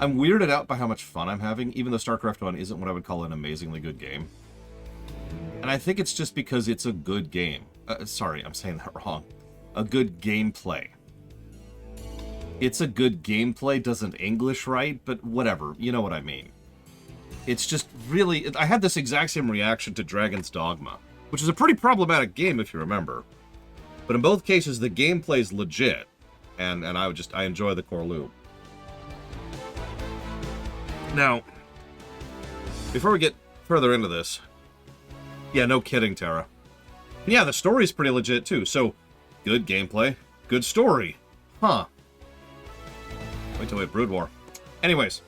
I'm weirded out by how much fun I'm having, even though StarCraft 1 isn't what I would call an amazingly good game. And I think it's just because it's a good game. Sorry, I'm saying that wrong. A good gameplay. It's a good gameplay, doesn't English right, but whatever, you know what I mean. It's just really... I had this exact same reaction to Dragon's Dogma, which is a pretty problematic game if you remember. But in both cases, the gameplay's legit, and I enjoy the core loop. Now, before we get further into this, yeah, no kidding, Terra. Yeah, the story's pretty legit too, so good gameplay, good story. Huh. Wait till we have Brood War. Anyways.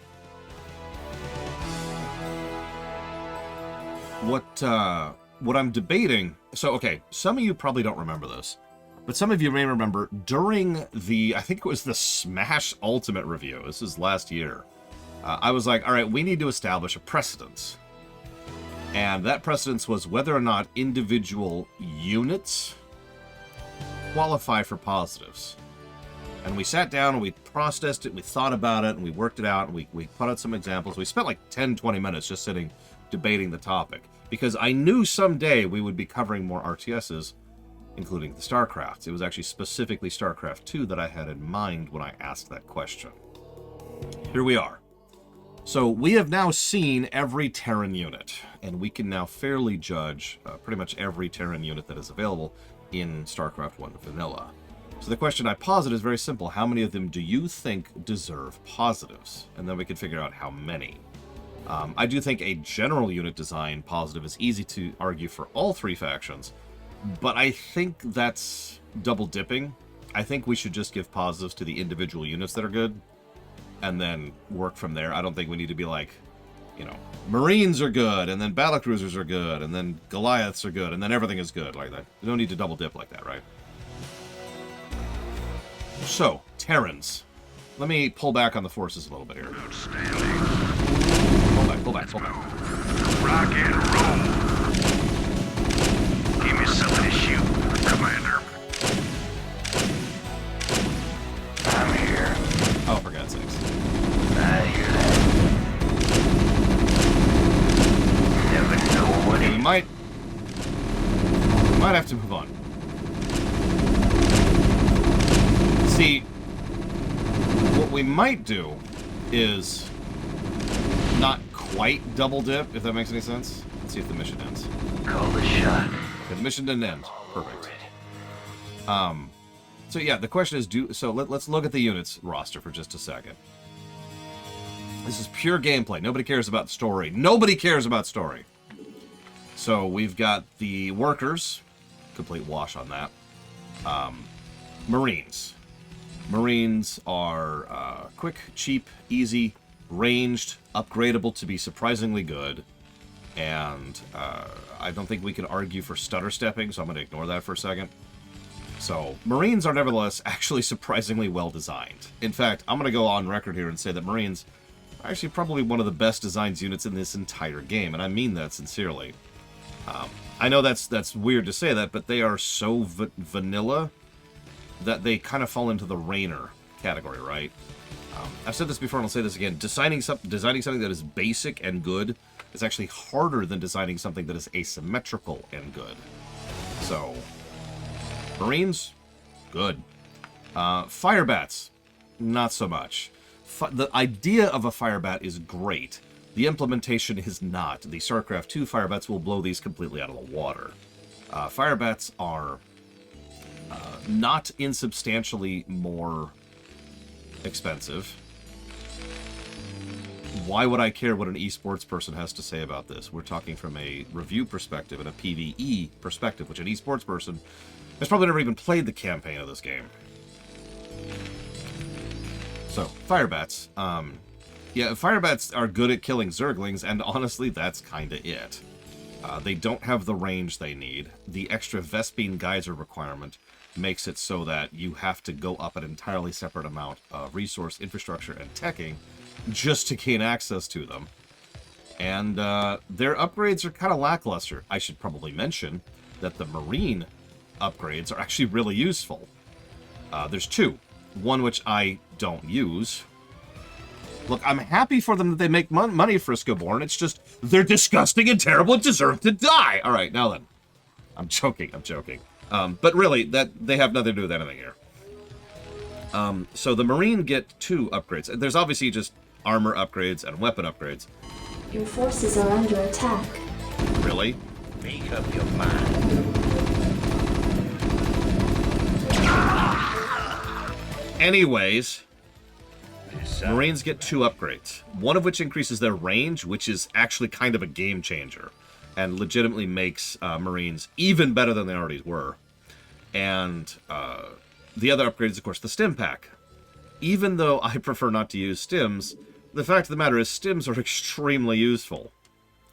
What I'm debating... So, okay, some of you probably don't remember this. But some of you may remember during the... I think it was the Smash Ultimate review. This is last year. I was like, alright, we need to establish a precedence. And that precedence was whether or not individual units qualify for positives. And we sat down and we processed it, we thought about it, and we worked it out, and we put out some examples. We spent like 10-20 minutes just sitting debating the topic. Because I knew someday we would be covering more RTSs, including the StarCraft. It was actually specifically StarCraft 2 that I had in mind when I asked that question. Here we are. So we have now seen every Terran unit, and we can now fairly judge pretty much every Terran unit that is available in StarCraft 1 Vanilla. So the question I posit is very simple. How many of them do you think deserve positives? And then we can figure out how many. I do think a general unit design positive is easy to argue for all three factions, but I think that's double dipping. I think we should just give positives to the individual units that are good, and then work from there. I don't think we need to be like, you know, Marines are good, and then battlecruisers are good, and then Goliaths are good, and then everything is good like that. You don't need to double dip like that, right? So, Terrans. Let me pull back on the forces a little bit here. Outstanding. Pull back. Rock and roll. Give me something to shoot, Commander. I'm here. Oh, for God's sakes. I hear that. Never know what We might have to move on. See, what we might do is not quite double dip, if that makes any sense. Let's see if the mission ends. Call the shot. Okay, the mission didn't end. Perfect. So yeah, the question is, let's look at the units roster for just a second. This is pure gameplay. Nobody cares about story. Nobody cares about story. So we've got the workers. Complete wash on that. Marines. Marines are quick, cheap, easy, ranged, upgradable to be surprisingly good, and I don't think we can argue for stutter stepping, so I'm going to ignore that for a second. So, Marines are nevertheless actually surprisingly well designed. In fact, I'm going to go on record here and say that Marines are actually probably one of the best designed units in this entire game, and I mean that sincerely. I know that's weird to say that, but they are so vanilla that they kind of fall into the Rainer category, right? I've said this before and I'll say this again. Designing something that is basic and good is actually harder than designing something that is asymmetrical and good. So, Marines, good. Firebats, not so much. The idea of a Firebat is great. The implementation is not. The StarCraft 2 Firebats will blow these completely out of the water. Firebats are not insubstantially more expensive. Why would I care what an esports person has to say about this? We're talking from a review perspective and a PvE perspective, which an esports person has probably never even played the campaign of this game. So, Firebats. Yeah, Firebats are good at killing Zerglings, and honestly, that's kinda it. They don't have the range they need. The extra Vespene Geyser requirement makes it so that you have to go up an entirely separate amount of resource, infrastructure, and teching just to gain access to them. And their upgrades are kind of lackluster. I should probably mention that the Marine upgrades are actually really useful. There's two. One which I don't use, Look, I'm happy for them that they make money, Frisco-born. It's just, they're disgusting and terrible and deserve to die. All right, now then. I'm joking. But really, they have nothing to do with anything here. So the Marine get 2 upgrades. There's obviously just armor upgrades and weapon upgrades. Your forces are under attack. Really? Make up your mind. Anyways, Marines get 2 upgrades. One of which increases their range, which is actually kind of a game changer. And legitimately makes Marines even better than they already were. And the other upgrade is, of course, the stim pack. Even though I prefer not to use stims, the fact of the matter is stims are extremely useful.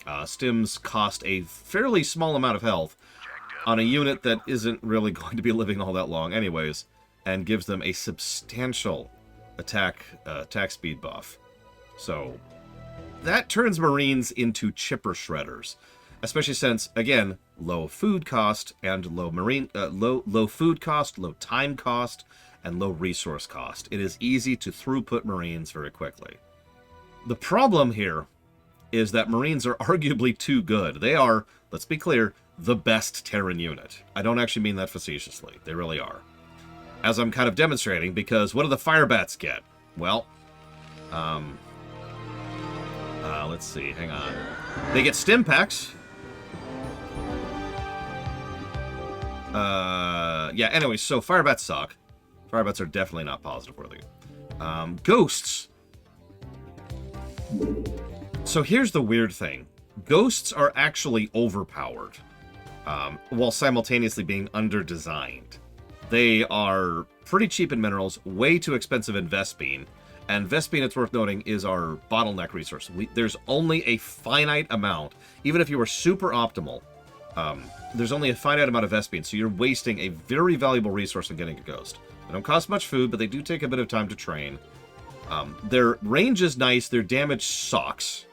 Stims cost a fairly small amount of health on a unit that isn't really going to be living all that long anyways, and gives them a substantial attack speed buff. So that turns Marines into chipper shredders. Especially since, again, low food cost and low food cost, low time cost, and low resource cost. It is easy to throughput Marines very quickly. The problem here is that Marines are arguably too good. They are, let's be clear, the best Terran unit. I don't actually mean that facetiously. They really are. As I'm kind of demonstrating, because what do the Firebats get? Well, let's see, hang on. They get stim packs. Yeah, anyway, so Firebats suck. Firebats are definitely not positive worthy. Ghosts. So here's the weird thing. Ghosts are actually overpowered, while simultaneously being under-designed. They are pretty cheap in minerals, way too expensive in Vespene, and Vespene, it's worth noting, is our bottleneck resource. There's only a finite amount, even if you were super optimal, there's only a finite amount of Vespene, so you're wasting a very valuable resource in getting a Ghost. They don't cost much food, but they do take a bit of time to train. Their range is nice, their damage sucks.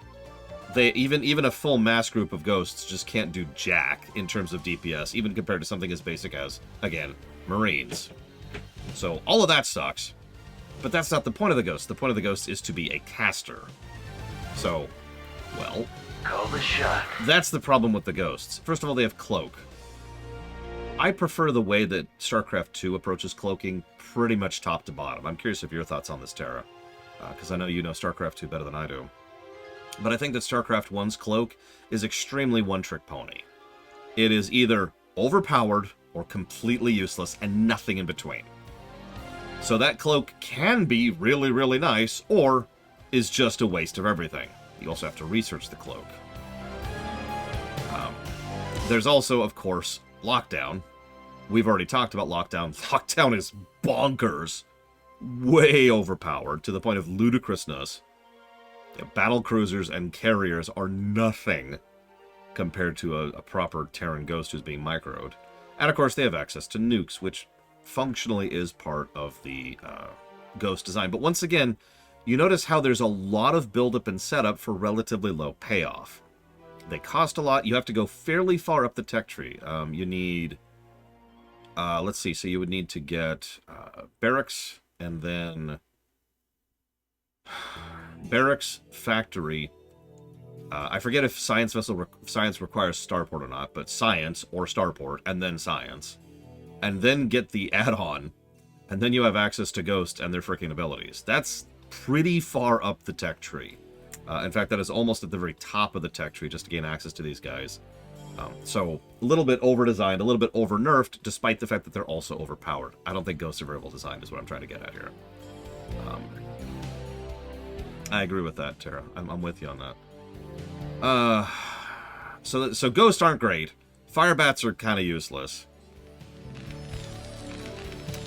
They even a full mass group of Ghosts just can't do jack in terms of DPS, even compared to something as basic as, again, Marines. So all of that sucks. But that's not the point of the Ghost. The point of the Ghost is to be a caster. So, well, Call the shot. that's the problem with the Ghosts. First of all, they have Cloak. I prefer the way that StarCraft 2 approaches cloaking pretty much top to bottom. I'm curious of your thoughts on this, Terra, because I know you know StarCraft 2 better than I do. But I think that StarCraft 1's Cloak is extremely one-trick pony. It is either overpowered or completely useless and nothing in between. So that Cloak can be really, really nice, or is just a waste of everything. You also have to research the Cloak. There's also, of course, Lockdown. We've already talked about Lockdown. Lockdown is bonkers. Way overpowered, to the point of ludicrousness. Battle cruisers and carriers are nothing compared to a proper Terran Ghost who's being microed. And of course they have access to nukes, which functionally is part of the Ghost design. But once again, you notice how there's a lot of buildup and setup for relatively low payoff. They cost a lot. You have to go fairly far up the tech tree. You need, let's see, so you would need to get barracks, and then barracks, factory. I forget if science requires starport or not, but science or starport, and then science. And then get the add-on, and then you have access to Ghost and their freaking abilities. That's pretty far up the tech tree. In fact, that is almost at the very top of the tech tree just to gain access to these guys. So, a little bit over-designed, a little bit over-nerfed, despite the fact that they're also overpowered. I don't think Ghosts are very well designed, is what I'm trying to get at here. I agree with that, Terra. I'm with you on that. So Ghosts aren't great. Firebats are kind of useless.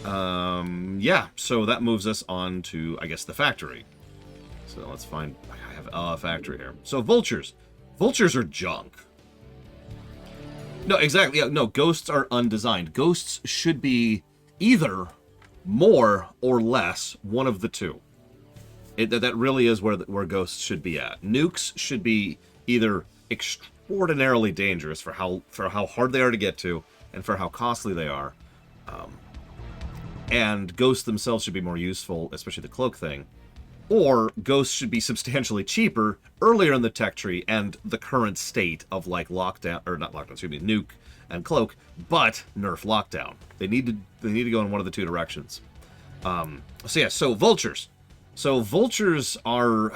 Yeah, so that moves us on to, I guess, the factory. So let's find... I have a factory here. So Vultures. Vultures are junk. No, exactly. Yeah, no, Ghosts are undesigned. Ghosts should be either more or less one of the two. That really is where Ghosts should be at. Nukes should be either extraordinarily dangerous for how hard they are to get to and for how costly they are. And Ghosts themselves should be more useful, especially the Cloak thing. or ghosts should be substantially cheaper earlier in the tech tree and the current state of like lockdown, or not lockdown, excuse me, nuke and cloak, but nerf lockdown. They need to go in one of the two directions. So vultures. So vultures are,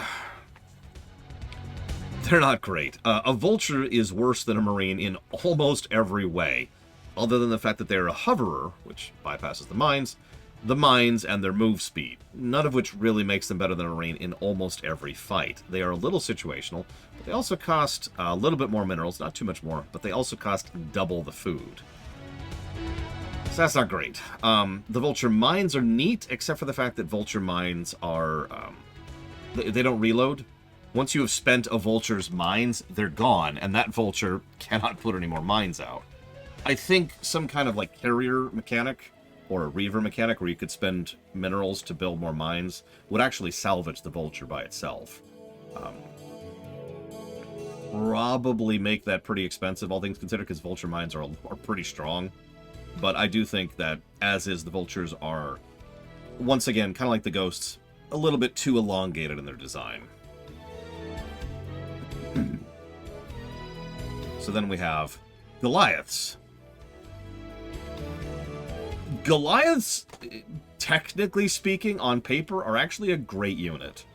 they're not great. A vulture is worse than a marine in almost every way, other than the fact that they're a hoverer, which bypasses the mines and their move speed, none of which really makes them better than a marine in almost every fight. They are a little situational, but they also cost a little bit more minerals, not too much more, but they also cost double the food. So that's not great. The vulture mines are neat, except for the fact that vulture mines are, they don't reload. Once you have spent a vulture's mines, they're gone, and that vulture cannot put any more mines out. I think some kind of like carrier mechanic or a reaver mechanic where you could spend minerals to build more mines would actually salvage the vulture by itself. Probably make that pretty expensive, all things considered, because vulture mines are pretty strong. But I do think that, as is, the vultures are, once again, kind of like the ghosts, a little bit too elongated in their design. So then we have Goliaths. Goliaths, technically speaking, on paper, are actually a great unit.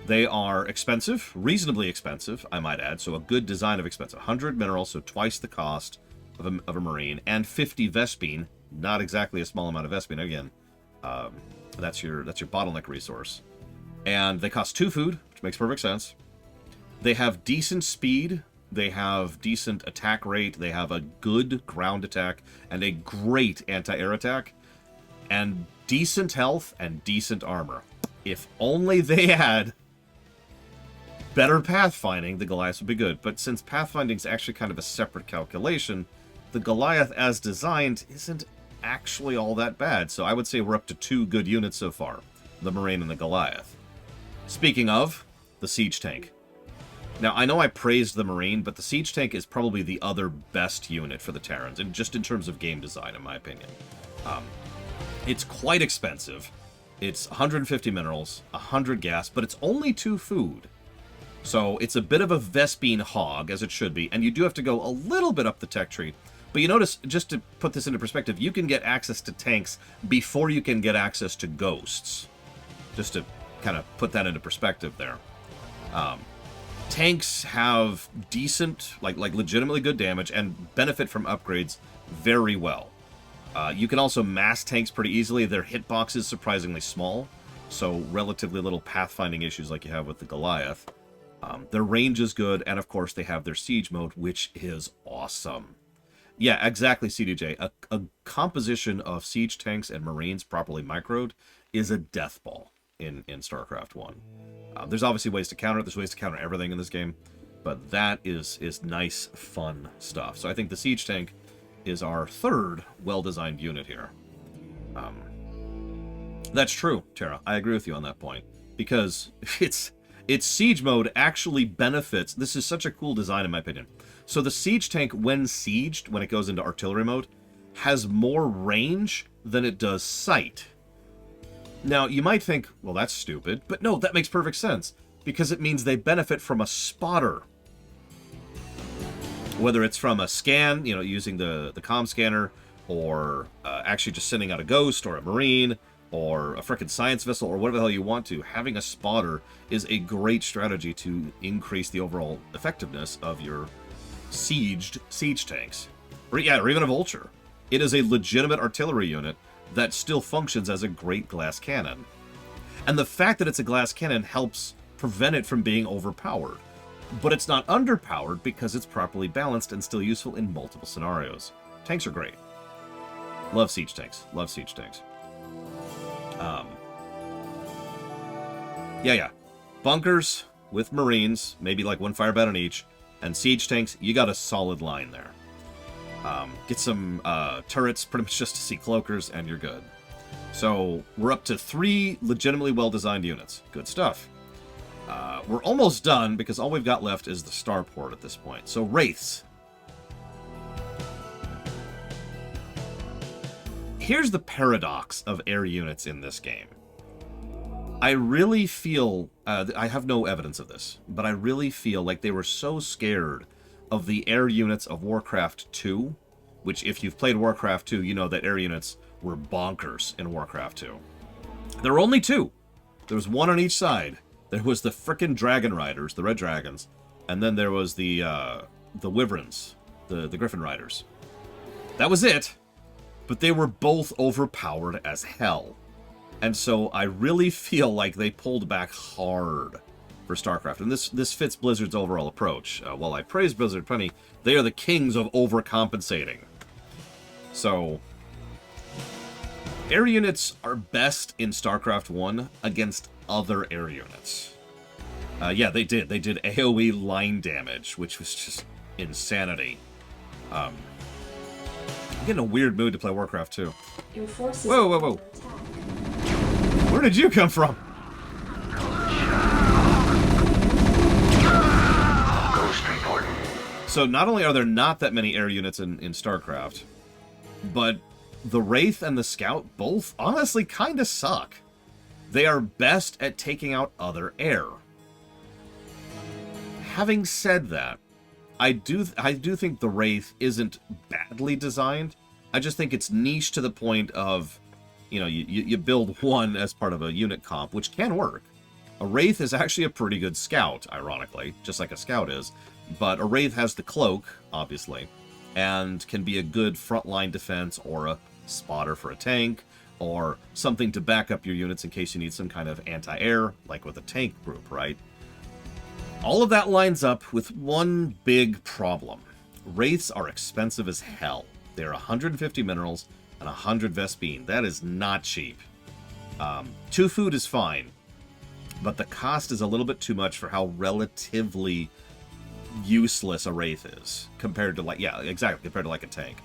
They are expensive, reasonably expensive, I might add, so a good design of expensive. 100 minerals, so twice the cost of a marine, and 50 Vespene, not exactly a small amount of Vespene, again. That's your bottleneck resource. And they cost 2 food, which makes perfect sense. They have decent speed, they have decent attack rate, they have a good ground attack, and a great anti-air attack, and decent health and decent armor. If only they had better pathfinding, the Goliaths would be good. But since pathfinding is actually kind of a separate calculation, the Goliath as designed isn't actually all that bad. So I would say we're up to 2 good units so far, the Marine and the Goliath. Speaking of, the Siege Tank. Now, I know I praised the Marine, but the Siege Tank is probably the other best unit for the Terrans, and just in terms of game design, in my opinion. It's quite expensive. It's 150 minerals, 100 gas, but it's only 2 food. So it's a bit of a Vespene hog, as it should be, and you do have to go a little bit up the tech tree. But you notice, just to put this into perspective, you can get access to tanks before you can get access to ghosts. Just to kind of put that into perspective there. Tanks have decent, like legitimately good damage and benefit from upgrades very well. You can also mass tanks pretty easily. Their hitbox is surprisingly small, so relatively little pathfinding issues like you have with the Goliath. Their range is good, and of course they have their siege mode, which is awesome. Yeah, exactly, CDJ. A composition of siege tanks and marines properly microed is a death ball in StarCraft 1. There's obviously ways to counter it. There's ways to counter everything in this game, but that is nice, fun stuff. So I think the siege tank is our 3rd well-designed unit here. That's true, Terra. I agree with you on that point, because its siege mode actually benefits. This is such a cool design, in my opinion. So the siege tank, when sieged, when it goes into artillery mode, has more range than it does sight. Now, you might think, well, that's stupid, but no, that makes perfect sense, because it means they benefit from a spotter. Whether it's from a scan, you know, using the comm scanner, or actually just sending out a ghost, or a marine, or a frickin' science vessel, or whatever the hell you want to, having a spotter is a great strategy to increase the overall effectiveness of your siege tanks. Or even a vulture. It is a legitimate artillery unit that still functions as a great glass cannon. And the fact that it's a glass cannon helps prevent it from being overpowered. But it's not underpowered because it's properly balanced and still useful in multiple scenarios. Tanks are great. Love siege tanks. Love siege tanks. Bunkers with marines, maybe like 1 firebat on each, and siege tanks, you got a solid line there. Get some turrets, pretty much just to see cloakers, and you're good. So we're up to 3 legitimately well-designed units. Good stuff. We're almost done, because all we've got left is the starport at this point. So Wraiths. Here's the paradox of air units in this game. I really feel, I have no evidence of this, but I really feel like they were so scared of the air units of Warcraft 2, which if you've played Warcraft 2, you know that air units were bonkers in Warcraft 2. There were only two. There was one on each side. There was the frickin' Dragon Riders, the Red Dragons, and then there was the Wyverns, the Griffin Riders. That was it, but they were both overpowered as hell. And so I really feel like they pulled back hard for StarCraft. And this fits Blizzard's overall approach. While I praise Blizzard plenty, they are the kings of overcompensating. So, air units are best in StarCraft 1 against other air units. Yeah, they did. They did AoE line damage, which was just insanity. I'm getting a weird mood to play Warcraft 2. Your forces Whoa, whoa, are whoa. under attack. Where did you come from? Ghost reporting. So not only are there not that many air units in StarCraft, but the Wraith and the Scout both honestly kind of suck. They are best at taking out other air. Having said that, I do think the Wraith isn't badly designed. I just think it's niche to the point of, you know, you build one as part of a unit comp, which can work. A Wraith is actually a pretty good Scout, ironically, just like a Scout is. But a Wraith has the Cloak, obviously, and can be a good frontline defense or a spotter for a tank, or something to back up your units in case you need some kind of anti-air, like with a tank group, right? All of that lines up with one big problem. Wraiths are expensive as hell. They're 150 minerals and 100 Vespene. That is not cheap. 2 food is fine, but the cost is a little bit too much for how relatively useless a Wraith is compared to, like, yeah, exactly, compared to like a tank.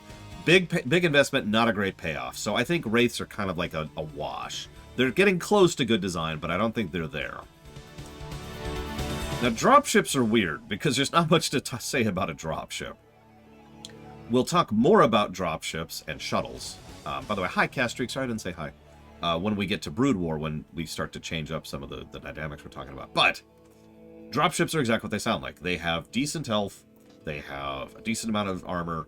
Big investment, not a great payoff. So I think Wraiths are kind of like a wash. They're getting close to good design, but I don't think they're there. Now, dropships are weird, because there's not much to say about a dropship. We'll talk more about dropships and shuttles. By the way, hi, Castreak. Sorry I didn't say hi. When we get to Brood War, when we start to change up some of the dynamics we're talking about. But dropships are exactly what they sound like. They have decent health. They have a decent amount of armor.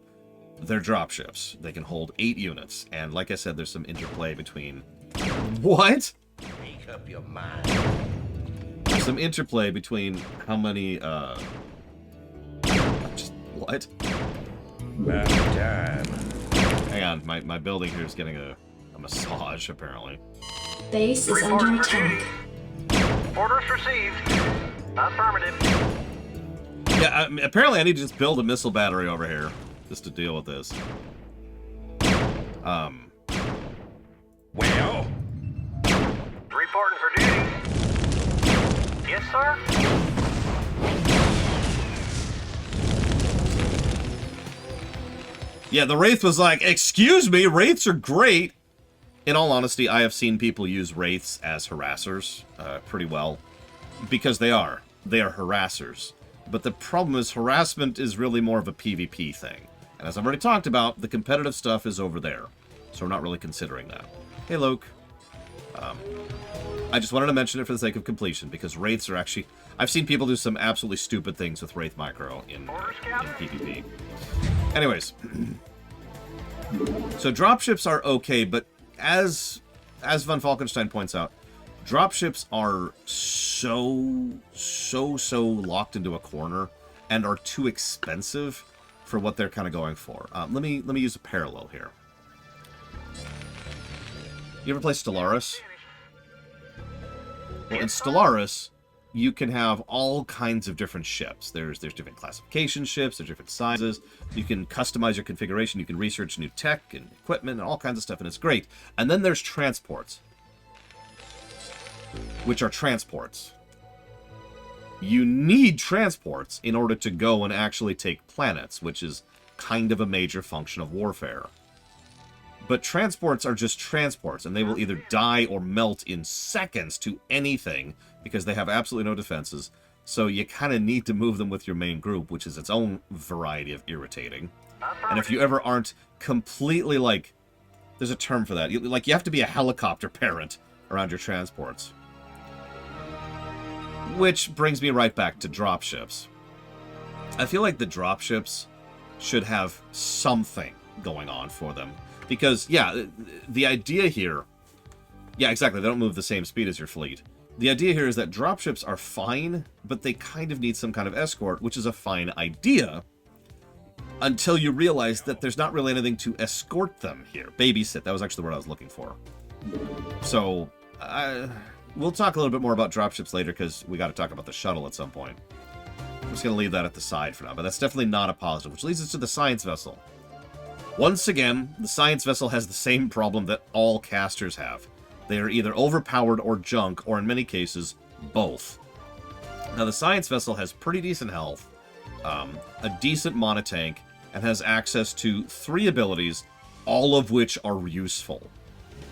They're dropships. They can hold 8 units. And like I said, there's some interplay between... What? Make up your mind. There's some interplay between how many, just, what? About time. Hang on, my building here is getting a massage, apparently. Base is under attack. Orders received. Affirmative. Yeah, apparently I need to just build a missile battery over here, just to deal with this. Well, Reporting for duty. Yes, sir. Yeah, the Wraith was like, excuse me, Wraiths are great! In all honesty, I have seen people use Wraiths as harassers pretty well. Because they are. They are harassers. But the problem is, harassment is really more of a PvP thing. And as I've already talked about, the competitive stuff is over there. So we're not really considering that. Hey, Luke. I just wanted to mention it for the sake of completion, because Wraiths are actually... I've seen people do some absolutely stupid things with Wraith Micro in PvP. Anyways. So dropships are okay, but as Von Falkenstein points out, dropships are so locked into a corner and are too expensive for what they're kind of going for. Let me use a parallel here. You ever play Stellaris? Well, in Stellaris, you can have all kinds of different ships. There's different classification ships, there's different sizes. You can customize your configuration, you can research new tech and equipment and all kinds of stuff, and it's great. And then there's transports, which are transports. You need transports in order to go and actually take planets, which is kind of a major function of warfare. But transports are just transports, and they will either die or melt in seconds to anything, because they have absolutely no defenses. So you kind of need to move them with your main group, which is its own variety of irritating. And if you ever aren't completely, like... There's a term for that. You have to be a helicopter parent around your transports. Which brings me right back to dropships. I feel like the dropships should have something going on for them. Because, yeah, the idea here... Yeah, exactly, they don't move the same speed as your fleet. The idea here is that dropships are fine, but they kind of need some kind of escort, which is a fine idea, until you realize that there's not really anything to escort them here. Babysit, that was actually the word I was looking for. So, we'll talk a little bit more about dropships later, because we got to talk about the shuttle at some point. I'm just going to leave that at the side for now, but that's definitely not a positive, which leads us to the science vessel. Once again, the science vessel has the same problem that all casters have. They are either overpowered or junk, or in many cases, both. Now, the science vessel has pretty decent health, a decent monotank, and has access to 3 abilities, all of which are useful.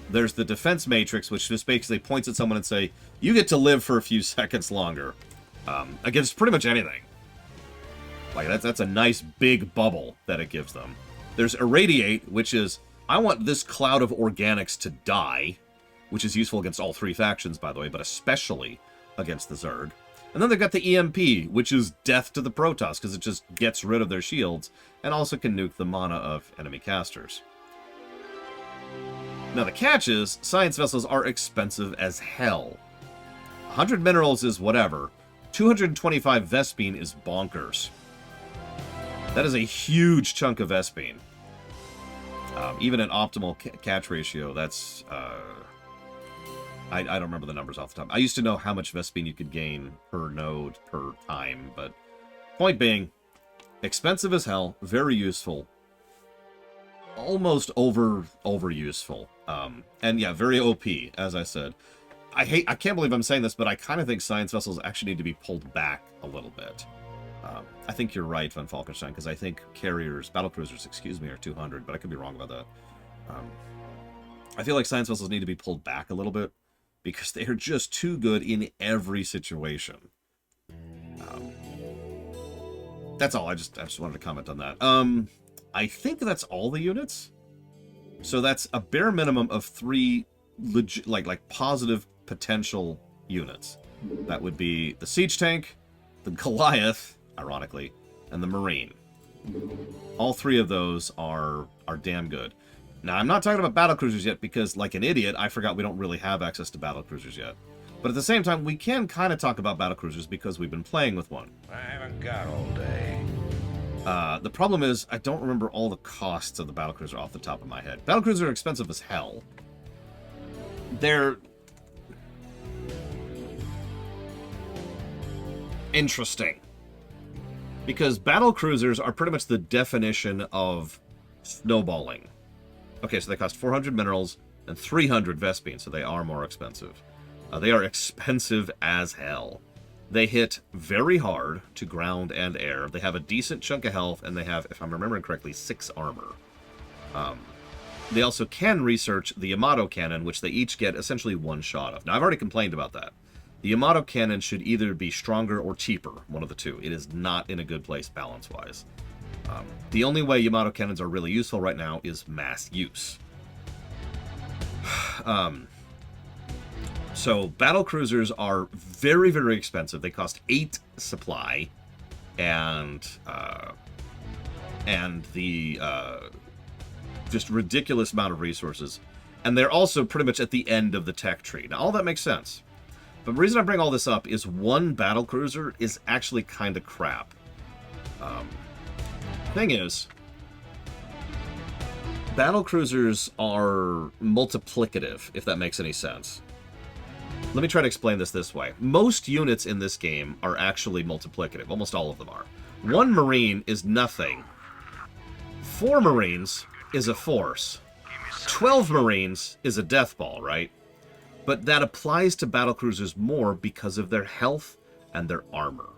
There's the defense matrix, which just basically points at someone and say, you get to live for a few seconds longer, against pretty much anything. Like, that's a nice big bubble that it gives them. There's Irradiate, which is, I want this cloud of organics to die, which is useful against all 3 factions, by the way, but especially against the Zerg. And then they've got the EMP, which is death to the Protoss, because it just gets rid of their shields, and also can nuke the mana of enemy casters. Now the catch is, science vessels are expensive as hell. 100 minerals is whatever. 225 Vespene is bonkers. That is a huge chunk of Vespene. Even at optimal catch ratio, that's... I don't remember the numbers off the top. I used to know how much Vespene you could gain per node per time, but point being, expensive as hell, very useful, almost over useful, and yeah, very OP, as I said. I can't believe I'm saying this, but I kind of think science vessels actually need to be pulled back a little bit. I think you're right, Von Falkenstein, because I think battlecruisers, excuse me, are 200, but I could be wrong about that. I feel like science vessels need to be pulled back a little bit, because they are just too good in every situation. That's all. I just wanted to comment on that. I think that's all the units. So that's a bare minimum of 3 legit, like positive potential units. That would be the siege tank, the Goliath, ironically, and the Marine. All 3 of those are damn good. Now, I'm not talking about battlecruisers yet because, like an idiot, I forgot we don't really have access to battlecruisers yet. But at the same time, we can kind of talk about battlecruisers because we've been playing with one. I haven't got all day. The problem is, I don't remember all the costs of the battlecruiser off the top of my head. Battlecruisers are expensive as hell. They're... interesting. Because battlecruisers are pretty much the definition of snowballing. Okay, so they cost 400 minerals and 300 Vespene, so they are more expensive. They are expensive as hell. They hit very hard to ground and air. They have a decent chunk of health, and they have, if I'm remembering correctly, 6 armor. They also can research the Yamato cannon, which they each get essentially 1 shot of. Now, I've already complained about that. The Yamato cannon should either be stronger or cheaper, one of the two. It is not in a good place balance-wise. The only way Yamato cannons are really useful right now is mass use. So battlecruisers are very, very expensive. They cost 8 supply, and the just ridiculous amount of resources. And they're also pretty much at the end of the tech tree. Now, all that makes sense. But the reason I bring all this up is one battlecruiser is actually kind of crap. Thing is, battlecruisers are multiplicative, if that makes any sense. Let me try to explain this way. Most units in this game are actually multiplicative. Almost all of them are. 1 Marine is nothing. 4 Marines is a force. 12 Marines is a death ball, right? But that applies to battlecruisers more because of their health and their armor.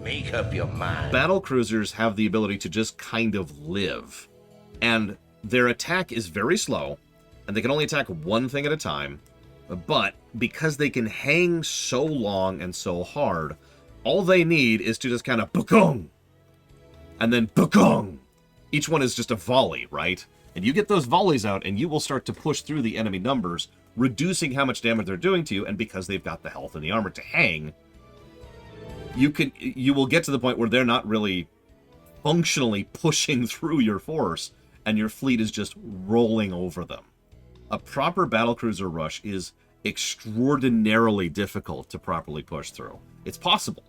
Make up your mind. Battlecruisers have the ability to just kind of live. And their attack is very slow, and they can only attack one thing at a time. But because they can hang so long and so hard, all they need is to just kind of bakong, and then bakong. Each one is just a volley, right? And you get those volleys out, and you will start to push through the enemy numbers, reducing how much damage they're doing to you, and because they've got the health and the armor to hang, you will get to the point where they're not really functionally pushing through your force, and your fleet is just rolling over them. A proper battlecruiser rush is extraordinarily difficult to properly push through. It's possible,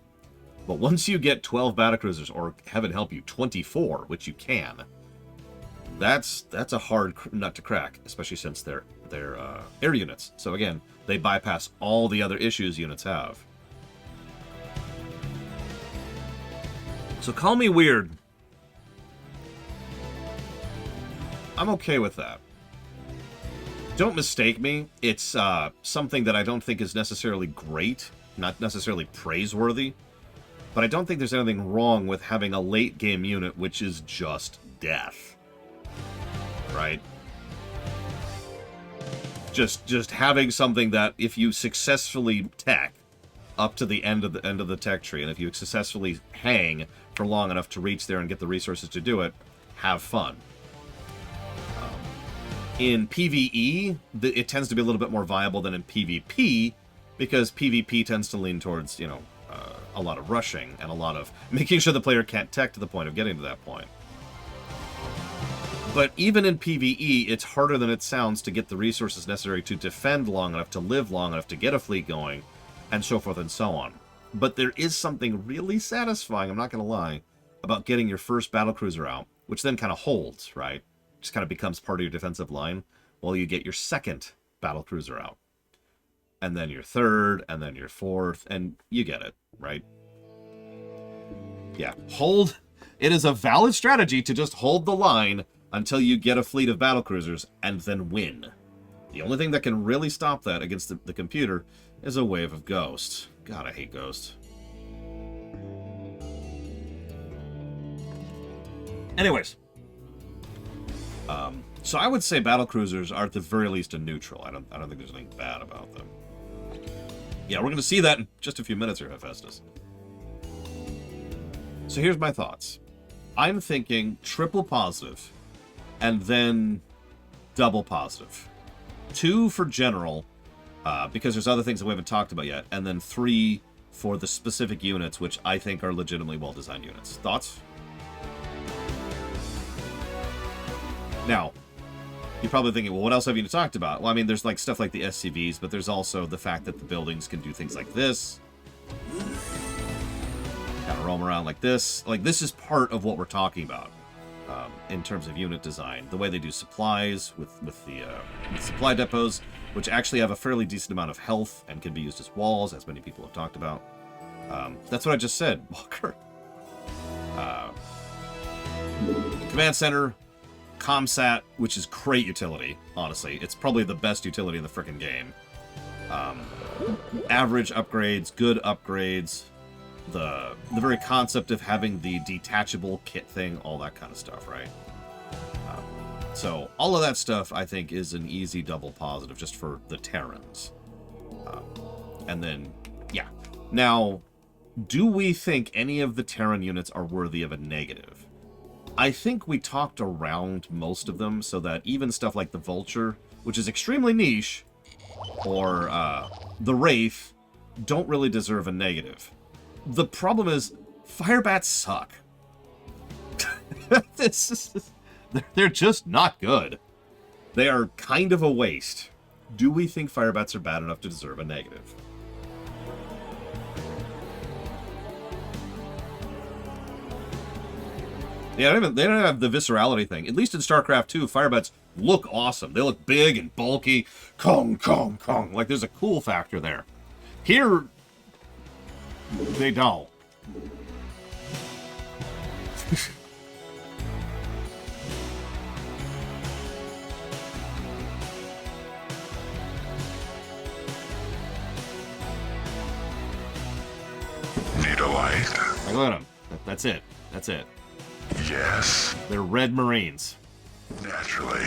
but once you get 12 battlecruisers, or heaven help you, 24, which you can, that's a hard nut to crack, especially since they're air units. So again, they bypass all the other issues units have. So call me weird. I'm okay with that. Don't mistake me. It's something that I don't think is necessarily great, not necessarily praiseworthy, but I don't think there's anything wrong with having a late game unit which is just death. Right? Just having something that if you successfully tech up to the end of the tech tree, and if you successfully hang for long enough to reach there and get the resources to do it, have fun. In PvE, it tends to be a little bit more viable than in PvP, because PvP tends to lean towards, you know, a lot of rushing and a lot of making sure the player can't tech to the point of getting to that point. But even in PvE, it's harder than it sounds to get the resources necessary to defend long enough, to live long enough, to get a fleet going, and so forth and so on. But there is something really satisfying, I'm not going to lie, about getting your first battlecruiser out, which then kind of holds, right? Just kind of becomes part of your defensive line, while you get your second battlecruiser out. And then your third, and then your fourth, and you get it, right? Yeah, hold. It is a valid strategy to just hold the line until you get a fleet of battlecruisers, and then win. The only thing that can really stop that against the computer is a wave of Ghost. God, I hate Ghost. Anyways. So I would say battlecruisers are at the very least a neutral. I don't think there's anything bad about them. Yeah, we're going to see that in just a few minutes here, Hephaestus. So here's my thoughts. I'm thinking triple positive, and then double positive. 2 for general, because there's other things that we haven't talked about yet, and then 3 for the specific units, which I think are legitimately well-designed units. Thoughts? Now, you're probably thinking, well, what else have you talked about? Well, I mean, there's like stuff like the SCVs, but there's also the fact that the buildings can do things like this. Kind of roam around like this. Like, this is part of what we're talking about in terms of unit design. The way they do supplies with the supply depots, which actually have a fairly decent amount of health and can be used as walls, as many people have talked about. That's what I just said, Walker. Command center. Comsat, which is great utility, honestly. It's probably the best utility in the frickin' game. Average upgrades, good upgrades, the very concept of having the detachable kit thing, all that kind of stuff, right? So all of that stuff, I think, is an easy double positive just for the Terrans. And then, yeah. Now, do we think any of the Terran units are worthy of a negative? I think we talked around most of them, so that even stuff like the Vulture, which is extremely niche, or the Wraith, don't really deserve a negative. The problem is, Firebats suck. They're just not good. They are kind of a waste. Do we think Firebats are bad enough to deserve a negative? Yeah, they don't have the viscerality thing. At least in Starcraft 2, Firebats look awesome. They look big and bulky. Kong, Kong, Kong. Like, there's a cool factor there. Here, they don't. Need a light? Like, look at them. That's it. That's it. Yes. They're red Marines. Naturally.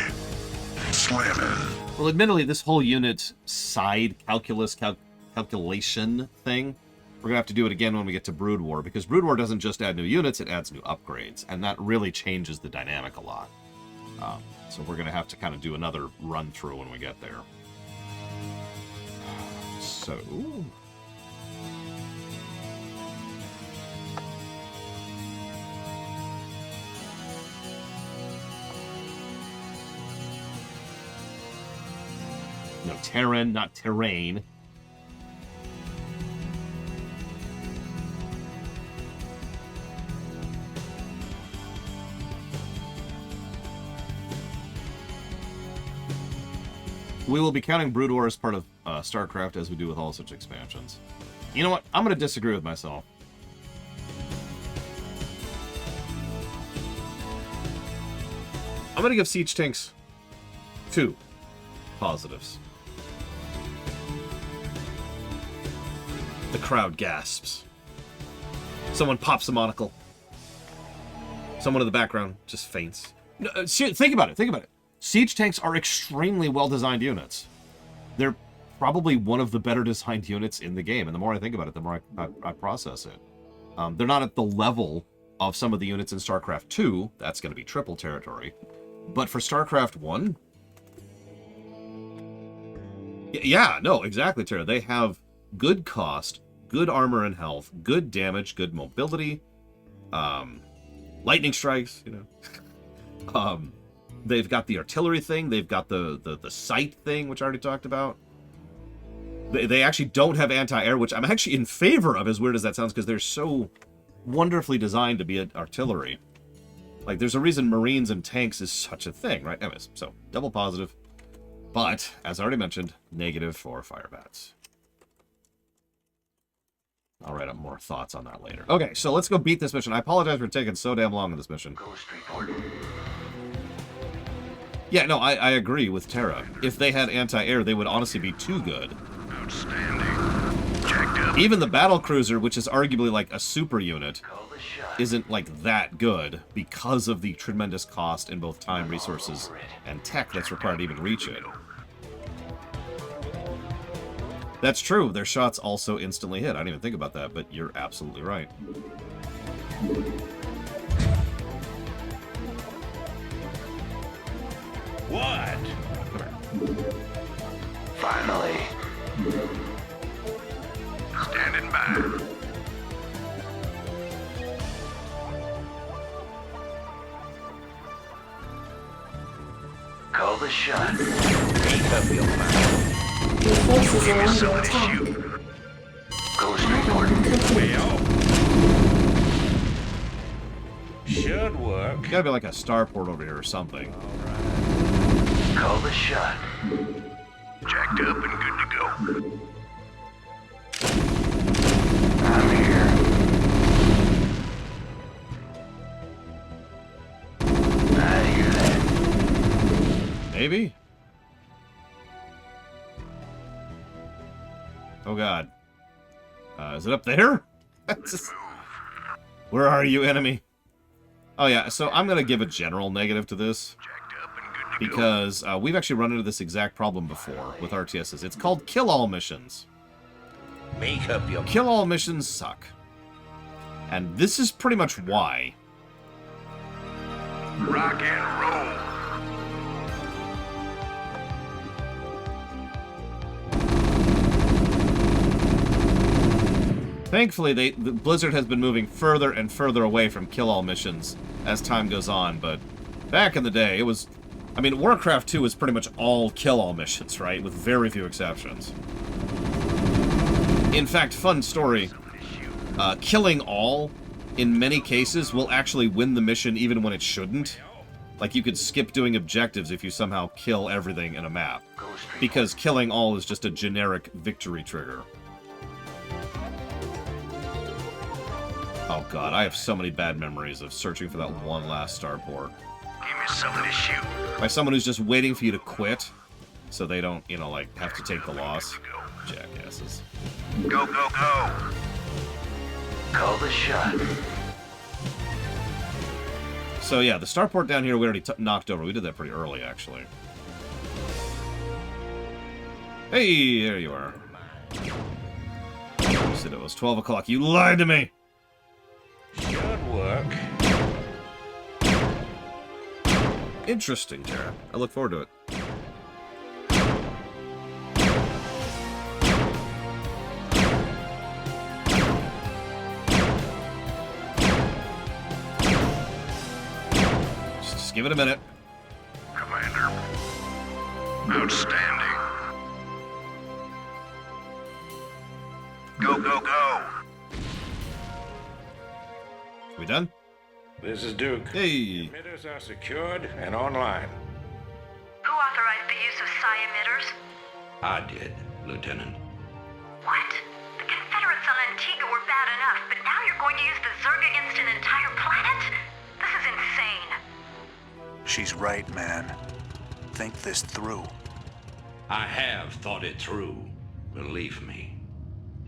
Slamming. Well, admittedly, this whole unit side calculation thing, we're going to have to do it again when we get to Brood War, because Brood War doesn't just add new units, it adds new upgrades, and that really changes the dynamic a lot. So we're going to have to kind of do another run-through when we get there. So... Terran, not Terrain. We will be counting Brood War as part of Starcraft, as we do with all such expansions. You know what? I'm going to disagree with myself. I'm going to give Siege Tanks 2 positives. The crowd gasps. Someone pops a monocle. Someone in the background just faints. No, think about it. Think about it. Siege tanks are extremely well-designed units. They're probably one of the better designed units in the game, and the more I think about it, the more I process it. They're not at the level of some of the units in StarCraft 2. That's going to be triple territory. But for StarCraft 1... Yeah, no, exactly, Terra. They have good cost, good armor and health, good damage, good mobility, lightning strikes, you know. They've got the artillery thing. They've got the sight thing, which I already talked about. They actually don't have anti-air, which I'm actually in favor of, as weird as that sounds, because they're so wonderfully designed to be artillery. Like, there's a reason Marines and tanks is such a thing, right? Anyways, so, double positive. But, as I already mentioned, negative for Firebats. I'll write up more thoughts on that later. Okay, so let's go beat this mission. I apologize for taking so damn long on this mission. Yeah, no, I agree with Terra. If they had anti-air, they would honestly be too good. Outstanding. Jacked up. Even the battlecruiser, which is arguably like a super unit, isn't like that good because of the tremendous cost in both time, resources, and tech that's required to even reach it. That's true. Their shots also instantly hit. I didn't even think about that, but you're absolutely right. What? Finally. Standing by. Call the shot. Make up your mind. Your forces are under Somebody attack. shoot. Ghost reporting. Complete. Well, should work. Gotta be like a starport over here or something. Call the shot. Jacked up and good to go. I'm here. I hear that. Maybe? Oh god. Is it up there? Where are you, enemy? Oh yeah, so I'm gonna give a general negative to this. Jacked up and good to go. Because we've actually run into this exact problem before with RTSs. It's called kill-all missions. Make up your mind. Kill-all missions suck. And this is pretty much why. Rock and roll. Thankfully, the Blizzard has been moving further and further away from kill-all missions as time goes on, but back in the day, it was... I mean, Warcraft 2 was pretty much all kill-all missions, right? With very few exceptions. In fact, fun story, killing all, in many cases, will actually win the mission even when it shouldn't. Like, you could skip doing objectives if you somehow kill everything in a map. Because killing all is just a generic victory trigger. Oh god, I have so many bad memories of searching for that one last starport. Give me something to shoot. By someone who's just waiting for you to quit, so they don't, you know, like, have to take the loss. Jackasses. Go, go, go. Call the shot. So yeah, the starport down here we already knocked over. We did that pretty early, actually. Hey, there you are. You said it was 12 o'clock. You lied to me! Should work. Interesting, Terra. I look forward to it. Just give it a minute. Commander. Outstanding. We done? This is Duke. Hey. Emitters are secured and online. Who authorized the use of psi emitters? I did, Lieutenant. What? The Confederates on Antigua were bad enough, but now you're going to use the Zerg against an entire planet? This is insane. She's right, man. Think this through. I have thought it through. Believe me.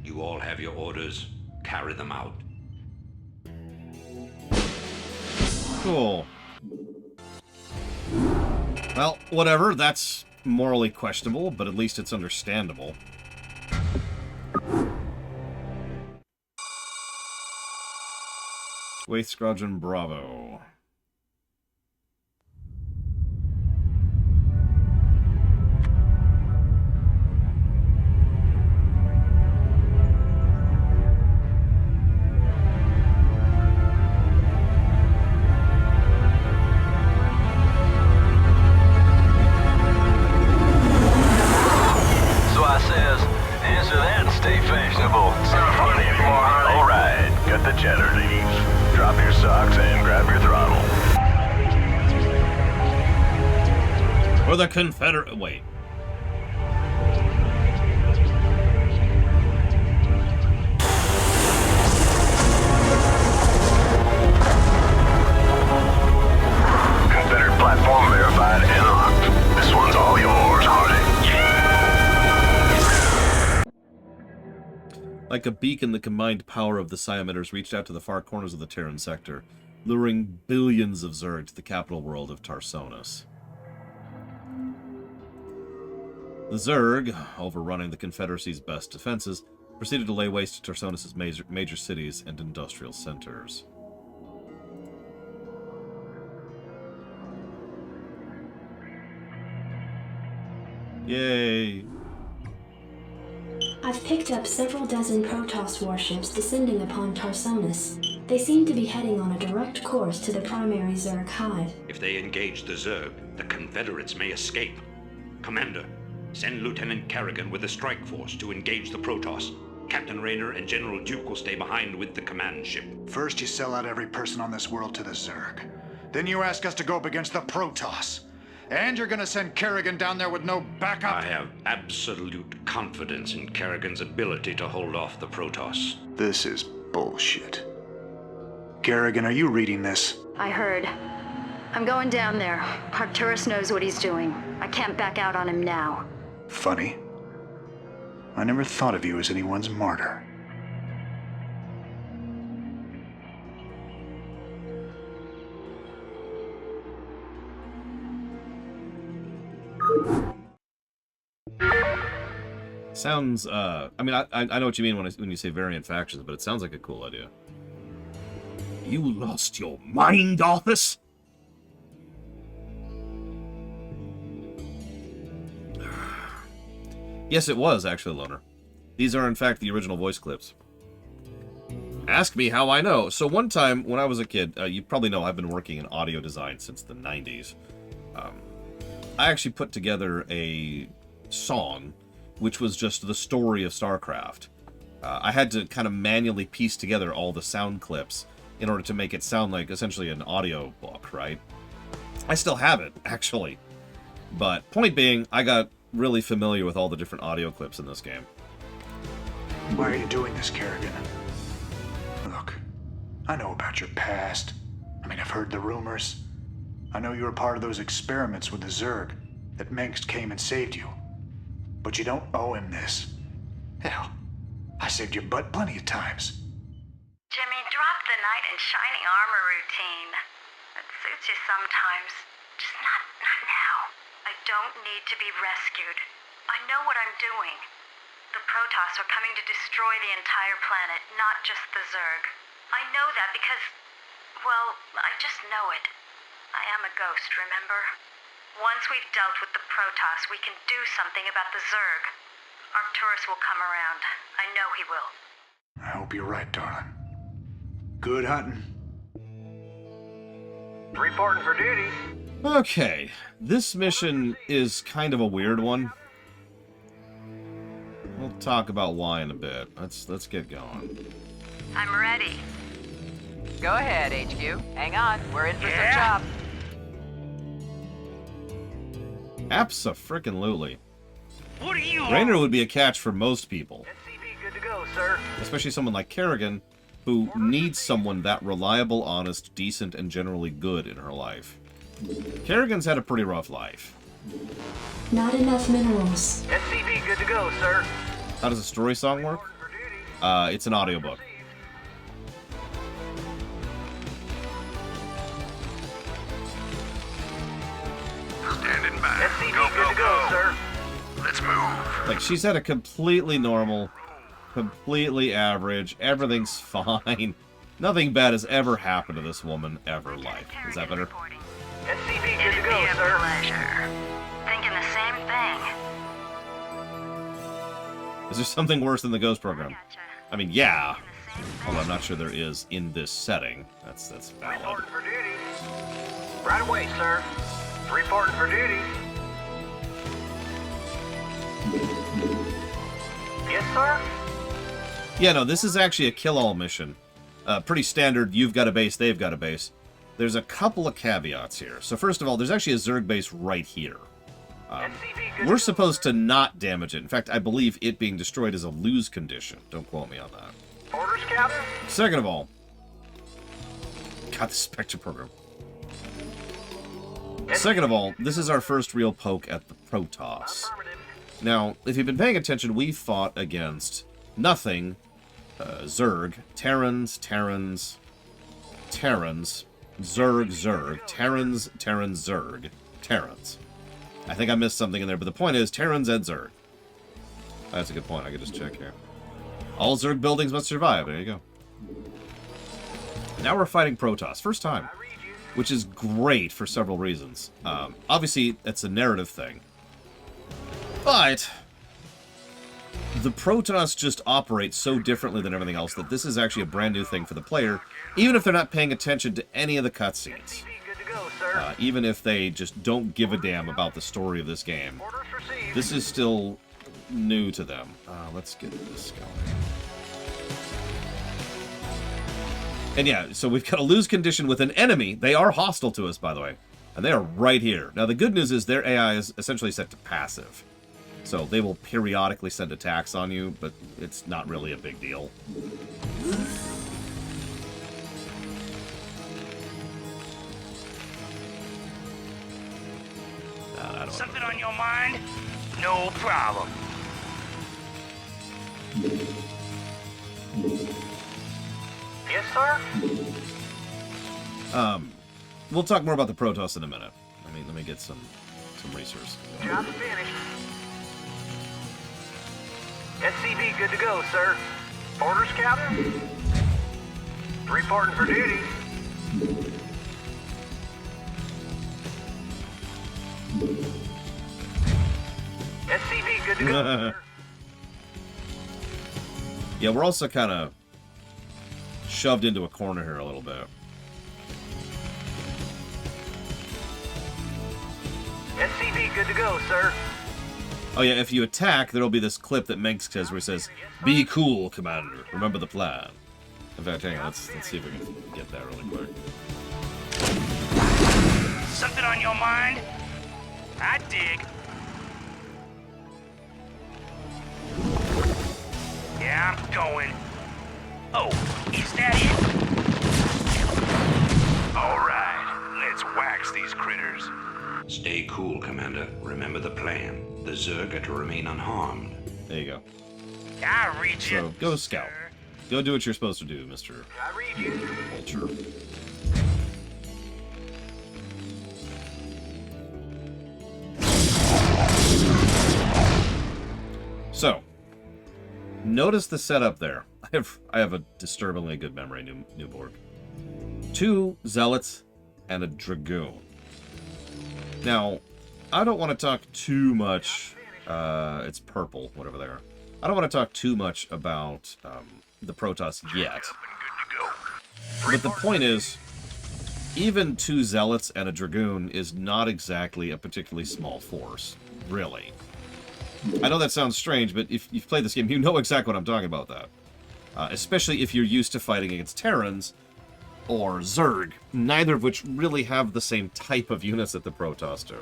You all have your orders. Carry them out. Cool. Well, whatever. That's morally questionable, but at least it's understandable. Waith Squadron Bravo. For the Confederate... Wait. Confederate platform verified and locked. This one's all yours, Hardy. Yeah! Like a beacon, the combined power of the psi emitters reached out to the far corners of the Terran sector, luring billions of Zerg to the capital world of Tarsonis. The Zerg, overrunning the Confederacy's best defenses, proceeded to lay waste to Tarsonis' major cities and industrial centers. Yay! I've picked up several dozen Protoss warships descending upon Tarsonis. They seem to be heading on a direct course to the primary Zerg hive. If they engage the Zerg, the Confederates may escape. Commander, send Lieutenant Kerrigan with a strike force to engage the Protoss. Captain Rayner and General Duke will stay behind with the command ship. First you sell out every person on this world to the Zerg. Then you ask us to go up against the Protoss. And you're gonna send Kerrigan down there with no backup? I have absolute confidence in Kerrigan's ability to hold off the Protoss. This is bullshit. Kerrigan, are you reading this? I heard. I'm going down there. Arcturus knows what he's doing. I can't back out on him now. Funny. I never thought of you as anyone's martyr. Sounds, I mean, I know what you mean when you say variant factions, but it sounds like a cool idea. You lost your mind, Arthas? Yes, it was, actually, Loner. These are, in fact, the original voice clips. Ask me how I know. So one time, when I was a kid, you probably know I've been working in audio design since the 90s. I actually put together a song, which was just the story of Starcraft. I had to kind of manually piece together all the sound clips in order to make it sound like, essentially, an audio book, right? I still have it, actually. But, point being, I got really familiar with all the different audio clips in this game. Why are you doing this, Kerrigan? Look, I know about your past. I mean, I've heard the rumors. I know you were part of those experiments with the Zerg, that Mengsk came and saved you. But you don't owe him this. Hell, I saved your butt plenty of times. Jimmy, drop the knight in shining armor routine. It suits you sometimes. Just not now. I don't need to be rescued. I know what I'm doing. The Protoss are coming to destroy the entire planet, not just the Zerg. I know that because, well, I just know it. I am a ghost, remember? Once we've dealt with the Protoss, we can do something about the Zerg. Arcturus will come around. I know he will. I hope you're right, darling. Good hunting. Reporting for duty. Okay, this mission is kind of a weird one. We'll talk about why in a bit. Let's get going. I'm ready. Go ahead, HQ. Hang on, we're in for some chops. Abso-frickin-lutely. What are you Raynor would be a catch for most people. SCV good to go, sir. Especially someone like Kerrigan, who needs someone that reliable, honest, decent, and generally good in her life. Kerrigan's had a pretty rough life. Not enough minerals. SCV good to go, sir. How does a story song work? For duty. It's an audiobook. Standing by. SCV Go, good go, to go, go. sir. Let's move. Like, she's had a completely normal, completely average, everything's fine. Nothing bad has ever happened to this woman ever life. Is that better? SCV good It'd to be go, a sir. pleasure. Thinking the same thing. Is there something worse than the Ghost program? Gotcha. I mean, yeah. Thinking the same thing. Although I'm not sure there is in this setting. That's valid. Reporting for duty. Right away, sir. Reporting for duty. Yes, sir. Yeah, no, this is actually a kill-all mission. Pretty standard, you've got a base, they've got a base. There's a couple of caveats here. So first of all, there's actually a Zerg base right here. SCV good We're to supposed to not damage it. In fact, I believe it being destroyed is a lose condition. Don't quote me on that. go. Orders, Captain. Second of all, God, the Spectre program. Second of all, this is our first real poke at the Protoss. Affirmative. Now, if you've been paying attention, we fought against nothing, Zerg, Terrans, Zerg, Terrans, Zerg, Terrans. I think I missed something in there, but the point is, Terrans and Zerg. That's a good point, I could just check here. All Zerg buildings must survive, there you go. Now we're fighting Protoss, first time. Which is great for several reasons. Obviously, it's a narrative thing. But the Protoss just operate so differently than everything else that this is actually a brand new thing for the player, even if they're not paying attention to any of the cutscenes. SCV good to go, sir. Even if they just don't give a damn about the story of this game. Orders received. This is still new to them. Let's get this going. And yeah, so we've got a lose condition with an enemy. They are hostile to us, by the way. And they are right here. Now, the good news is their AI is essentially set to passive. So they will periodically send attacks on you, but it's not really a big deal. I don't Something on your mind? No problem. Yes, sir. We'll talk more about the Protoss in a minute. Let me get some resources. Job finished. SCV good to go, sir. Orders, Captain. Reporting for duty. SCV good to go, sir. Yeah, we're also kind of shoved into a corner here a little bit. SCV good to go, sir. Oh yeah, if you attack, there'll be this clip that Mengs says where he says, "Be cool, Commander. Remember the plan." In fact, hang on, let's see if we can get that really quick. Something on your mind? I dig. Yeah, I'm going. Oh, is that it? All right, let's wax these critters. Stay cool, Commander. Remember the plan. The Zerg are to remain unharmed. There you go. I read you. So, go scout. Go do what you're supposed to do, Mr. I read you. Vulture. So, notice the setup there. I have a disturbingly good memory, Newborg. 2 Zealots and a Dragoon. Now, I don't want to talk too much. It's purple, whatever they are. I don't want to talk too much about the Protoss yet. But the point is, even 2 Zealots and a Dragoon is not exactly a particularly small force, really. I know that sounds strange, but if you've played this game, you know exactly what I'm talking about that. Especially if you're used to fighting against Terrans, or Zerg, neither of which really have the same type of units that the Protoss do.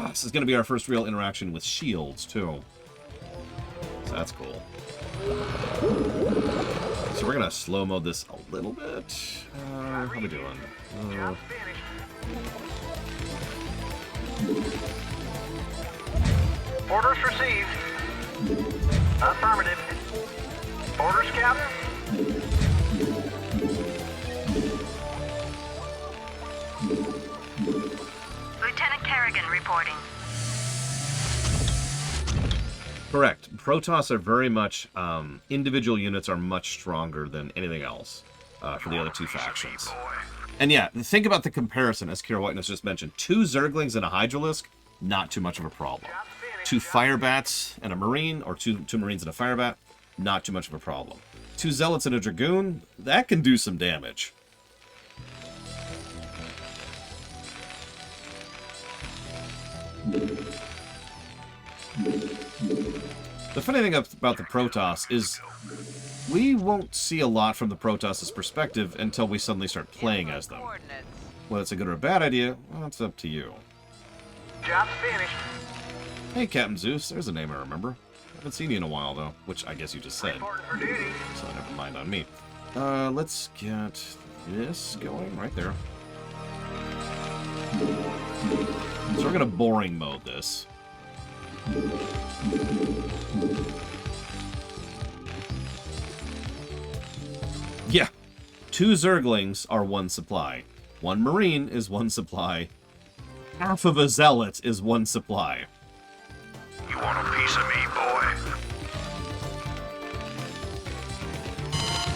This is going to be our first real interaction with shields, too. So that's cool. So we're going to slow-mo this a little bit. How are we doing? Orders received. Affirmative. Orders, Captain? Lieutenant Kerrigan reporting. Correct. Protoss are very much, individual units are much stronger than anything else for the other two factions. And yeah, think about the comparison, as Kira Whiteness just mentioned. 2 Zerglings and a Hydralisk, not too much of a problem. 2 Firebats and a Marine, or two Marines and a Firebat, not too much of a problem. 2 Zealots and a Dragoon, that can do some damage. The funny thing about the Protoss is we won't see a lot from the Protoss' perspective until we suddenly start playing as them. Whether it's a good or a bad idea, well, it's up to you. Job's finished. Hey, Captain Zeus, there's a name I remember. Haven't seen you in a while, though, which I guess you just said. Reporting for duty. So never mind on me. Let's get this going right there. So we're gonna boring mode this. Yeah, 2 Zerglings are 1 supply. 1 Marine is 1 supply. Half of a Zealot is 1 supply. You want a piece of me, boy?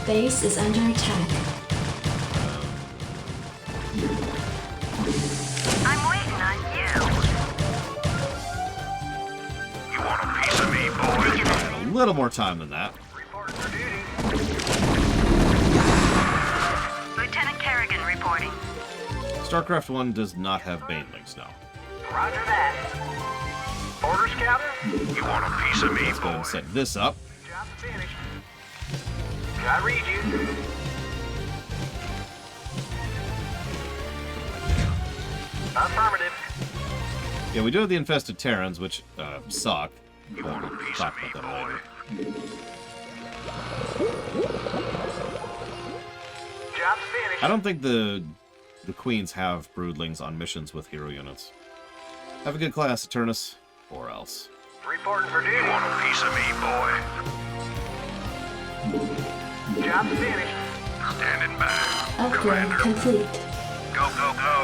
Base is under attack. I'm waiting on you. You want a piece of me, boy? A little more time than that. Reporting for duty. Lieutenant Kerrigan reporting. StarCraft 1 does not have Banelings now. Roger that. Orders, Captain? You want a piece of me, Let's go ahead boy? and set this up. Job's finished. I read you. Affirmative. Yeah, we do have the infested Terrans, which suck. You We'll want a piece talk of me, about boy? that later. Job's finished. I don't think the Queens have broodlings on missions with hero units. Have a good class, Tarsonis, or else. Reporting for duty. You want a piece of me, boy? Job's finished. Standing by. Upgrade Commander. complete. Go, go, go.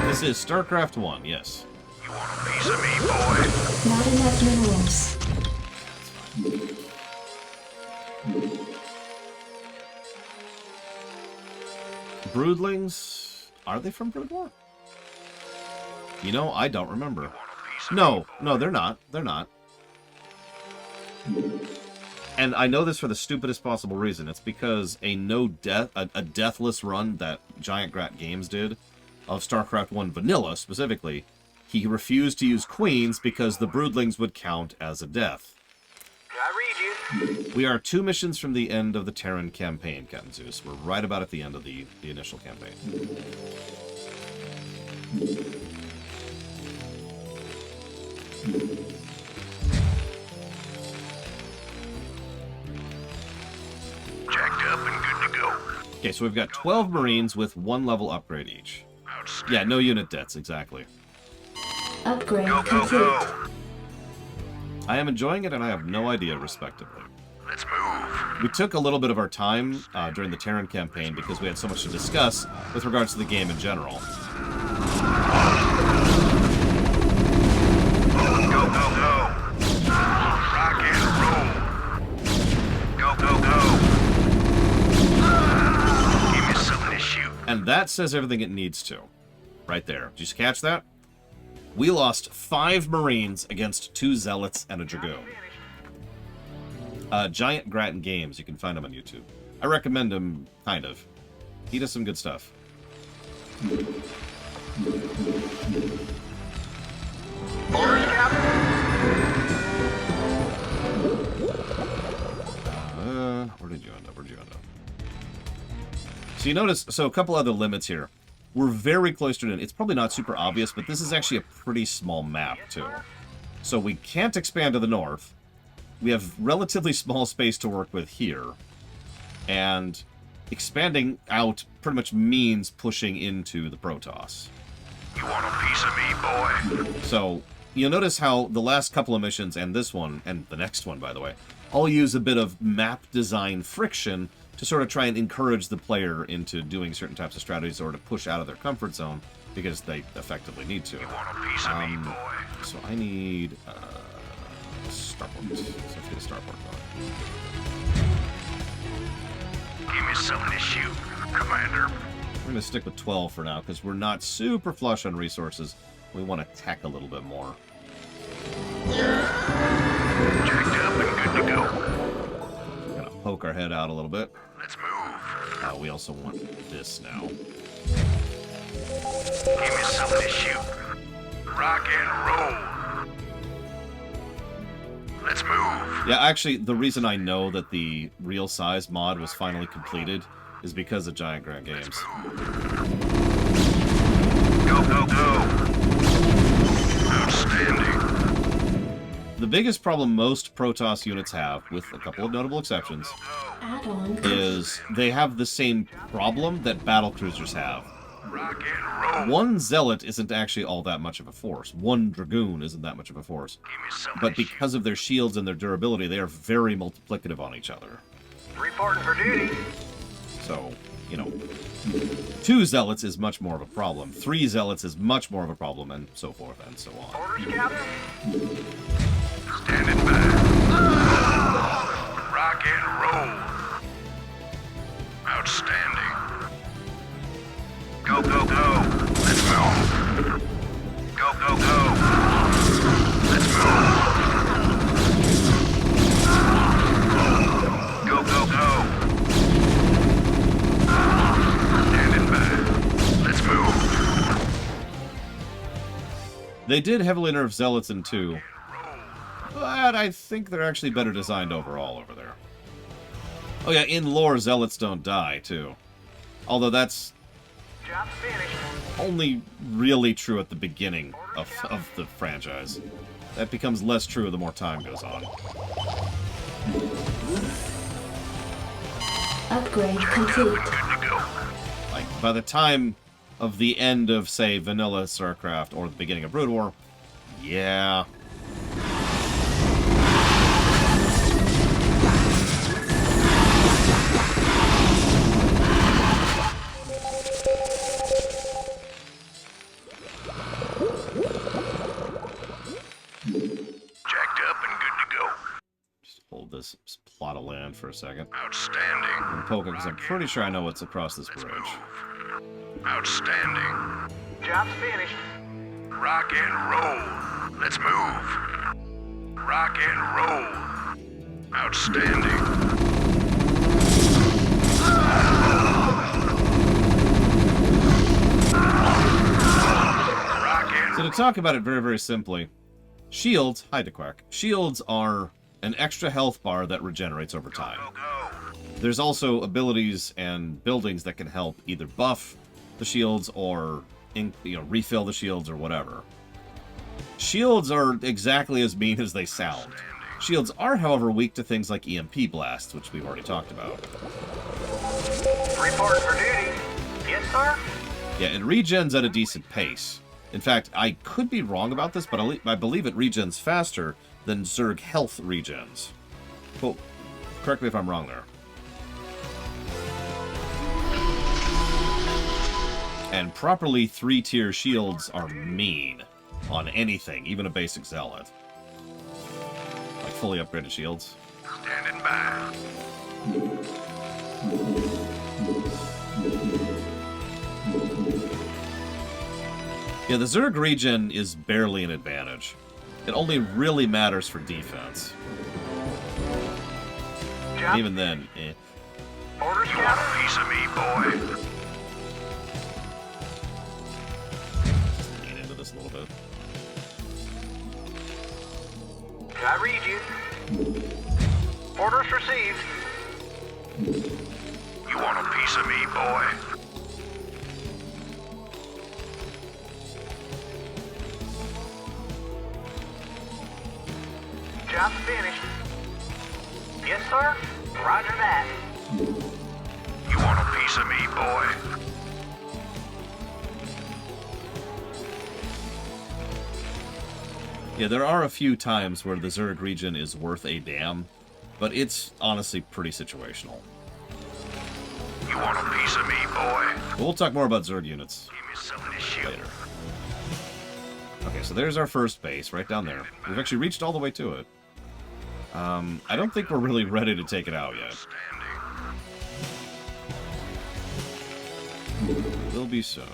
This is StarCraft 1, yes. You want a piece of me, boy? Not enough minerals. Broodlings, are they from Brood War? You know, I don't remember. Want a piece of No, me, no, they're not. They're not. And I know this for the stupidest possible reason. It's because a deathless run that Giant Grat Games did of StarCraft 1 Vanilla specifically, he refused to use queens because the broodlings would count as a death. I read you. We are 2 missions from the end of the Terran campaign, Captain Zeus. We're right about at the end of the initial campaign. Jacked up and good to go. Okay, so we've got 12 Marines with 1 level upgrade each. Outstanding. Yeah, no unit deaths, exactly. Upgrade Go, go, complete. go. I am enjoying it, and I have no idea, respectively. Let's move. We took a little bit of our time during the Terran campaign because we had so much to discuss with regards to the game in general. Go, go, go. Rock and roll. Go, go, go. Give me something to shoot. And that says everything it needs to. Right there. Did you catch that? We lost 5 Marines against 2 Zealots and a Dragoon. Giant Grattan Games. You can find him on YouTube. I recommend him, kind of. He does some good stuff. Orders, Captain? So you notice, so a couple other limits here. We're very cloistered in. It's probably not super obvious, but this is actually a pretty small map, too. So we can't expand to the north. We have relatively small space to work with here. And expanding out pretty much means pushing into the Protoss. You want a piece of me, boy? So you'll notice how the last couple of missions, and this one, and the next one, by the way, all use a bit of map design friction to sort of try and encourage the player into doing certain types of strategies or to push out of their comfort zone because they effectively need to. You want a piece of me, boy? So I need a starport. So let's get a starport going. Give me something to shoot, Commander. We're going to stick with 12 for now because we're not super flush on resources. We want to tech a little bit more. Jacked up and good to go. We're going to poke our head out a little bit. Let's move. We also want this now. Give me something to shoot. Rock and roll. Let's move. Yeah, actually, the reason I know that the real size mod was finally completed is because of Giant Grant Games. Go, go, go. Outstanding. The biggest problem most Protoss units have, with a couple of notable exceptions, Add-on. is they have the same problem that battlecruisers have. Rock and roll. One Zealot isn't actually all that much of a force. One Dragoon isn't that much of a force. Give me something But to shoot. because of their shields and their durability, they are very multiplicative on each other. Reporting for duty. So, you know, 2 Zealots is much more of a problem. 3 Zealots is much more of a problem, and so forth and so on. Orders, Captain? Standing by. Rock and roll. Outstanding. Go, go, go. Let's move. Go, go, go. Let's move. Go, go, go. Standing by. Let's move. They did heavily nerf Zealots in 2, but I think they're actually better designed overall over there. Oh yeah, in lore, Zealots don't die, too. Although that's Job's finished. only really true at the beginning of the franchise. That becomes less true the more time goes on. Upgrade complete. Good to go. Like, by the time of the end of, say, vanilla Starcraft or the beginning of Brood War, yeah. Jacked up and good to go. Just hold this plot of land for a second. Outstanding. I'm poking because I'm pretty sure I know what's across this bridge. Outstanding. Job's finished. Rock and roll. Let's move. Rock and roll. Outstanding. Rock and So to talk about it very, very simply, shields, hi Dequack, shields are an extra health bar that regenerates over time. go. There's also abilities and buildings that can help either buff the shields or refill the shields or whatever. Shields are exactly as mean as they sound. Shields are, however, weak to things like EMP blasts, which we've already talked about. Reporting for duty. Yes, sir? Yeah, it regens at a decent pace. In fact, I could be wrong about this, but I believe it regens faster than Zerg health regens. Well, correct me if I'm wrong there. And properly 3-tier shields are mean on anything, even a basic Zealot. Like fully upgraded shields. Standing by. Yeah, the Zerg regen is barely an advantage. It only really matters for defense. Job. Even then, eh. Orders, You want Captain? a piece of me, boy? Lean into this a little bit. I read you. Orders received. You You want a piece of me, boy? Job's finished. Yes, sir. Roger that. You want a piece of me, boy? Yeah, there are a few times where the Zerg region is worth a damn, but it's honestly pretty situational. You want a piece of me, boy? We'll talk more about Zerg units Give me something to shoot. later. Okay, so there's our first base, right down there. We've actually reached all the way to it. I don't think we're really ready to take it out yet. Will be soon.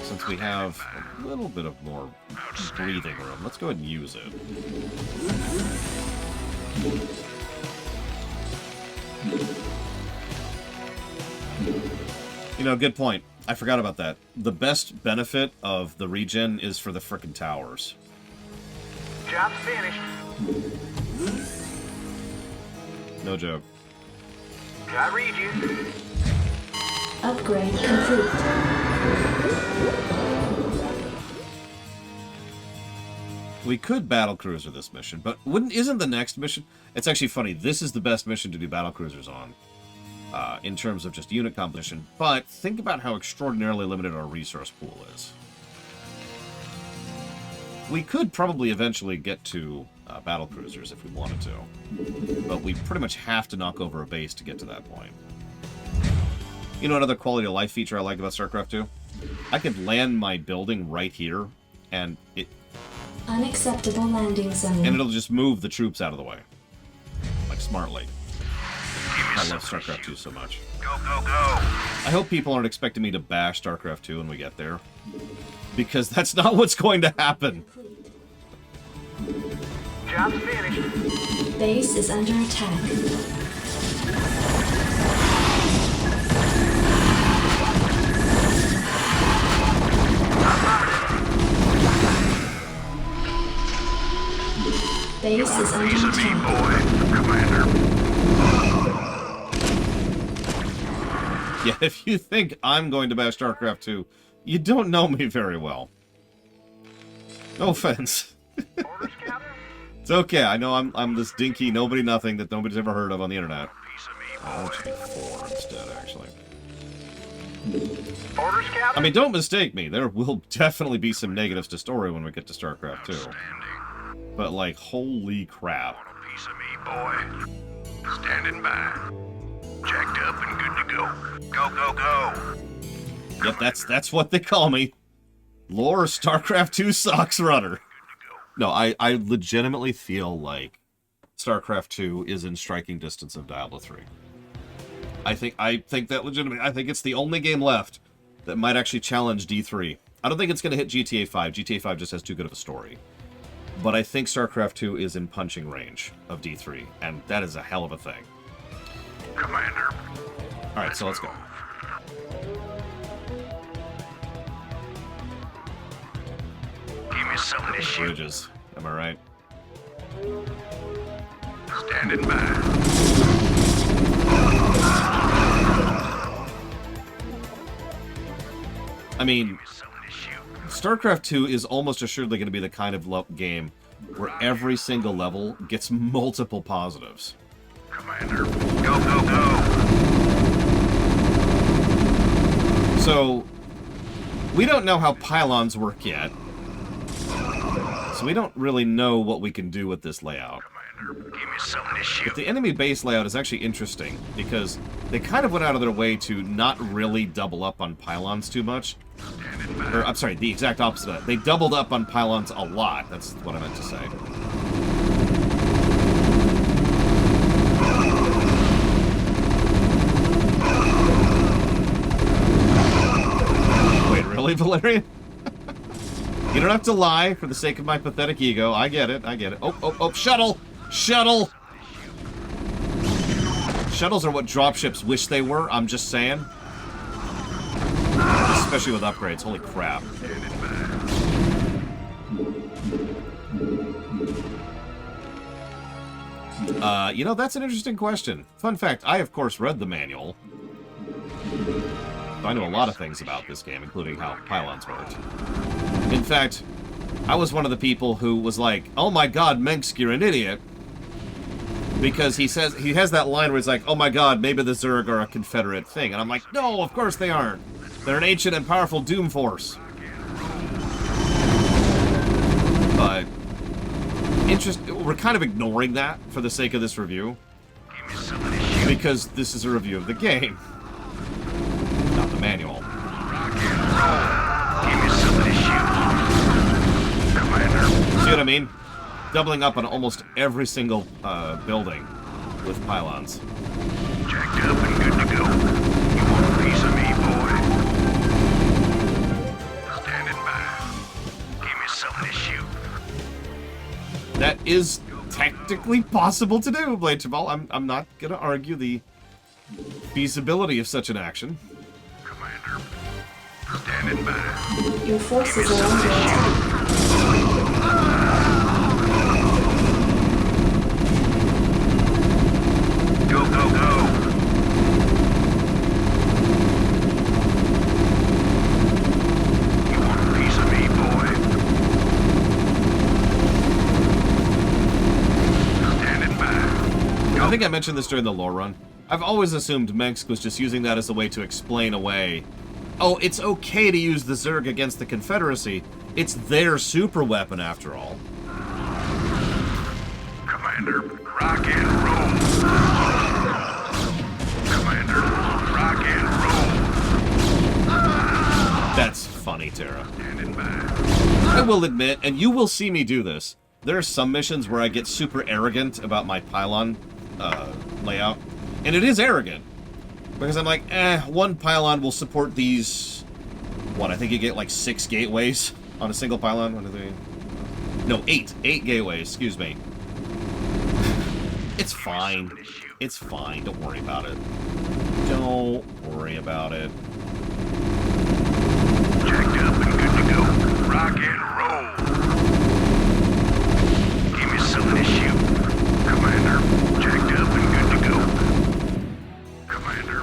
Since we have a little bit of more breathing room, let's go ahead and use it. You know, good point. I forgot about that. The best benefit of the regen is for the frickin' towers. Job's finished. No joke. I read you. Upgrade complete. We could battlecruiser this mission, but isn't the next mission? It's actually funny. This is the best mission to do battlecruisers on, in terms of just unit composition. But think about how extraordinarily limited our resource pool is. We could probably eventually get to battlecruisers if we wanted to, but we pretty much have to knock over a base to get to that point. You know another quality of life feature I like about StarCraft 2? I could land my building right here, and Unacceptable landing zone. and it'll just move the troops out of the way. Like, smartly. I love StarCraft 2 so much. Go, go, go! I hope people aren't expecting me to bash StarCraft 2 when we get there, because that's not what's going to happen. Job's finished. Base is under attack. Base is under Piece of me, attack. boy, Commander. Yeah, if you think I'm going to bash StarCraft 2, you don't know me very well. No offense. Orders, Captain? It's okay, I know I'm this dinky nobody-nothing that nobody's ever heard of on the internet. Piece of me, Oh, boy. it should be 4 instead, actually. Orders, Captain? I mean, don't mistake me. There will definitely be some negatives to story when we get to StarCraft 2. Standing. But, like, holy crap. Want a piece of me, boy? Standing by. Jacked up and good to go. Go, go, go! Yep, that's what they call me. Lore StarCraft 2 Socks Runner. No, I legitimately feel like StarCraft 2 is in striking distance of Diablo 3. I think that legitimately. I think it's the only game left that might actually challenge D3. I don't think it's going to hit GTA 5. GTA 5 just has too good of a story. But I think StarCraft 2 is in punching range of D3, and that is a hell of a thing. Commander. Alright, so let's go. Give me something to shoot. Bridges. Am I right? Standing by. I mean, Give me something to shoot. StarCraft 2 is almost assuredly going to be the kind of game where every single level gets multiple positives. Commander. Go, go, go! So, we don't know how pylons work yet. So we don't really know what we can do with this layout. Commander, give me something to But shoot. the enemy base layout is actually interesting, because they kind of went out of their way to not really double up on pylons too much. Standing by. Or, I'm sorry, the exact opposite of that. They doubled up on pylons a lot. That's what I meant to say. Wait, really, Valerian? You don't have to lie for the sake of my pathetic ego. I get it, I get it. Oh, oh, oh, shuttle! Shuttle! Shuttles are what dropships wish they were, I'm just saying. Especially with upgrades, holy crap. You know, that's an interesting question. Fun fact, I, of course, read the manual. I know a lot of things about this game, including how pylons worked. In fact, I was one of the people who was like, oh my god, Mengsk, you're an idiot. Because he has that line where he's like, oh my god, maybe the Zerg are a Confederate thing. And I'm like, no, of course they aren't. They're an ancient and powerful Doom Force. But we're kind of ignoring that for the sake of this review. Because this is a review of the game. Not the manual. See what I mean? Doubling up on almost every single building with pylons. Jacked up and good to go. You want a piece of me, boy? Standing by. Give me something to shoot. That is technically possible to do, Blade Chabal. I'm not going to argue the feasibility of such an action. Commander, standing by. Your forces are under attack. Go, go, go. You want a piece of me, boy? Standing by. I think I mentioned this during the lore run. I've always assumed Mengsk was just using that as a way to explain away, oh, it's okay to use the Zerg against the Confederacy. It's their super weapon, after all. Commander, rock and roll. Commander, rock and roll. That's funny, Terra. Standing by. I will admit, and you will see me do this, there are some missions where I get super arrogant about my pylon layout. And it is arrogant. Because I'm like, one pylon will support these... What, I think you get like 6 gateways on a single pylon? 1, 2, 3... No, 8. 8 gateways, excuse me. It's fine. It's fine. Don't worry about it. Don't worry about it. Jacked up and good to go. Rock and roll. Give me something to shoot. Commander, jacked up and good to go. Commander.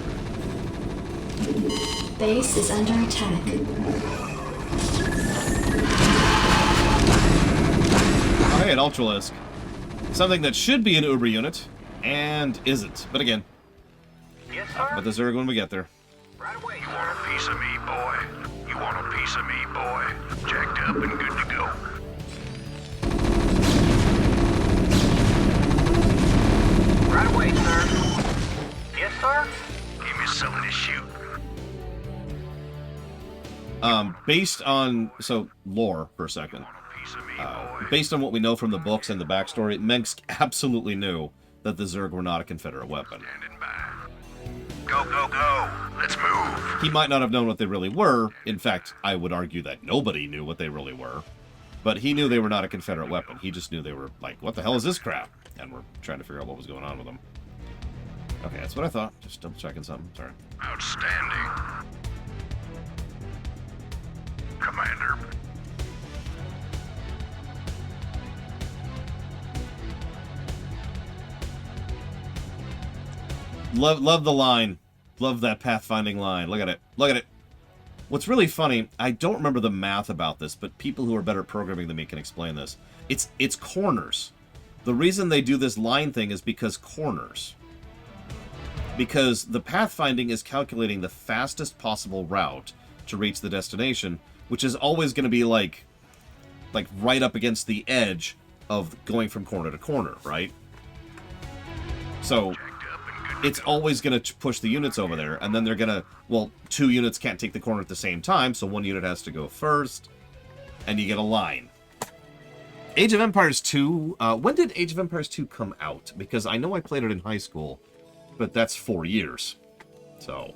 Base is under attack. Oh, hey, an Ultralisk. Something that should be an Uber unit, and isn't. But again, Yes, sir. but the Zerg when we get there. Right away, You sir. want a piece of me, boy? You want a piece of me, boy? Jacked up and good to go. Right away, sir. Yes, sir. Give me something to shoot. Based on... So, lore, for a second. Want a piece of me, boy? Based on what we know from the books and the backstory, Mengsk absolutely knew that the Zerg were not a Confederate weapon. Standing by. Go, go, go. Let's move. He might not have known what they really were. In fact, I would argue that nobody knew what they really were. But he knew they were not a Confederate weapon. He just knew they were like, what the hell is this crap? And we're trying to figure out what was going on with them. Okay, that's what I thought. Just double checking something. Sorry. Outstanding. Commander. Love the line. Love that pathfinding line. Look at it. Look at it. What's really funny, I don't remember the math about this, but people who are better at programming than me can explain this. It's corners. The reason they do this line thing is because corners. Because the pathfinding is calculating the fastest possible route to reach the destination, which is always going to be like right up against the edge of going from corner to corner, right? So it's always going to push the units over there, and then they're going to, well, 2 units can't take the corner at the same time, so 1 unit has to go first, and you get a line. Age of Empires 2, when did Age of Empires 2 come out? Because I know I played it in high school, but that's 4 years, so...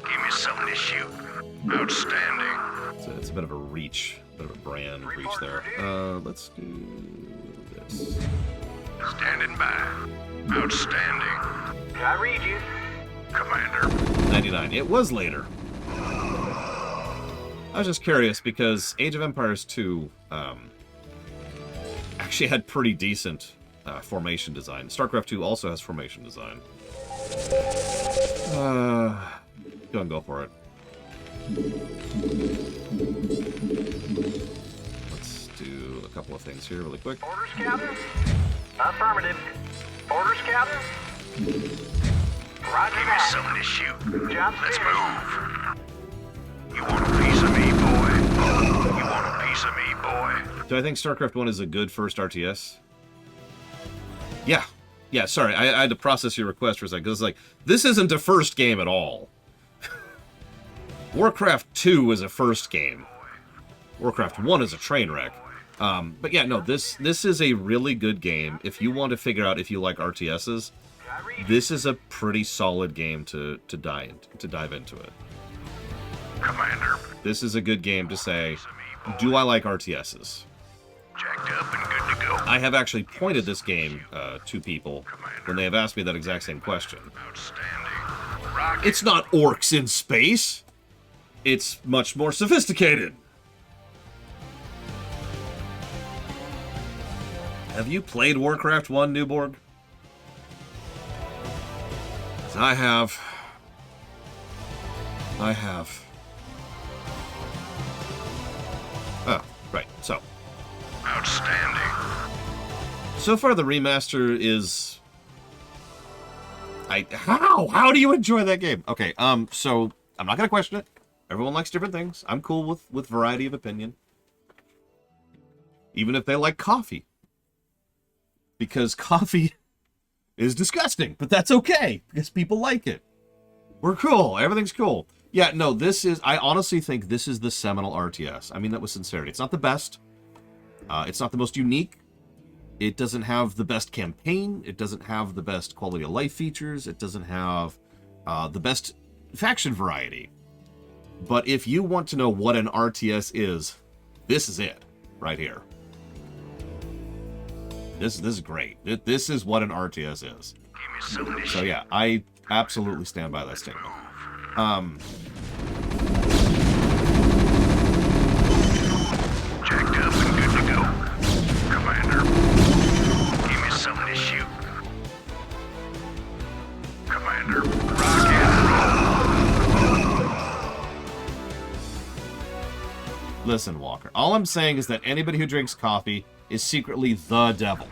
Give me something to shoot. Outstanding. It's a bit of a reach, a bit of a brand reach there. Let's do this. Standing by. Outstanding. I read you. Commander. 99. It was later. I was just curious because Age of Empires 2 actually had pretty decent formation design. StarCraft 2 also has formation design. Go and go for it. Let's do a couple of things here really quick. Orders, Captain? Affirmative. Orders, Captain? Roger Give me that. something to shoot. Job Let's finished. move. You want a piece of me, boy? You want a piece of me, boy? Do I think StarCraft 1 is a good first RTS? Yeah. Yeah, sorry, I had to process your request for a second, because it's like, this isn't a first game at all. Warcraft 2 is a first game. Warcraft 1 is a train wreck. But yeah, no, this is a really good game. If you want to figure out if you like RTSs, this is a pretty solid game to dive into it. Commander, This is a good game to say, do I like RTSs? jacked up and good to go. I have actually pointed this game to people when they have asked me that exact same question. Outstanding. Rocket. It's not orcs in space. It's much more sophisticated. Have you played Warcraft 1, Newborg? 'Cause I have. Oh, right, so. Outstanding. So far, the remaster is... How do you enjoy that game? Okay, so I'm not gonna question it. Everyone likes different things. I'm cool with variety of opinion. Even if they like coffee. Because coffee is disgusting, but that's okay, because people like it. We're cool. Everything's cool. Yeah, no, this is... I honestly think this is the seminal RTS. I mean that with sincerity. It's not the best. It's not the most unique. It doesn't have the best campaign. It doesn't have the best quality of life features. It doesn't have the best faction variety. But if you want to know what an RTS is, this is it right here. This is great. This is what an RTS is. Give me something to So shoot. yeah, I absolutely stand by that statement. Jacked up and good to go. Commander, give me something to shoot. Commander, rock and roll. Listen, Walker, all I'm saying is that anybody who drinks coffee is secretly the devil.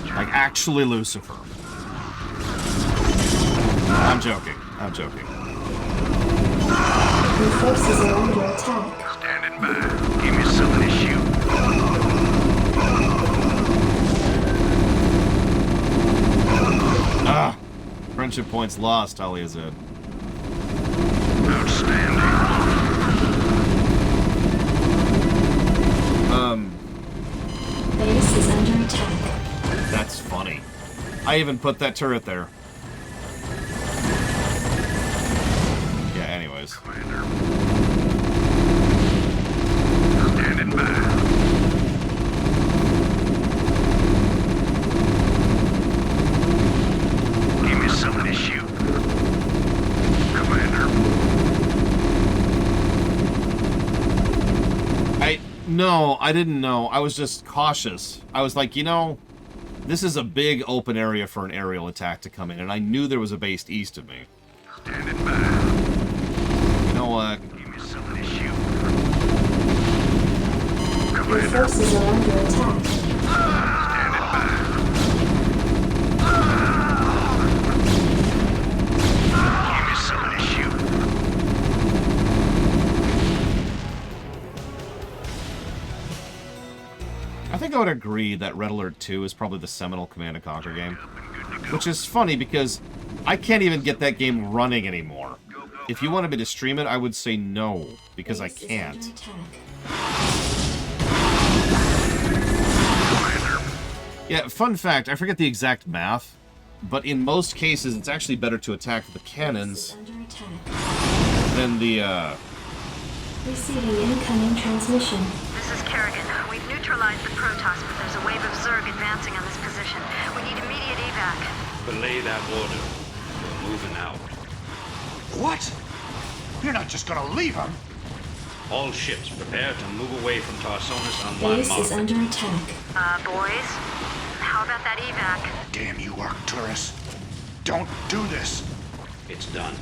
Like, actually Lucifer. I'm joking. I'm joking. Your forces are under attack. Standing by. Give me something to shoot. Ah! Friendship points lost, Talia said. Outstanding. Base is under attack. That's funny. I even put that turret there. Yeah, anyways. Commander. Standing by. Give me something to shoot. Commander. No, I didn't know. I was just cautious. I was like, you know, this is a big open area for an aerial attack to come in, and I knew there was a base east of me. Standing by. You know what? Give me something to shoot. Your Commander. forces are under attack. Standing by. Give me something to shoot. I think I would agree that Red Alert 2 is probably the seminal Command & Conquer game. Which is funny because I can't even get that game running anymore. If you wanted me to stream it, I would say no, because I Base is can't. under attack. Yeah, fun fact, I forget the exact math, but in most cases it's actually better to attack the Base cannons is under attack. than the, Receiving incoming transmission. This is Kerrigan. We've neutralized the Protoss, but there's a wave of Zerg advancing on this position. We need immediate evac. Belay that order. We're moving out. What? You're not just gonna leave him? All ships prepare to move away from Tarsonis on my Base mark. is under attack. Boys, how How about that evac? Damn you, Arcturus. Don't do this. It's done.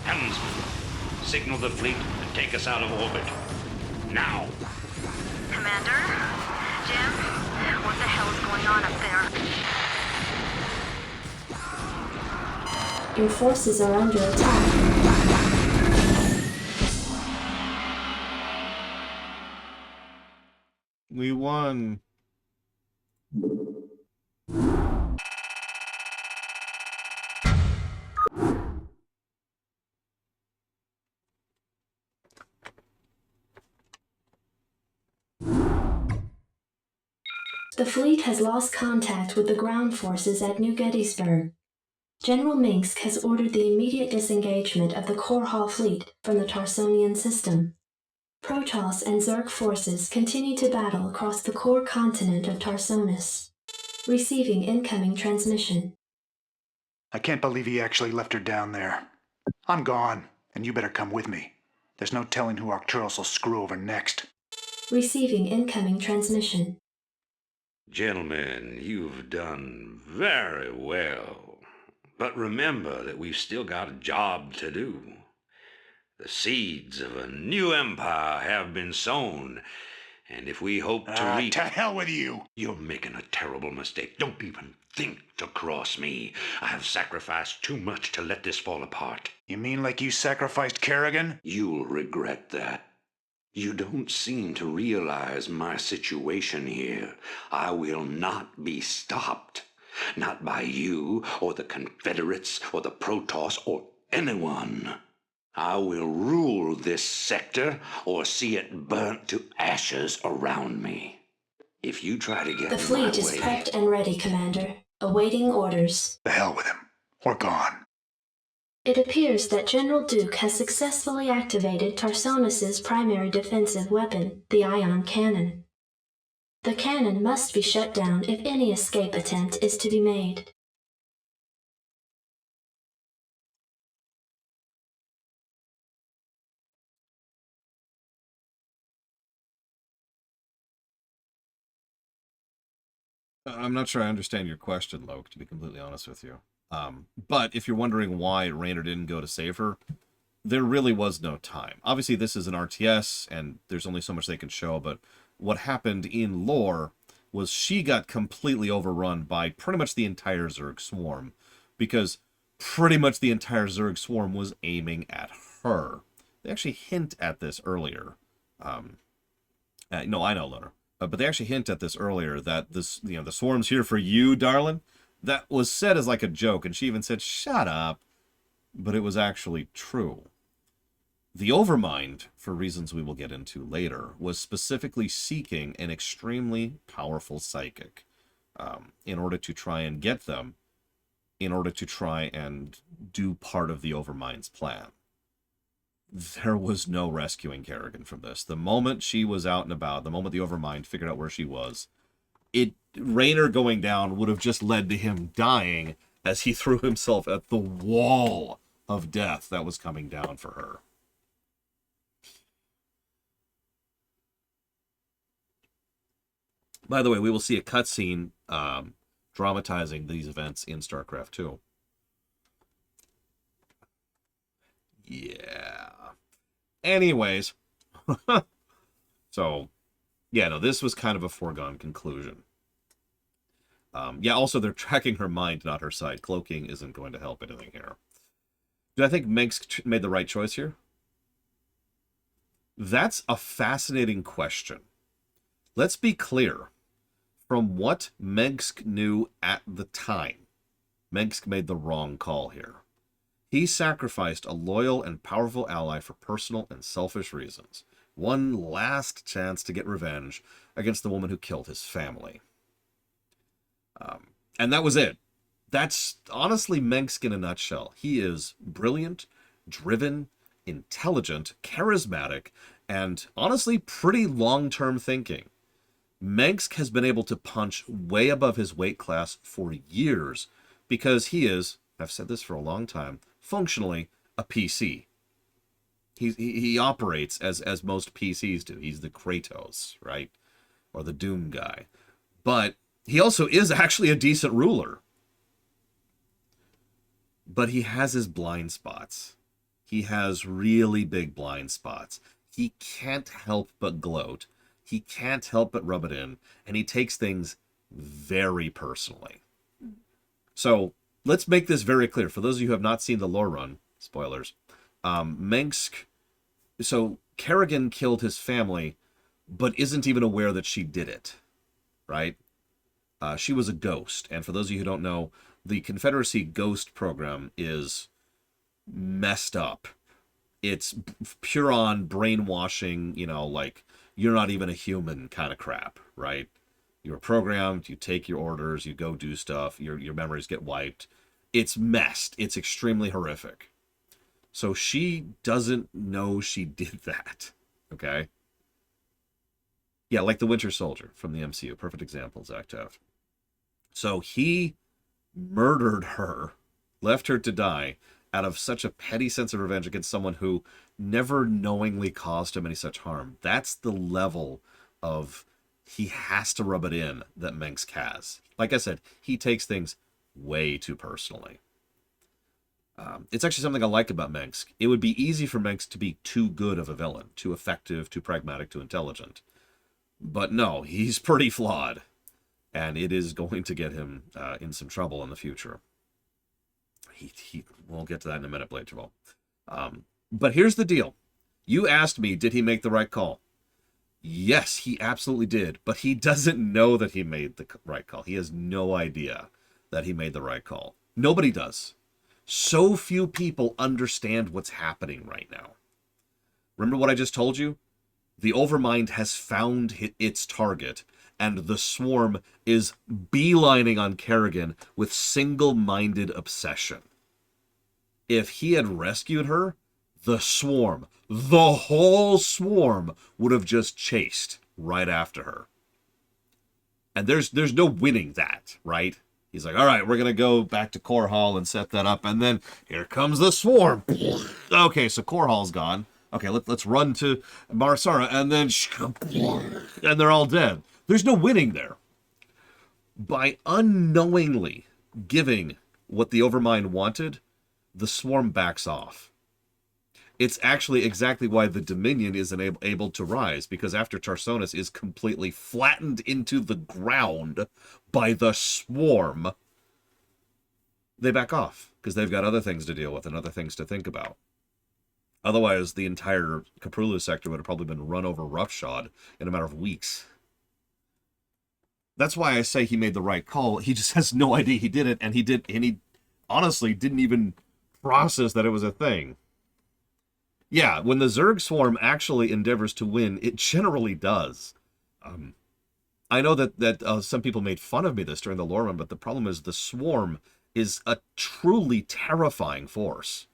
Helmsman, signal the fleet and take us out of orbit. Now. Commander? Jim? What the hell is going on up there? Your forces are under attack. We won. The fleet has lost contact with the ground forces at New Gettysburg. General Minsk has ordered the immediate disengagement of the Core Hall fleet from the Tarsonian system. Protoss and Zerg forces continue to battle across the core continent of Tarsonis. Receiving incoming transmission. I can't believe he actually left her down there. I'm gone, and you better come with me. There's no telling who Arcturus will screw over next. Receiving incoming transmission. Gentlemen, you've done very well. But remember that we've still got a job to do. The seeds of a new empire have been sown, and if we hope to reap... To hell with you! You're making a terrible mistake. Don't even think to cross me. I have sacrificed too much to let this fall apart. You mean like you sacrificed Kerrigan? You'll regret that. You don't seem to realize my situation here. I will not be stopped. Not by you, or the Confederates, or the Protoss, or anyone. I will rule this sector, or see it burnt to ashes around me. If you try to get The in my fleet is way... prepped and ready, Commander. Awaiting orders. The hell with him. We're gone. It appears that General Duke has successfully activated Tarsonis' primary defensive weapon, the ion cannon. The cannon must be shut down if any escape attempt is to be made. I'm not sure I understand your question, Loke, to be completely honest with you. But if you're wondering why Raynor didn't go to save her, there really was no time. Obviously, this is an RTS, and there's only so much they can show, but what happened in lore was she got completely overrun by pretty much the entire Zerg swarm, because pretty much the entire Zerg swarm was aiming at her. They actually hint at this earlier. No, I know, Loner. But they actually hint at this earlier, that this, the swarm's here for you, darling. That was said as like a joke, and she even said, shut up. But it was actually true. The Overmind, for reasons we will get into later, was specifically seeking an extremely powerful psychic in order to try and get them, in order to try and do part of the Overmind's plan. There was no rescuing Kerrigan from this. The moment she was out and about, the moment the Overmind figured out where she was, Raynor going down would have just led to him dying as he threw himself at the wall of death that was coming down for her. By the way, we will see a cutscene dramatizing these events in Starcraft 2. Yeah. Anyways. So, yeah, no, this was kind of a foregone conclusion. Yeah, also, they're tracking her mind, not her side. Cloaking isn't going to help anything here. Do I think Mengsk made the right choice here? That's a fascinating question. Let's be clear. From what Mengsk knew at the time, Mengsk made the wrong call here. He sacrificed a loyal and powerful ally for personal and selfish reasons. One last chance to get revenge against the woman who killed his family. And that was it. That's honestly Mengsk in a nutshell. He is brilliant, driven, intelligent, charismatic, and honestly pretty long-term thinking. Mengsk has been able to punch way above his weight class for years because he is, I've said this for a long time, functionally a PC. He operates as most PCs do. He's the Kratos, right? Or the Doom guy. But He also is actually a decent ruler. But he has his blind spots. He has really big blind spots. He can't help but gloat. He can't help but rub it in. And he takes things very personally. So let's make this very clear. For those of you who have not seen the lore run, spoilers, Mengsk, so Kerrigan killed his family, but isn't even aware that she did it, right? She was a ghost. And for those of you who don't know, the Confederacy Ghost program is messed up. It's pure on brainwashing, you know, like you're not even a human kind of crap, right? You're programmed, you take your orders, you go do stuff, your memories get wiped. It's messed. It's extremely horrific. So she doesn't know she did that, okay? Yeah, like the Winter Soldier from the MCU. Perfect example, Zach Taft. So he murdered her, left her to die, out of such a petty sense of revenge against someone who never knowingly caused him any such harm. That's the level of he has to rub it in that Mengsk has. Like I said, he takes things way too personally. It's actually something I like about Mengsk. It would be easy for Mengsk to be too good of a villain, too effective, too pragmatic, too intelligent. But no, he's pretty flawed. And it is going to get him in some trouble in the future. We'll get to that in a minute, Blade Jamal. But here's the deal. You asked me, did he make the right call? Yes, he absolutely did. But he doesn't know that he made the right call. He has no idea that he made the right call. Nobody does. So few people understand what's happening right now. Remember what I just told you? The Overmind has found its target, and the Swarm is beelining on Kerrigan with single-minded obsession. If he had rescued her, the Swarm, the whole Swarm, would have just chased right after her. And there's no winning that, right? He's like, all right, we're going to go back to Core Hall and set that up, and then here comes the Swarm. Okay, so Core Hall's gone. Okay, let's run to Marsara, and then and they're all dead. There's no winning there. By unknowingly giving what the Overmind wanted, the Swarm backs off. It's actually exactly why the Dominion isn't able to rise, because after Tarsonis is completely flattened into the ground by the Swarm, they back off, because they've got other things to deal with and other things to think about. Otherwise, the entire Caprulu sector would have probably been run over roughshod in a matter of weeks. That's why I say he made the right call. He just has no idea he did it, and he honestly didn't even process that it was a thing. Yeah, when the Zerg Swarm actually endeavors to win, it generally does. I know that some people made fun of me this during the lore run, but the problem is the Swarm is a truly terrifying force.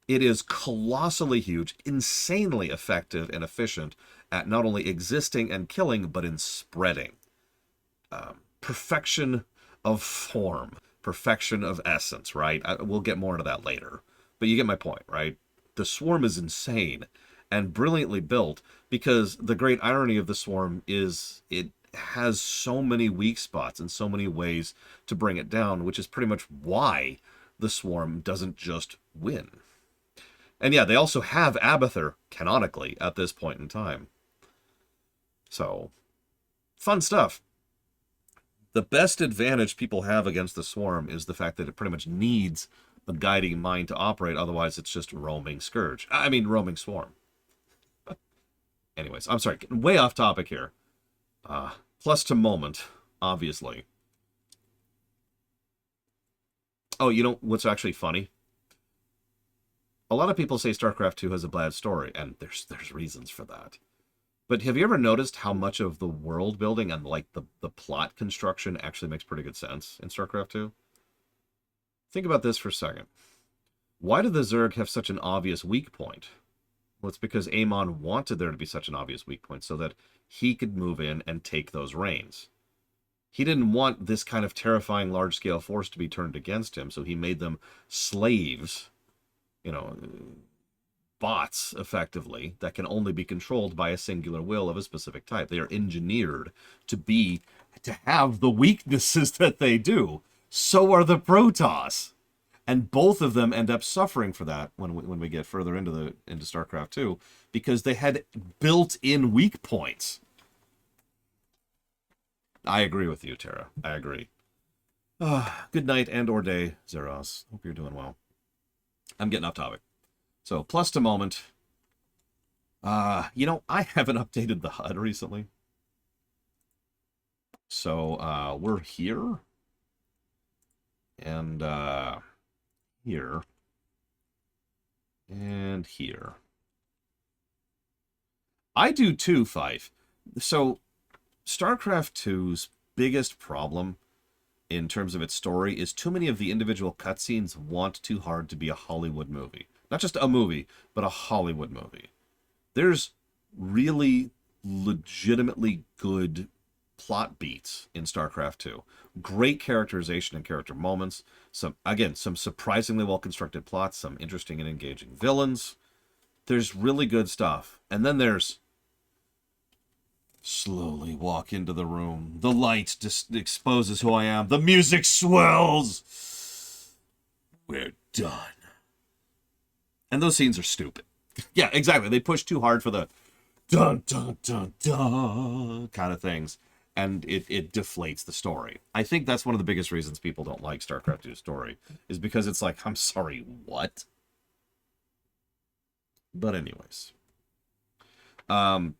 It is colossally huge, insanely effective and efficient at not only existing and killing, but in spreading. Perfection of form, perfection of essence, right? We'll get more into that later. But you get my point, right? The Swarm is insane and brilliantly built, because the great irony of the Swarm is it has so many weak spots and so many ways to bring it down, which is pretty much why the Swarm doesn't just win. And yeah, they also have Abathur, canonically, at this point in time. So, fun stuff. The best advantage people have against the Swarm is the fact that it pretty much needs a guiding mind to operate, otherwise it's just roaming Scourge. I mean, roaming Swarm. Anyways, I'm sorry, getting way off topic here. Plus to moment, obviously. Oh, you know what's actually funny? A lot of people say StarCraft 2 has a bad story, and there's reasons for that. But have you ever noticed how much of the world building and like the plot construction actually makes pretty good sense in StarCraft 2? Think about this for a second. Why do the Zerg have such an obvious weak point? Well, it's because Amon wanted there to be such an obvious weak point so that he could move in and take those reins. He didn't want this kind of terrifying large-scale force to be turned against him, so he made them slaves, you know, bots, effectively, that can only be controlled by a singular will of a specific type. They are engineered to be to have the weaknesses that they do. So are the Protoss. And both of them end up suffering for that when we get further into StarCraft 2, because they had built-in weak points. I agree with you, Terra. I agree. Good night and or day, Zeros. Hope you're doing well. I'm getting off topic. So, plus to moment. You know, I haven't updated the HUD recently. So, we're here. And, here. And here. I do too, Fife. So, StarCraft 2's biggest problem in terms of its story is too many of the individual cutscenes want too hard to be a Hollywood movie. Not just a movie, but a Hollywood movie. There's really legitimately good plot beats in StarCraft 2. Great characterization and character moments. Some surprisingly well-constructed plots, some interesting and engaging villains. There's really good stuff. And then there's slowly walk into the room. The light just exposes who I am. The music swells. We're done. And those scenes are stupid. Yeah, exactly. They push too hard for the dun dun dun dun kind of things. And it deflates the story. I think that's one of the biggest reasons people don't like StarCraft 2's story, is because it's like, I'm sorry, what? But anyways.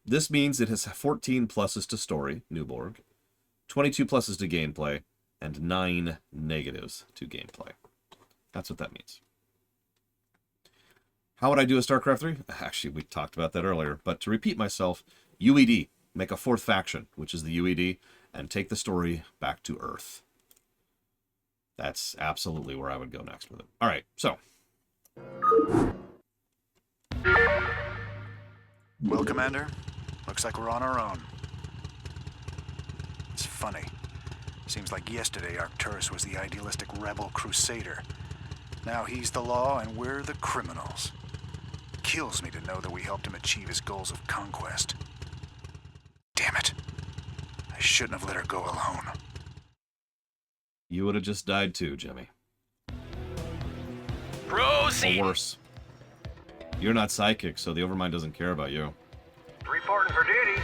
This means it has 14 pluses to story, Newborg, 22 pluses to gameplay, and 9 negatives to gameplay. That's what that means. How would I do a StarCraft 3? Actually, we talked about that earlier, but to repeat myself, UED. Make a 4th faction, which is the UED, and take the story back to Earth. That's absolutely where I would go next with it. All right, so. Well, Commander, looks like we're on our own. It's funny. Seems like yesterday Arcturus was the idealistic rebel crusader. Now he's the law and we're the criminals. Kills me to know that we helped him achieve his goals of conquest. Damn it. I shouldn't have let her go alone. You would have just died too, Jimmy. Proceed. Or worse. You're not psychic, so the Overmind doesn't care about you. Reporting for duty.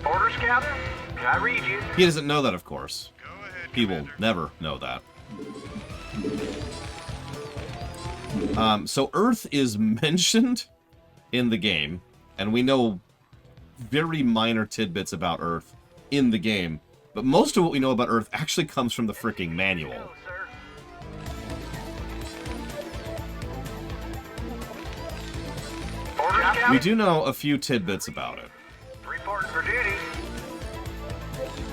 Orders, Captain? I read you. He doesn't know that, of course. He will never know that. So Earth is mentioned in the game, and we know very minor tidbits about Earth in the game, but most of what we know about Earth actually comes from the freaking manual. We do know a few tidbits about it. Reporting for duty.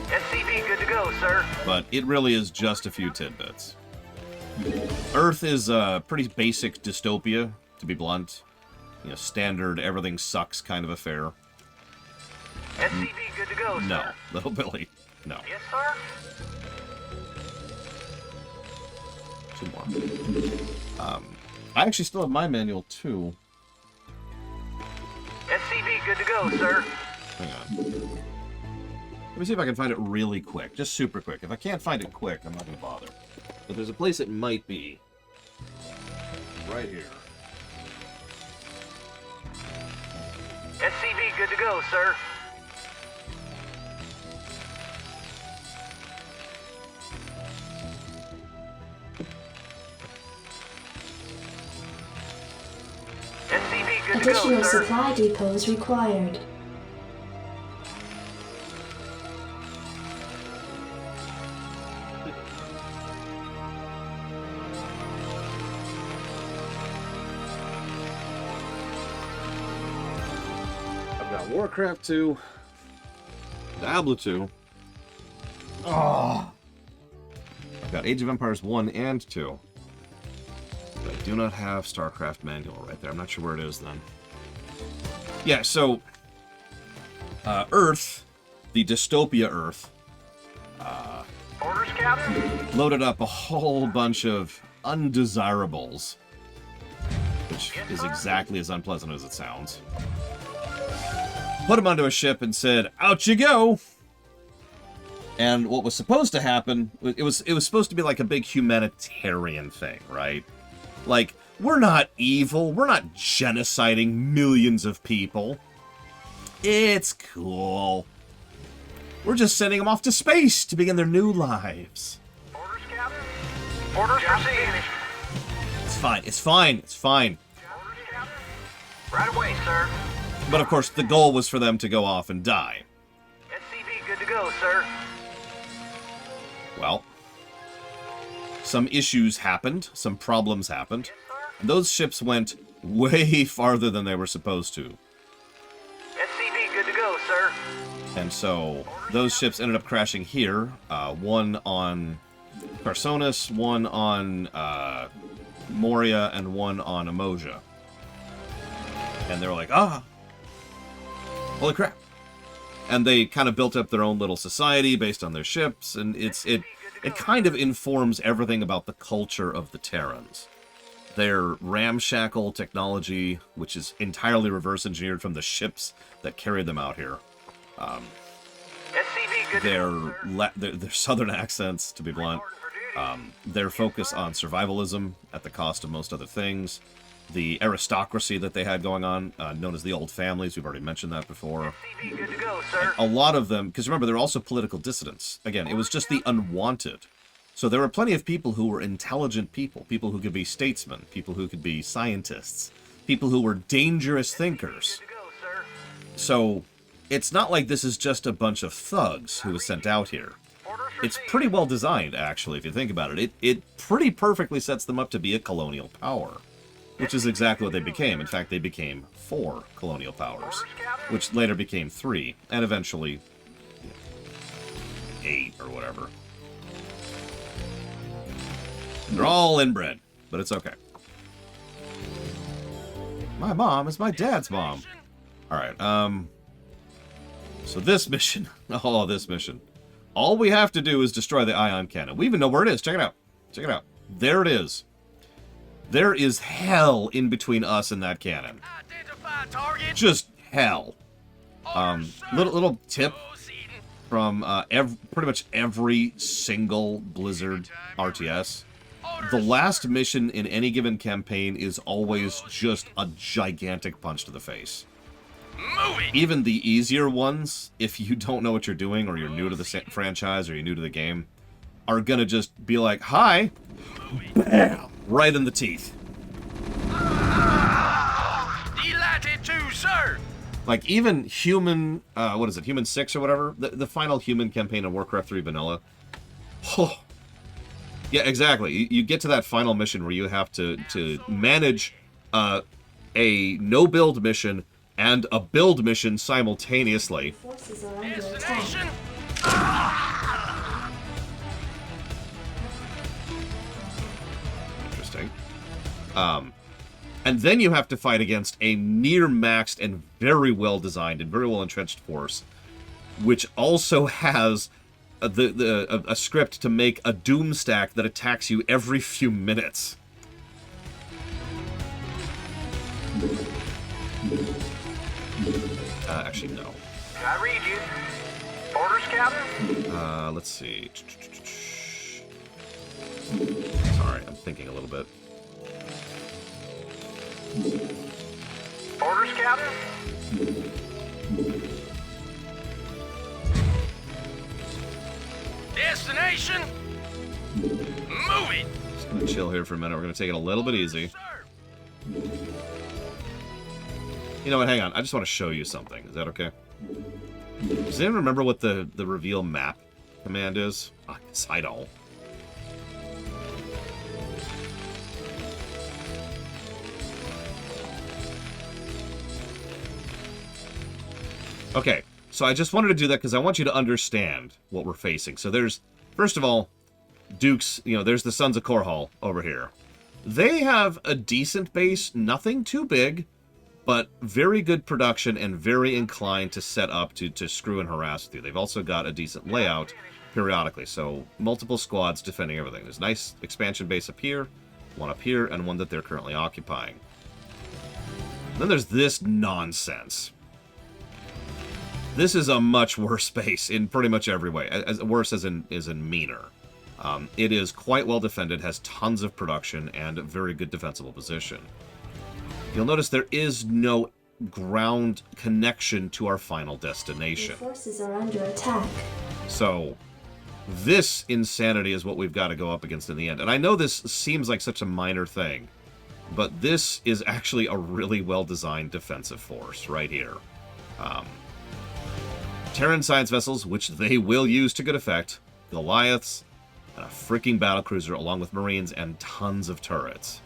SCV good to go, sir. But it really is just a few tidbits. Earth is a pretty basic dystopia, to be blunt. You know, standard everything sucks kind of affair. SCV good to go, sir. No, Little Billy, no. Yes, sir. 2 more. I actually still have my manual too. SCV good to go, sir. Hang on. Let me see if I can find it really quick. Just super quick. If I can't find it quick, I'm not going to bother. But there's a place it might be. Right here. SCV good to go, sir. SCV good to go, Additional sir. supply depots required. I've got Warcraft 2, Diablo 2. Oh. I've got Age of Empires 1 and 2. But I do not have StarCraft manual right there. I'm not sure where it is then. Yeah, so Earth, the dystopia Earth, Orders, Captain. loaded up a whole bunch of undesirables, which is exactly as unpleasant as it sounds. Put them onto a ship and said, "Out you go!" And what was supposed to happen, it was supposed to be like a big humanitarian thing, right? Like, we're not evil, we're not genociding millions of people. It's cool. We're just sending them off to space to begin their new lives. Orders, Captain? Orders received. It's fine, it's fine, it's fine. Orders, Captain? Right away, sir. But of course, the goal was for them to go off and die. SCV good to go, sir. Well, some issues happened, some problems happened, and those ships went way farther than they were supposed to. SCV good to go, sir. And so, those ships ended up crashing here, one on Tarsonis, one on Moria, and one on Emoja. And they were like, ah, holy crap. And they kind of built up their own little society based on their ships, and it kind of informs everything about the culture of the Terrans. Their ramshackle technology, which is entirely reverse engineered from the ships that carried them out here. Their southern accents, to be blunt. Their focus on survivalism at the cost of most other things. The aristocracy that they had going on, known as the old families, we've already mentioned that before. Good to go, sir. A lot of them, because remember, they're also political dissidents. Again, it was just the unwanted. So there were plenty of people who were intelligent people who could be statesmen, people who could be scientists, people who were dangerous thinkers. Good to go, sir. So it's not like this is just a bunch of thugs who was sent out here. It's pretty well designed, actually, if you think about it. It pretty perfectly sets them up to be a colonial power. Which is exactly what they became. In fact, they became 4 colonial powers, which later became 3, and eventually 8 or whatever. They're all inbred, but it's okay. My mom is my dad's mom. Alright, so this mission, this mission. All we have to do is destroy the ion cannon. We even know where it is. Check it out. Check it out. There it is. There is hell in between us and that cannon. Just hell. Little tip from pretty much every single Blizzard RTS. The last mission in any given campaign is always just a gigantic punch to the face. Even the easier ones, if you don't know what you're doing, or you're new to the franchise, or you're new to the game, are gonna just be like, hi, bam! Right in the teeth. Delighted to, sir. Like, even Human, what is it, Human 6 or whatever? The final Human campaign in Warcraft 3 Vanilla. Oh. Yeah, exactly. You get to that final mission where you have to manage a no-build mission and a build mission simultaneously. Forces are under attack. Interesting. And then you have to fight against a near-maxed and very well-designed and very well-entrenched force, which also has a script to make a doom stack that attacks you every few minutes. Actually, no. Can I read you? Orders, Captain? Let's see. Sorry, I'm thinking a little bit. Orders, Captain? Destination? Moving. Just gonna chill here for a minute. We're gonna take it a little bit easy. You know what? Hang on. I just want to show you something. Is that okay? Does anyone remember what the reveal map command is? I guess I don't. Okay, so I just wanted to do that because I want you to understand what we're facing. So there's, first of all, Dukes, there's the Sons of Korhal over here. They have a decent base, nothing too big, but very good production and very inclined to set up to screw and harass with you. They've also got a decent layout periodically, so multiple squads defending everything. There's a nice expansion base up here, one up here, and one that they're currently occupying. Then there's this nonsense. This is a much worse base in pretty much every way. Worse as in meaner. It is quite well defended, has tons of production, and a very good defensible position. You'll notice there is no ground connection to our final destination. Your forces are under attack. So, this insanity is what we've got to go up against in the end. And I know this seems like such a minor thing, but this is actually a really well-designed defensive force right here. Terran science vessels, which they will use to good effect, Goliaths, and a freaking battlecruiser along with Marines and tons of turrets.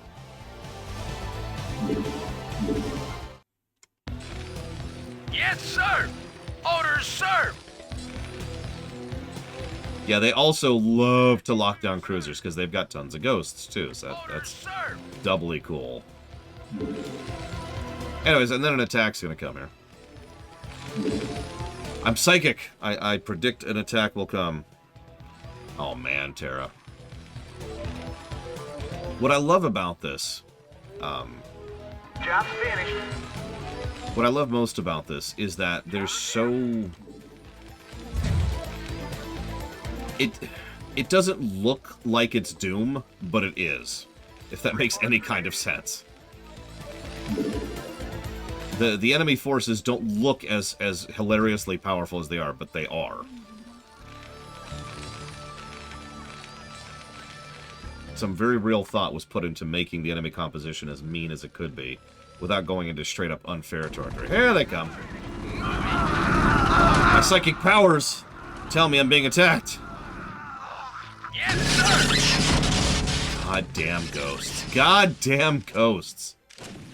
Yes, sir! Orders, sir! Yeah, they also love to lock down cruisers because they've got tons of ghosts too, so that's doubly cool. Anyways, and then an attack's gonna come here. I'm psychic. I predict an attack will come. Oh man, Terra. What I love about this, Job's finished. what I love most about this is that there's so... It doesn't look like it's Doom, but it is, if that makes any kind of sense. The enemy forces don't look as hilariously powerful as they are, but they are. Some very real thought was put into making the enemy composition as mean as it could be, without going into straight-up unfair territory. Here they come. My psychic powers tell me I'm being attacked. Yes, sir! Goddamn ghosts. Goddamn ghosts.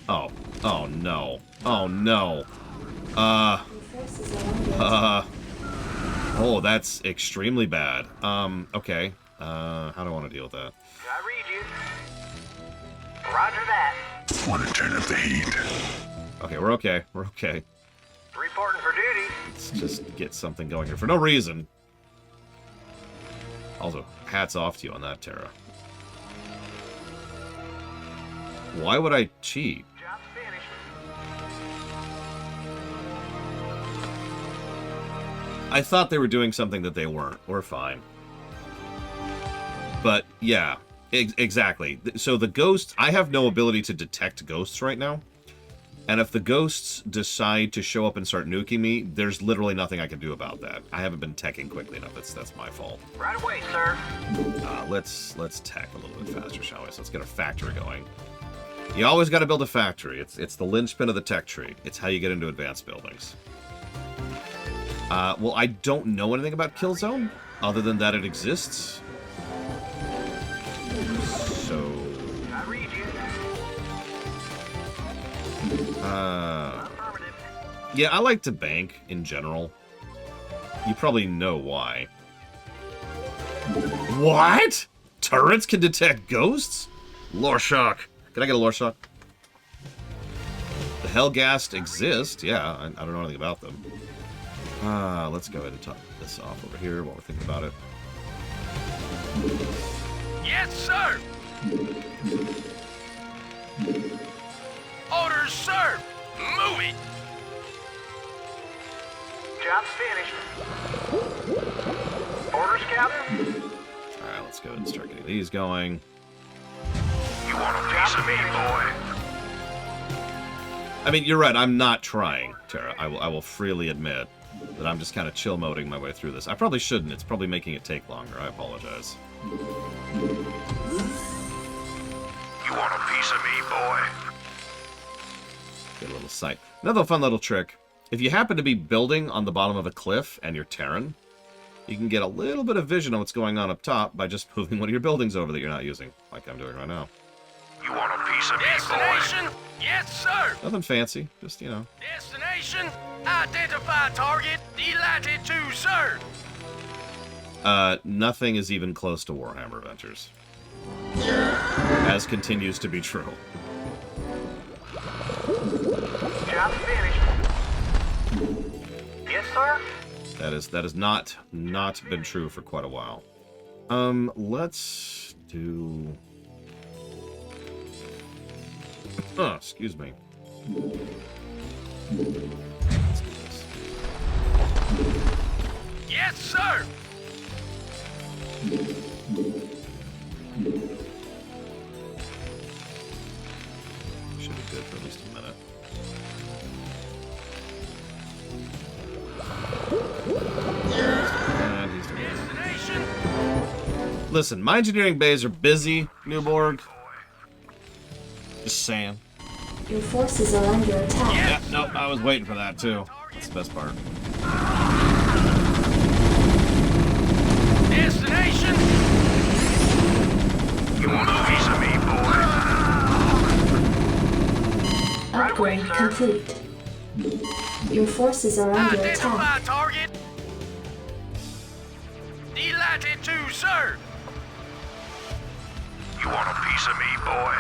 Oh. Oh, no. Oh, no. Oh, that's extremely bad. Okay. How do I want to deal with that? I read you. Roger that. Want to turn up the heat. Okay, we're okay. We're okay. Reporting for duty. Let's just get something going here for no reason. Also, hats off to you on that, Terra. Why would I cheat? Job's finished. I thought they were doing something that they weren't. We're fine. But, yeah. Exactly. So the ghosts... I have no ability to detect ghosts right now. And if the ghosts decide to show up and start nuking me, there's literally nothing I can do about that. I haven't been teching quickly enough. That's my fault. Right away, sir. Let's tech a little bit faster, shall we? So let's get a factory going. You always got to build a factory. It's the linchpin of the tech tree. It's how you get into advanced buildings. Well, I don't know anything about Killzone, other than that it exists. So... I read you. Yeah, I like to bank, in general. You probably know why. What? Turrets can detect ghosts? Lore shock. Can I get a lore shock? The Hellghast exist. Yeah, I don't know anything about them. Let's go ahead and top this off over here while we're thinking about it. Yes, sir! Orders, sir! Move it! Job's finished. Orders, Captain? Alright, let's go ahead and start getting these going. You want a piece of me, boy? I mean, you're right, I'm not trying, Terra. I will freely admit that I'm just kind of chill-moding my way through this. I probably shouldn't. It's probably making it take longer. I apologize. You want a piece of me, boy? Get a little sight. Another fun little trick. If you happen to be building on the bottom of a cliff and you're Terran, you can get a little bit of vision on what's going on up top by just moving one of your buildings over that you're not using, like I'm doing right now. You want a piece of me, Destination? Boy? Yes, sir! Nothing fancy, just, you know. Destination? Identify target. Delighted to, sir! Nothing is even close to Warhammer Ventures. As continues to be true. Job finished. Yes, sir? That has not been true for quite a while. Let's do... excuse me. Let's do this. Yes, sir. Should be good for at least a minute. And he's doing it. Listen, my engineering bays are busy, Newborg. Just saying. Your forces are under attack. Yeah, nope, I was waiting for that too. That's the best part. Destination. You want a piece of me, boy? Upgrade complete. Your forces are under Identify attack. target. Delighted to, sir. You want a piece of me, boy?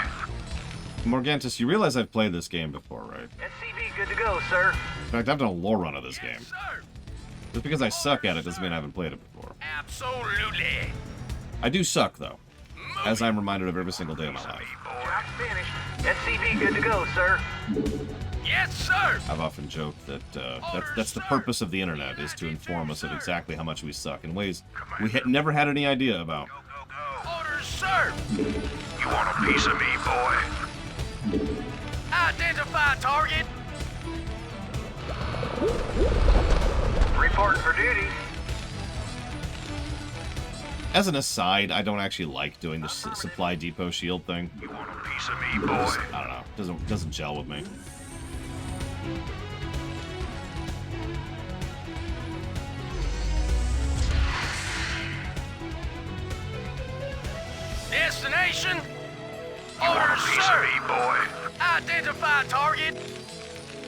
Morgantis, you realize I've played this game before, right? SCV good to go, sir. In fact, I've done a lore run of this game. Sir. Just because I suck at it doesn't mean I haven't played it before. Absolutely. I do suck, though, as I'm reminded of every single day of my life. Job finished. SCV good to go, sir. Yes, sir. I've often joked that that's the purpose of the internet, is to inform us of exactly how much we suck in ways we never had any idea about. Orders, sir. You want a piece of me, boy? Identify target. Reporting for duty. As an aside, I don't actually like doing the supply depot shield thing. You want a piece of me, boy? I don't know. Doesn't gel with me. Destination. You want a Orders, piece sir. of me, boy? Identify target.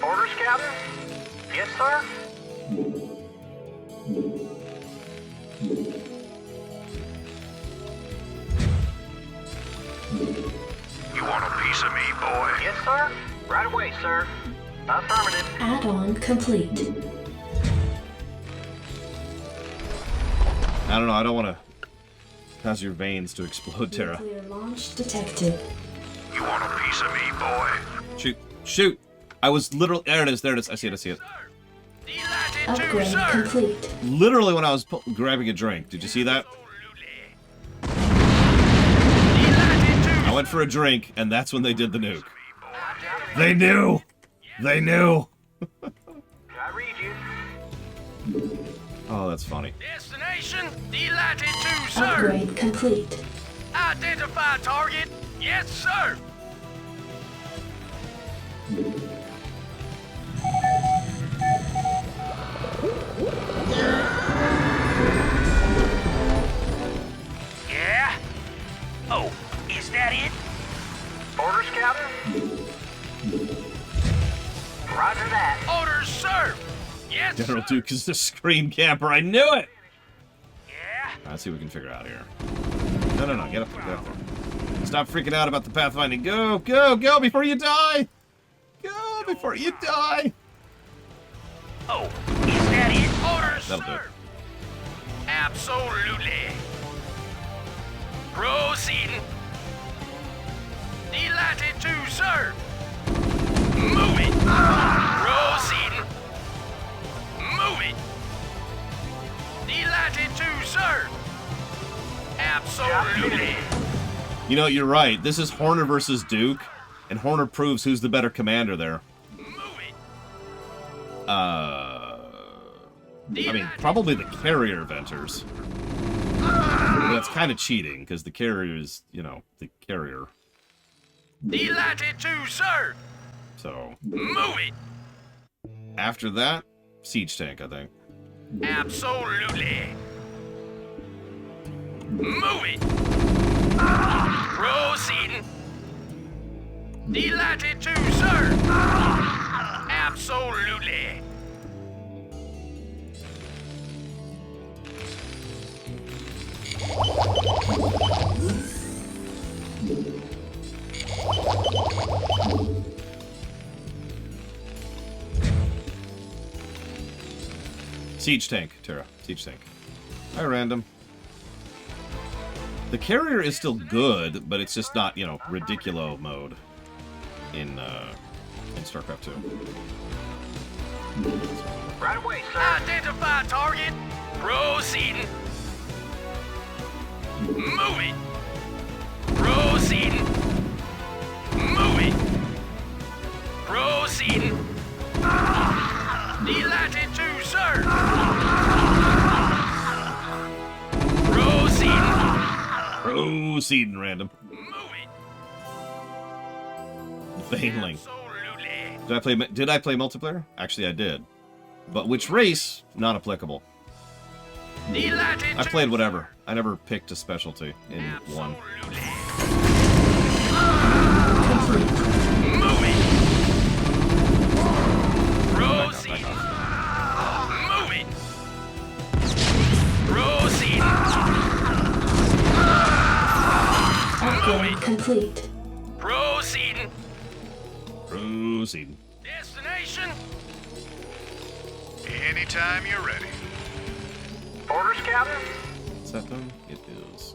Orders, Captain. Yes, sir. You want a piece of me, boy? Yes, sir. Right away, sir. Affirmative. Add-on complete. I don't know. I don't want to cause your veins to explode, Terra. Nuclear launch detected. You want a piece of me, boy? Shoot! Shoot! I was literally... There it is. There it is. I see it. I see it. Delighted to, Upgrade sir. complete. Literally when I was grabbing a drink. Did you see that? Delighted to. I went for a drink, and that's when they did the nuke. They knew! They knew! I read you. Oh, that's funny. Destination. Delighted to, sir. Upgrade complete. Identify target. Yes, sir. Yeah? Oh, is that it? Orders, Captain? Roger that. Orders, sir. Yes, General sir. Duke is the screen camper. I knew it! Yeah? Let's see what we can figure out here. No, no, no. Get up there. Get up there. Stop freaking out about the pathfinding. Go, go, go before you die! Go before you die! Oh, is that it? Orders, That'll do sir. it. Absolutely. Proceeding. Delighted to, sir. Move it. Proceeding. Move it. Delighted to, sir. Absolutely. You know, you're right. This is Horner versus Duke, and Horner proves who's the better commander there. Move it. I mean, probably the carrier venters. But that's kind of cheating, because the carrier is, you know, the carrier. Delighted to, sir. So, Move it. after that, siege tank, I think. Absolutely. Move it. Proceeding. Delighted to, sir. Absolutely. Siege tank, Terra. Siege tank. Hi, random. The carrier is still good, but it's just not, you know, ridiculo mode in Starcraft 2. Right away, sir. Identify target. Proceeding. Moving. Proceeding. Moving. Proceeding. Delighted to serve. Proceeding. Proceeding, random. Moving. Baneling. Absolutely. Did I play multiplayer? Actually, I did. But which race? Not applicable. Delighted I to played whatever. I never picked a specialty in one. Moving. Proceed. Moving. Proceed. Upgrade complete. Proceeding. Proceeding. Destination. Anytime you're ready. Orders, Captain. Is that done? It is.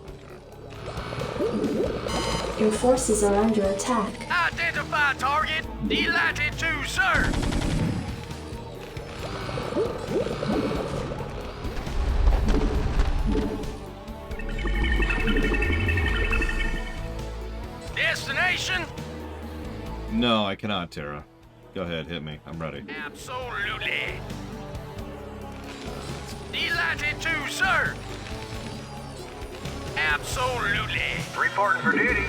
Your forces are under attack. Identify target. Delighted to serve. Destination. No, I cannot, Terra. Go ahead, hit me. I'm ready. Absolutely. Delighted to serve. Absolutely. Reporting for duty.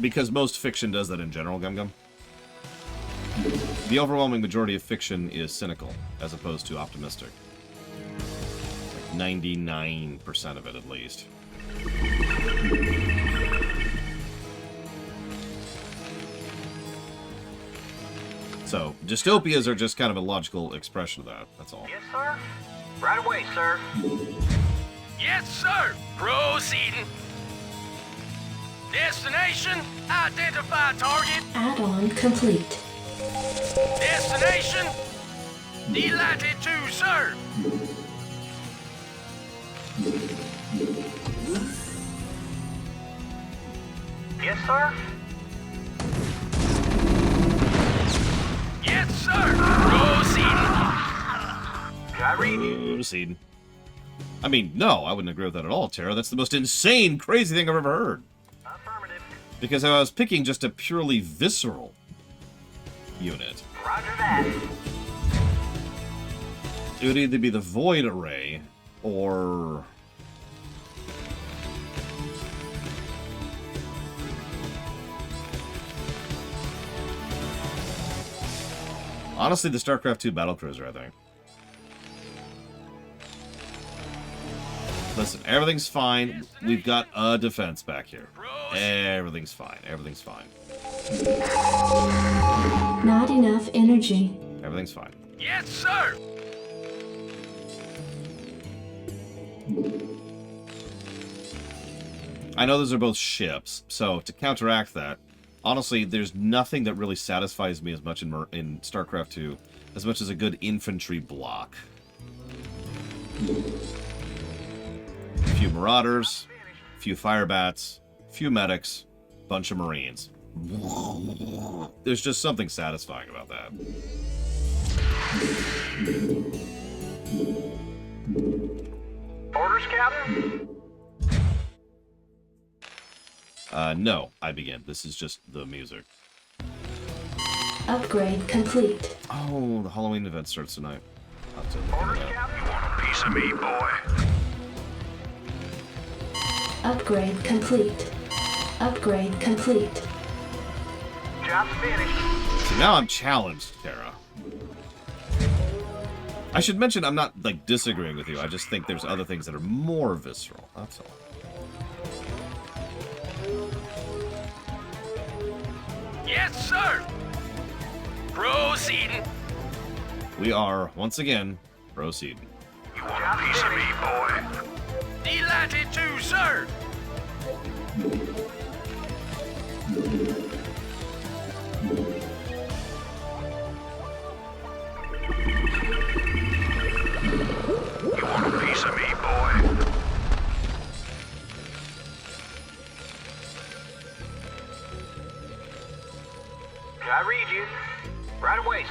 Because most fiction does that in general, Gum Gum. The overwhelming majority of fiction is cynical, as opposed to optimistic. Like 99% of it, at least. So, dystopias are just kind of a logical expression of that, that's all. Yes, sir. Right away, sir. Yes, sir. Proceeding. Destination. Identify target. Add-on complete. Destination. Delighted to serve. Yes, sir. Yes, sir. Proceeding. I read you. Proceeding. I mean, no, I wouldn't agree with that at all, Terra. That's the most insane, crazy thing I've ever heard. Affirmative. Because I was picking just a purely visceral unit. Roger that. It would either be the Void Array, or... honestly, the Starcraft 2 Battlecruiser, I think. Listen, everything's fine. We've got a defense back here. Everything's fine. Everything's fine. Not enough energy. Everything's fine. Yes, sir. I know those are both ships, so to counteract that, honestly, there's nothing that really satisfies me as much in StarCraft 2 as much as a good infantry block. A few Marauders, a few Firebats, a few Medics, bunch of Marines. There's just something satisfying about that. Orders, Captain? No, I begin. This is just the music. Upgrade complete. Oh, the Halloween event starts tonight. I'll have to look Orders, into that. Captain? You want a piece of me, boy? Upgrade complete. Upgrade complete. Job's finished. So now I'm challenged, Terra. I should mention I'm not, like, disagreeing with you. I just think there's other things that are more visceral. That's all. Yes, sir. Proceeding. We are, once again, proceeding. You want a piece of me, boy? Delighted to serve.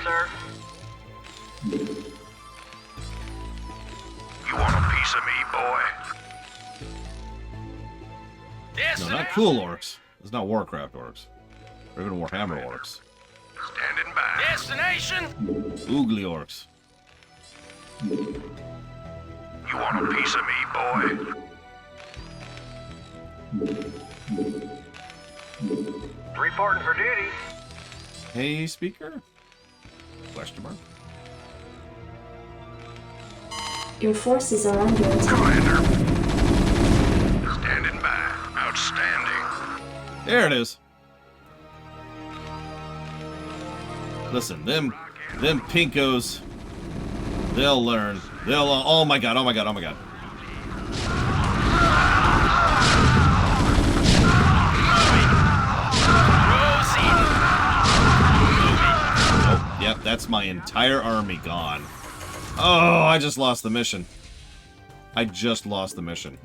sir. You want a piece of me, boy? No, not cool orcs. It's not Warcraft orcs. Or even Warhammer orcs. Standing by. Destination! Oogly orcs. You want a piece of me, boy? Reporting for duty. Hey, speaker? Question mark. Your forces are under attack. Commander. Standing by. Outstanding. There it is. Listen, them pinkos, they'll learn. They'll, oh my god, oh my god, oh my god. Oh, yep, that's my entire army gone. Oh, I just lost the mission. I just lost the mission.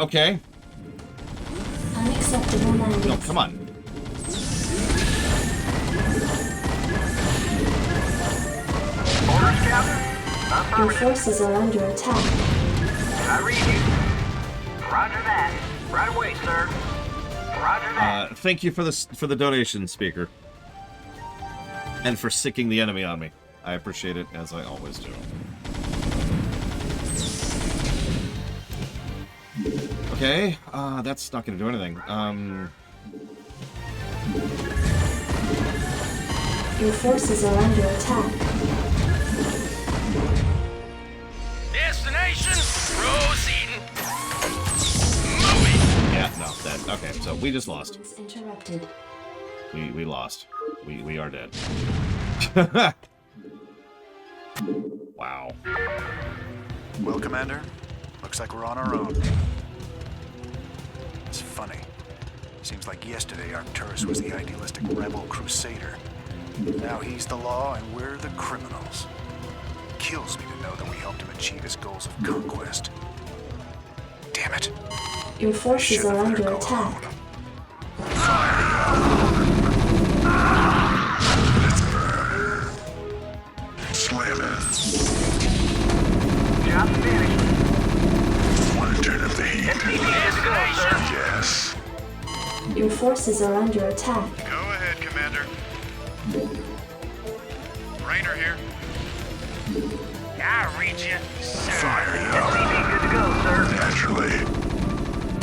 Okay. Unacceptable landings. No, come on. Orders, Captain? Your Affirmative. forces are under attack. I read you. Roger that. Right away, sir. Roger that. Thank you for the donation, speaker. And for sicking the enemy on me. I appreciate it, as I always do. Okay, that's not gonna do anything. Your forces are under attack. Destination, proceeding. Moving. Yeah, no, that, okay, so we just lost. Interrupted. We lost. We are dead. Wow. Well, Commander, looks like we're on our own. It's funny. Seems like yesterday Arcturus was the idealistic rebel crusader. Now he's the law and we're the criminals. Kills me to know that we helped him achieve his goals of conquest. Damn it. Your forces Should've are let her under go attack. Slam it. Job finished. Want to turn up the heat? Destination. Yes. Your forces are under attack. Go ahead, Commander. Rainer here. I read you. Fire up. SCV good to go, sir. Naturally.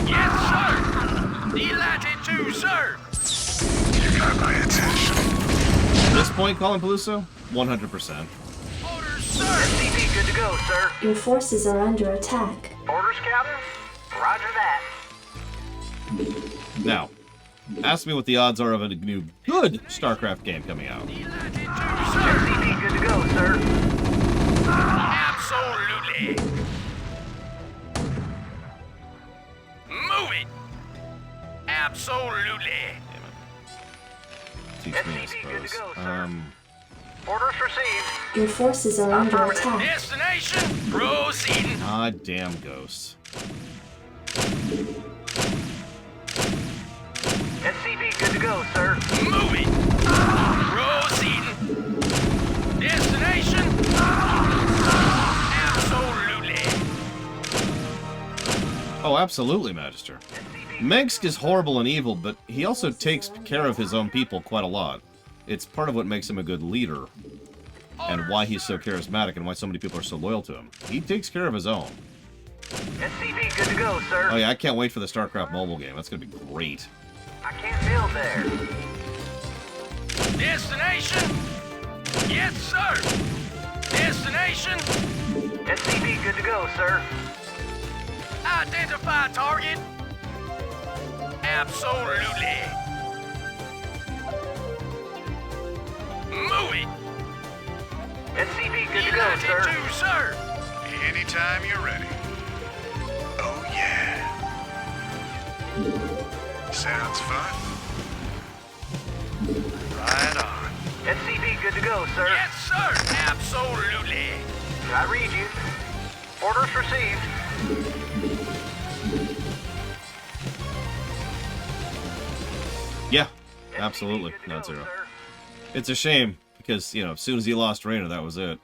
Yes, sir. Delighted to, sir. You got my attention. At this point, Colin Peluso, 100%. Orders, sir. SCV good to go, sir. Your forces are under attack. Orders, Captain? Roger that. Now, ask me what the odds are of a new good Starcraft game coming out. Delighted to, sir. SCV good to go, sir. Absolutely. Move it. Absolutely. Teach me, I SCV good to suppose. go, sir. Orders received. Your forces are under Affirmative. attack. Destination. Proceeding. Ah, damn ghosts. SCV good to go, sir. Moving. Proceeding. Destination. Absolutely. Oh, absolutely, Magister. Mengsk is horrible and evil, but he also takes care of his own people quite a lot. It's part of what makes him a good leader, and why he's so charismatic and why so many people are so loyal to him. He takes care of his own. SCV good to go, sir. Oh yeah, I can't wait for the StarCraft mobile game. That's gonna be great. I can't build there. Destination. Yes, sir. Destination. SCV good to go, sir. Identify target. Absolutely. Move it. SCV good to go, sir. To, sir. Anytime you're ready. Oh, yeah. Sounds fun. Right on. SCV good to go, sir. Yes, sir. Absolutely. I read you. Orders received. Yeah. absolutely. Good to Not go, zero. sir. It's a shame because, you know, as soon as he lost Raynor, that was it.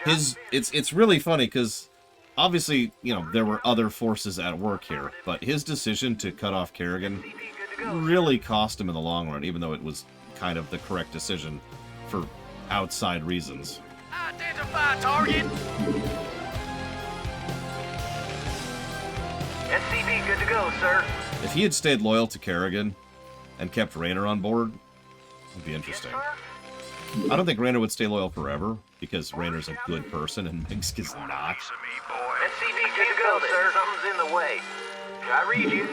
It's really funny because obviously, you know, there were other forces at work here, but his decision to cut off Kerrigan CB good to go. really cost him in the long run, even though it was kind of the correct decision for outside reasons. Identify target. SCB good to go, sir. If he had stayed loyal to Kerrigan and kept Raynor on board, it would be interesting. Sir? I don't think Raynor would stay loyal forever, because Raynor's a good person and Minsk is not. Piece of me, boy. SCB good to go, sir. Something's in the way. I read you.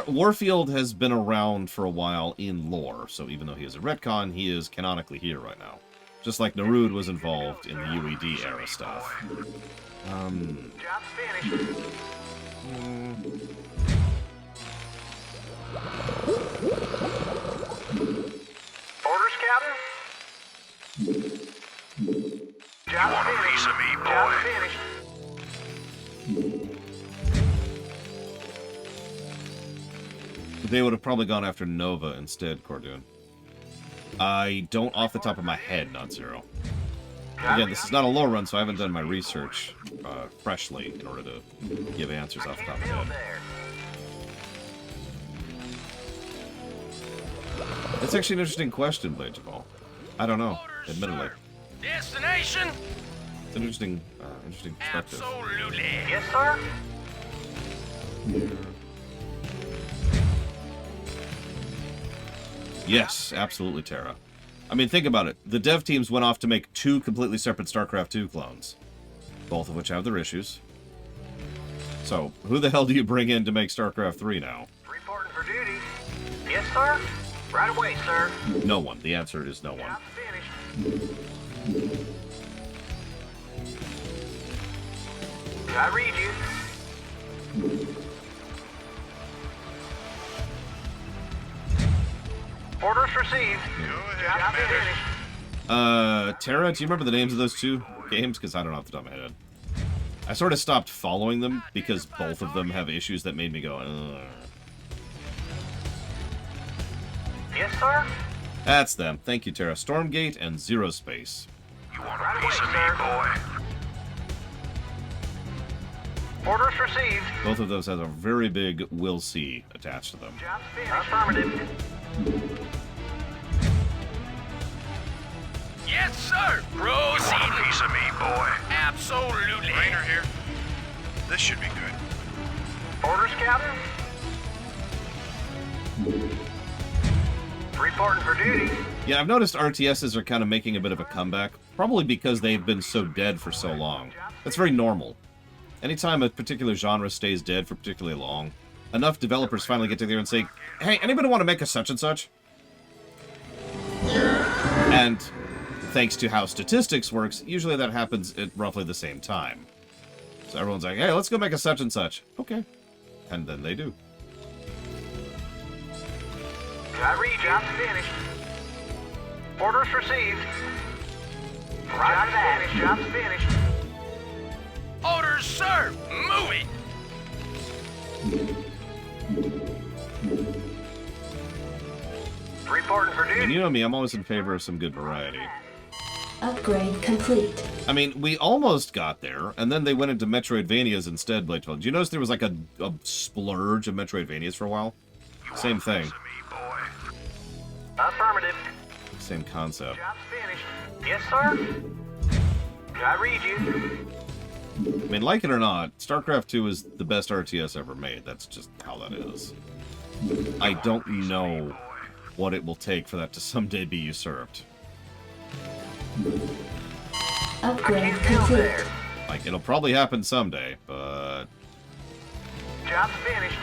Warfield has been around for a while in lore, so even though he is a retcon, he is canonically here right now. Just like Narud was involved in the UED era stuff. Job's finished. Orders, Captain? Job's want a finished. piece of me, boy? Job's finished. They would have probably gone after Nova instead, Cordoon. I don't off the top of my head, not zero. Again, this is not a lore run, so I haven't done my research freshly in order to give answers off the top of my Still head. there. That's actually an interesting question, Blade Jamal. I don't know, admittedly. Destination? It's an interesting perspective. Absolutely. Yes, sir? Yes, absolutely, Terra. I mean, think about it. The dev teams went off to make 2 completely separate StarCraft 2 clones, both of which have their issues. So, who the hell do you bring in to make StarCraft 3 now? Reporting for duty. Yes, sir? Right away, sir. No one. The answer is no one. Job's finished. I read you. Orders received. Job's finished. Terra, do you remember the names of those 2 games? Because I don't know off the top of my head. I sort of stopped following them because both of them have issues that made me go, ugh. Yes, sir? That's them. Thank you, Terra. Stormgate and Zero Space. You want Right a away, piece of me, sir. boy? Orders received. Both of those have a very big "will see" attached to them. Job's finished. Affirmative. Yes, sir. Proceed. You want a piece of me, boy? Absolutely. Raynor here. This should be good. Orders, Captain? Reporting for duty. Yeah, I've noticed RTSs are kind of making a bit of a comeback, probably because they've been so dead for so long. That's very normal. Anytime a particular genre stays dead for particularly long, enough developers finally get together and say, hey, anybody want to make a such and such? And thanks to how statistics works, usually that happens at roughly the same time. So everyone's like, hey, let's go make a such and such. Okay. And then they do. I read you. Job's finished. Orders received. Job's finished. Job's finished. Orders, sir. Move it. Reporting for And duty. you know me, I'm always in favor of some good variety. Upgrade complete. I mean, we almost got there, and then they went into Metroidvanias instead, Blade 12. Did you notice there was like a splurge of Metroidvanias for a while? Same thing. Affirmative. Same concept. Job's finished. Yes, sir? I read you. I mean, like it or not, StarCraft 2 is the best RTS ever made. That's just how that is. I don't know what it will take for that to someday be usurped. Upgrade Can't tell complete. there. Like, it'll probably happen someday, but... Job's finished.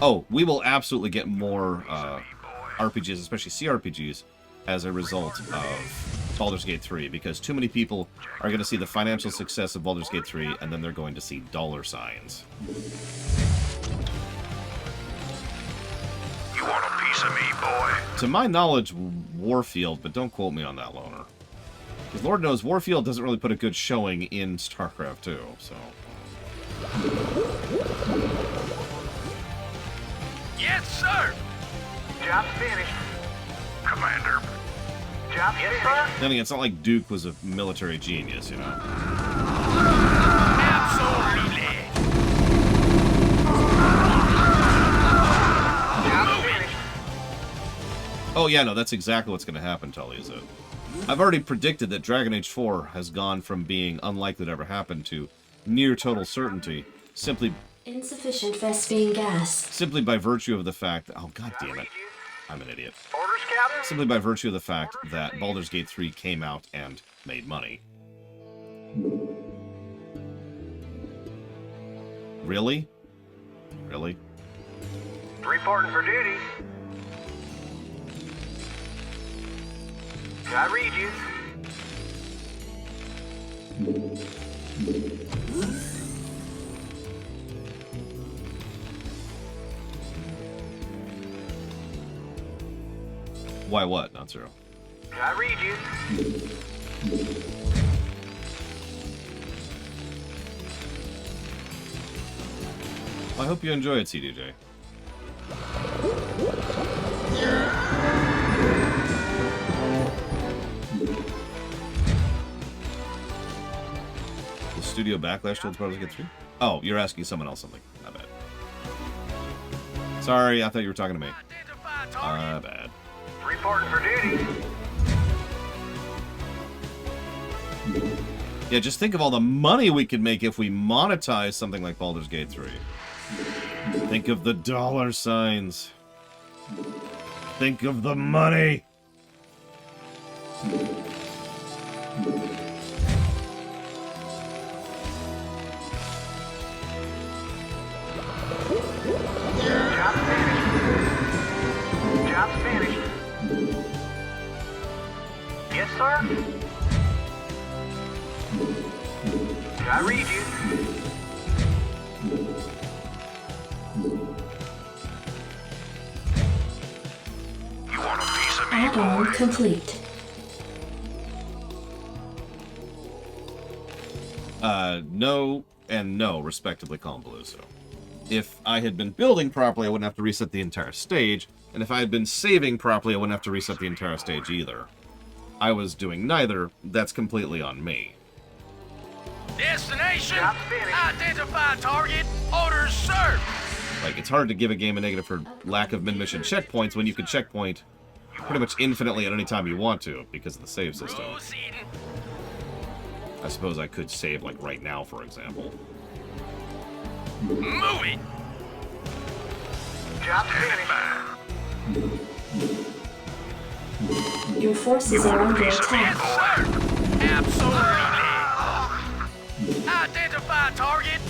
Oh, we will absolutely get more RPGs, especially CRPGs, as a result of Baldur's Gate 3, because too many people are going to see the financial success of Baldur's Gate 3, and then they're going to see dollar signs. You want a piece of me, boy? To my knowledge, Warfield, but don't quote me on that, Loner. Because Lord knows, Warfield doesn't really put a good showing in StarCraft 2, so... Yes, Yes, sir. Job's finished. Commander. Job's finished. Sir. Then again, it's not like Duke was a military genius, you know? Absolutely. Job's finished. Oh yeah, no, that's exactly what's going to happen, Tully, is it? I've already predicted that Dragon Age 4 has gone from being unlikely to ever happen to near total certainty, simply Insufficient Vespene gas. simply by virtue of the fact that... Oh, god damn it. I'm an idiot. Orders, Captain. Simply by virtue of the fact that Baldur's Gate 3 came out and made money. Really? Really? Reporting for duty. I read you. Why what, not zero? I read you. Well, I hope you enjoy it, CDJ. The studio backlash towards Baldur's Gate 3? Oh, you're asking someone else something. My bad. Sorry, I thought you were talking to me. My bad. Reporting for duty. Yeah, just think of all the money we could make if we monetize something like Baldur's Gate 3. Think of the dollar signs. Think of the money. Job's finished. Job's finished. Yes, sir. I read you. You want a piece of me, Add-on boy? complete. No and no, respectively, Convoluso. If I had been building properly, I wouldn't have to reset the entire stage, and if I had been saving properly, I wouldn't have to reset the entire stage either. I was doing neither. That's completely on me. Destination. Identify target. Orders, sir. Like, it's hard to give a game a negative for lack of mid-mission checkpoints when you can checkpoint pretty much infinitely at any time you want to, because of the save system. Proceeding. I suppose I could save, like, right now, for example. Move it. Job finished. Your forces are under attack. Yes, sir. Absolutely. Identify target.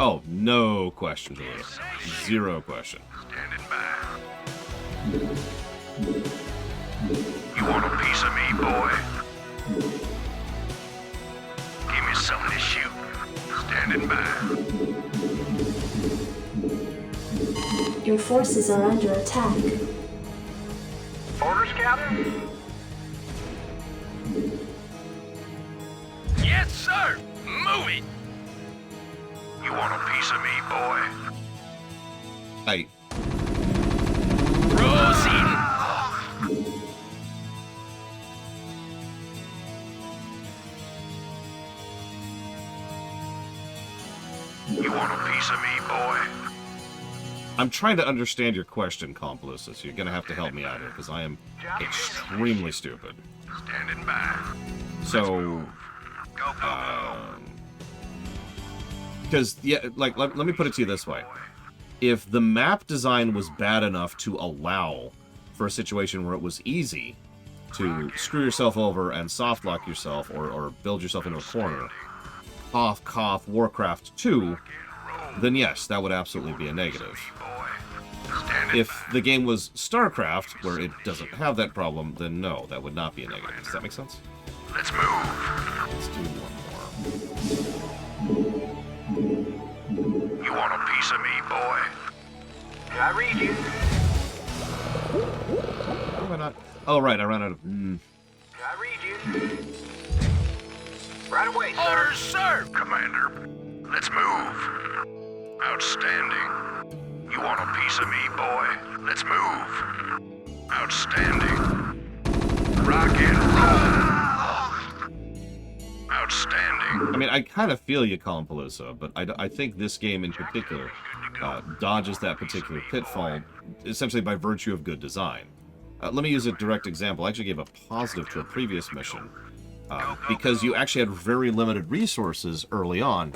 Oh, no question, Julia. Zero question. Standing by. You want a piece of me, boy? Give me something to shoot. Standing by. Your forces are under attack. Orders, Captain. Yes, sir. Move it. You want a piece of me, boy? Hey, Proceeding. You want a piece of me, boy? I'm trying to understand your question, Complusa, so you're gonna have to help me out here, because I am extremely stupid. Standing by. So, Go, go, go. because, yeah, like, let me put it to you this way. If the map design was bad enough to allow for a situation where it was easy to screw yourself over and soft lock yourself or build yourself into a corner, cough, cough, Warcraft 2, then yes, that would absolutely be a negative. If the game was Starcraft, where it doesn't have that problem, then no, that would not be a negative. Does that make sense? Let's move. Let's do one You want a piece of me, boy? I read you. more. How am I not? Oh, right, I ran out of... I read you. Right away, sir. Orders, sir. Commander, let's move. Outstanding. You You want a piece of me, boy? Let's move. Outstanding. Rock and roll. Outstanding. I mean, I kind of feel you, Colin Peluso, but I think this game in particular dodges that particular pitfall essentially by virtue of good design. Let me use a direct example. I actually gave a positive to a previous mission because you actually had very limited resources early on,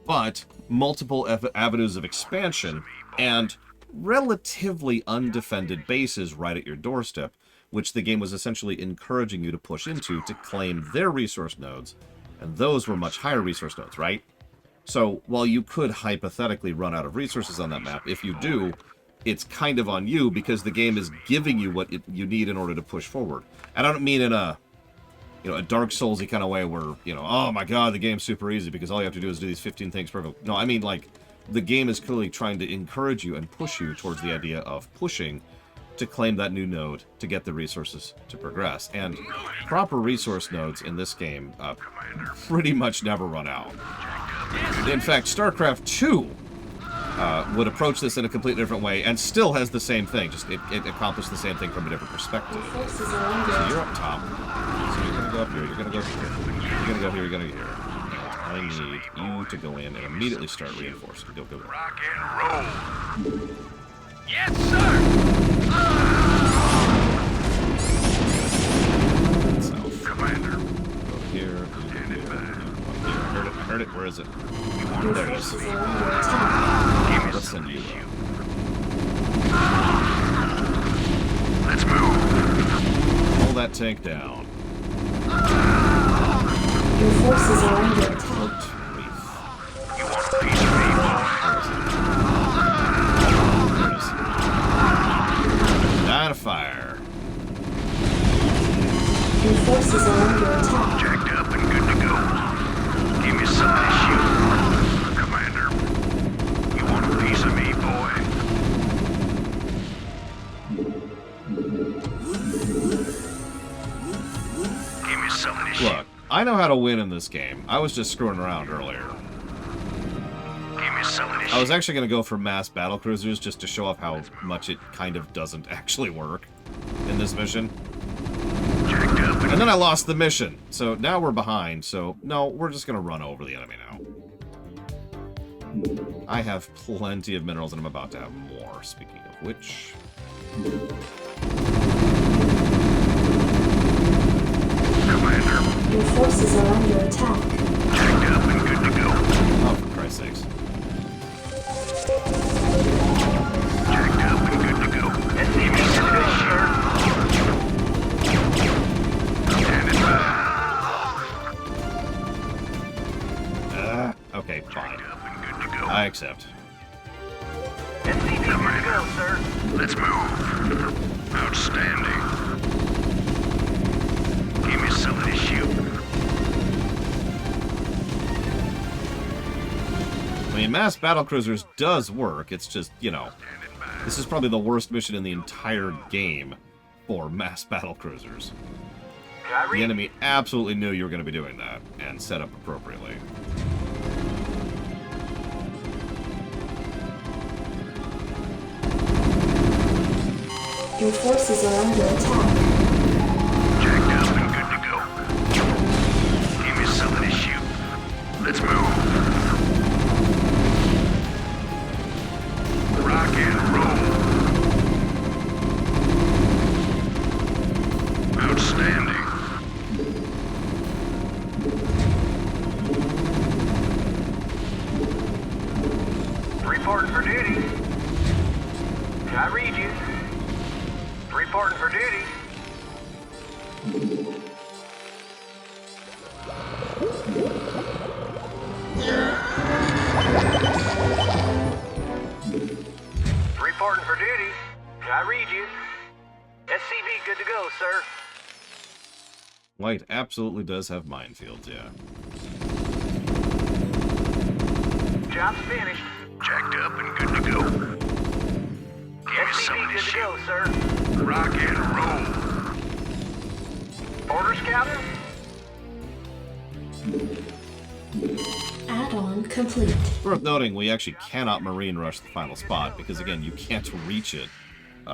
but multiple avenues of expansion and relatively undefended bases right at your doorstep, which the game was essentially encouraging you to push into to claim their resource nodes, and those were much higher resource nodes, right? So while you could hypothetically run out of resources on that map, if you do, it's kind of on you because the game is giving you what you need in order to push forward. And I don't mean in a Dark Souls-y kind of way where, oh my god, the game's super easy because all you have to do is do these 15 things perfect. No, I mean like the game is clearly trying to encourage you and push you towards the idea of pushing to claim that new node to get the resources to progress. And proper resource nodes in this game pretty much never run out. In fact, Starcraft 2 would approach this in a completely different way and still has the same thing, just it accomplished the same thing from a different perspective. So you're up top, so you're gonna go up here, you're gonna go here, you're gonna go here, you're gonna go here. I need you to go in and immediately start reinforcing. Go, go, go. Rock and roll. Yes, sir! South. Commander. Go here. I heard it. Where is it? There it is. Let's send you. Let's move. Pull that tank down. Your forces are under attack. Cloaked Reef. You want a piece of me, boy? There it is. Line of fire. Your forces are under attack. Jacked up and good to go. Give me something to shoot. Commander, you want a piece of me, boy? Give me something to shoot. Look, I know how to win in this game. I was just screwing around earlier. Give me something to shoot. I was actually going to go for mass battlecruisers just to show off how much it kind of doesn't actually work in this mission. Jacked up And then I lost the mission, so now we're behind, so no, we're just going to run over the enemy now. I have plenty of minerals and I'm about to have more, speaking of which. Commander, Your forces are under attack. jacked up and good to go. Oh, for Christ's sakes. Jacked up and good to go. SCV good to go, sir. Standing by. Okay, fine. Jacked up and good to go. I accept. SCV good to go, sir. Let's move. Outstanding. Give me something to shoot. I mean, mass battlecruisers does work, it's just, this is probably the worst mission in the entire game for mass battlecruisers. Can I The read? enemy absolutely knew you were going to be doing that, and set up appropriately. Your forces are under attack. Jacked up and good to go. Give me something to shoot. Let's move. Rock and roll. Outstanding. Reporting for duty. Can I read you? Reporting for duty. Reporting for duty. Can I read you? SCV good to go, sir. White absolutely does have minefields, yeah. Job's finished. Jacked up and good to go. Give me something SCV to good to shoot. go, sir. Rock and roll. Orders, Captain? Add-on complete. Worth noting, we actually cannot marine rush the final spot, because again, you can't reach it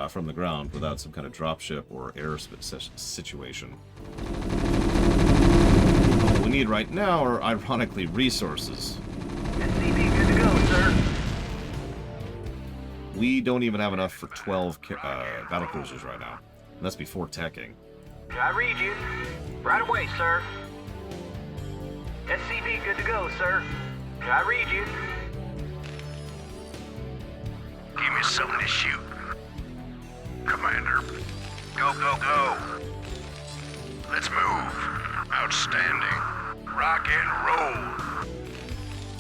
from the ground without some kind of dropship or airspace situation. What we need right now are, ironically, resources. SCV good to go, sir. We don't even have enough for 12 battlecruisers right now. And that's before teching. I read you. Right away, sir. SCV good to go, sir. I read you. Give me something to shoot. Commander. Go, go, go. Let's move. Outstanding. Rock and roll.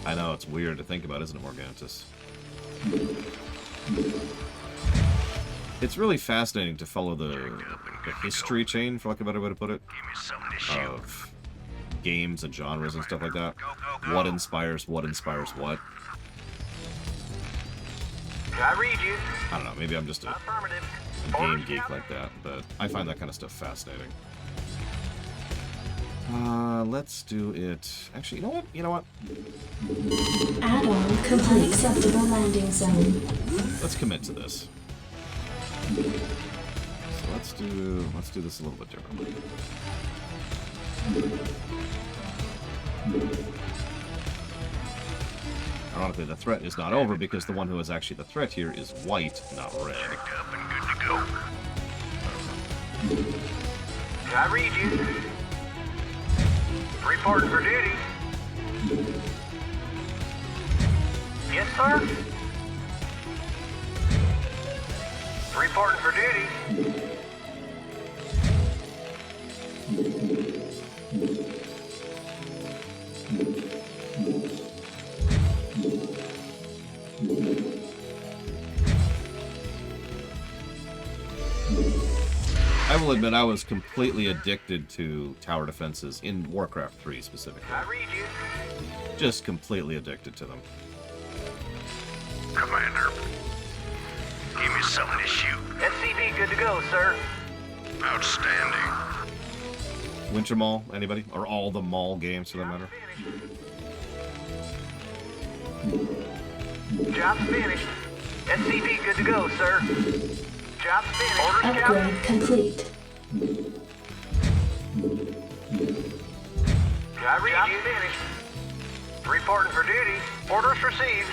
I know, it's weird to think about, isn't it, Morgantis? It's really fascinating to follow the history chain, for lack of a better way to put it, Give me something to shoot. of games and genres and stuff like that. What inspires what? I read you. I don't know, maybe I'm just a Affirmative. game geek like that, but I find that kind of stuff fascinating. Let's do it... Actually, you know what? Add-on complete. Acceptable landing zone. Let's commit to this. So let's do this a little bit differently. Ironically, the threat is not over because the one who is actually the threat here is white, not red. Checked up and good to go. I read you. Reporting for duty. Yes, sir. Reporting for duty. I will admit I was completely addicted to tower defenses in Warcraft 3 specifically. I read you. Just completely addicted to them. Commander. Give me something to shoot. SCV good to go, sir. Outstanding. Winter Mall, anybody? Or all the mall games for that matter? Job's finished. SCV good to go, sir. Job's finished. Orders, Captain. Upgrade complete. I read you. Finished. Reporting for duty. Orders received.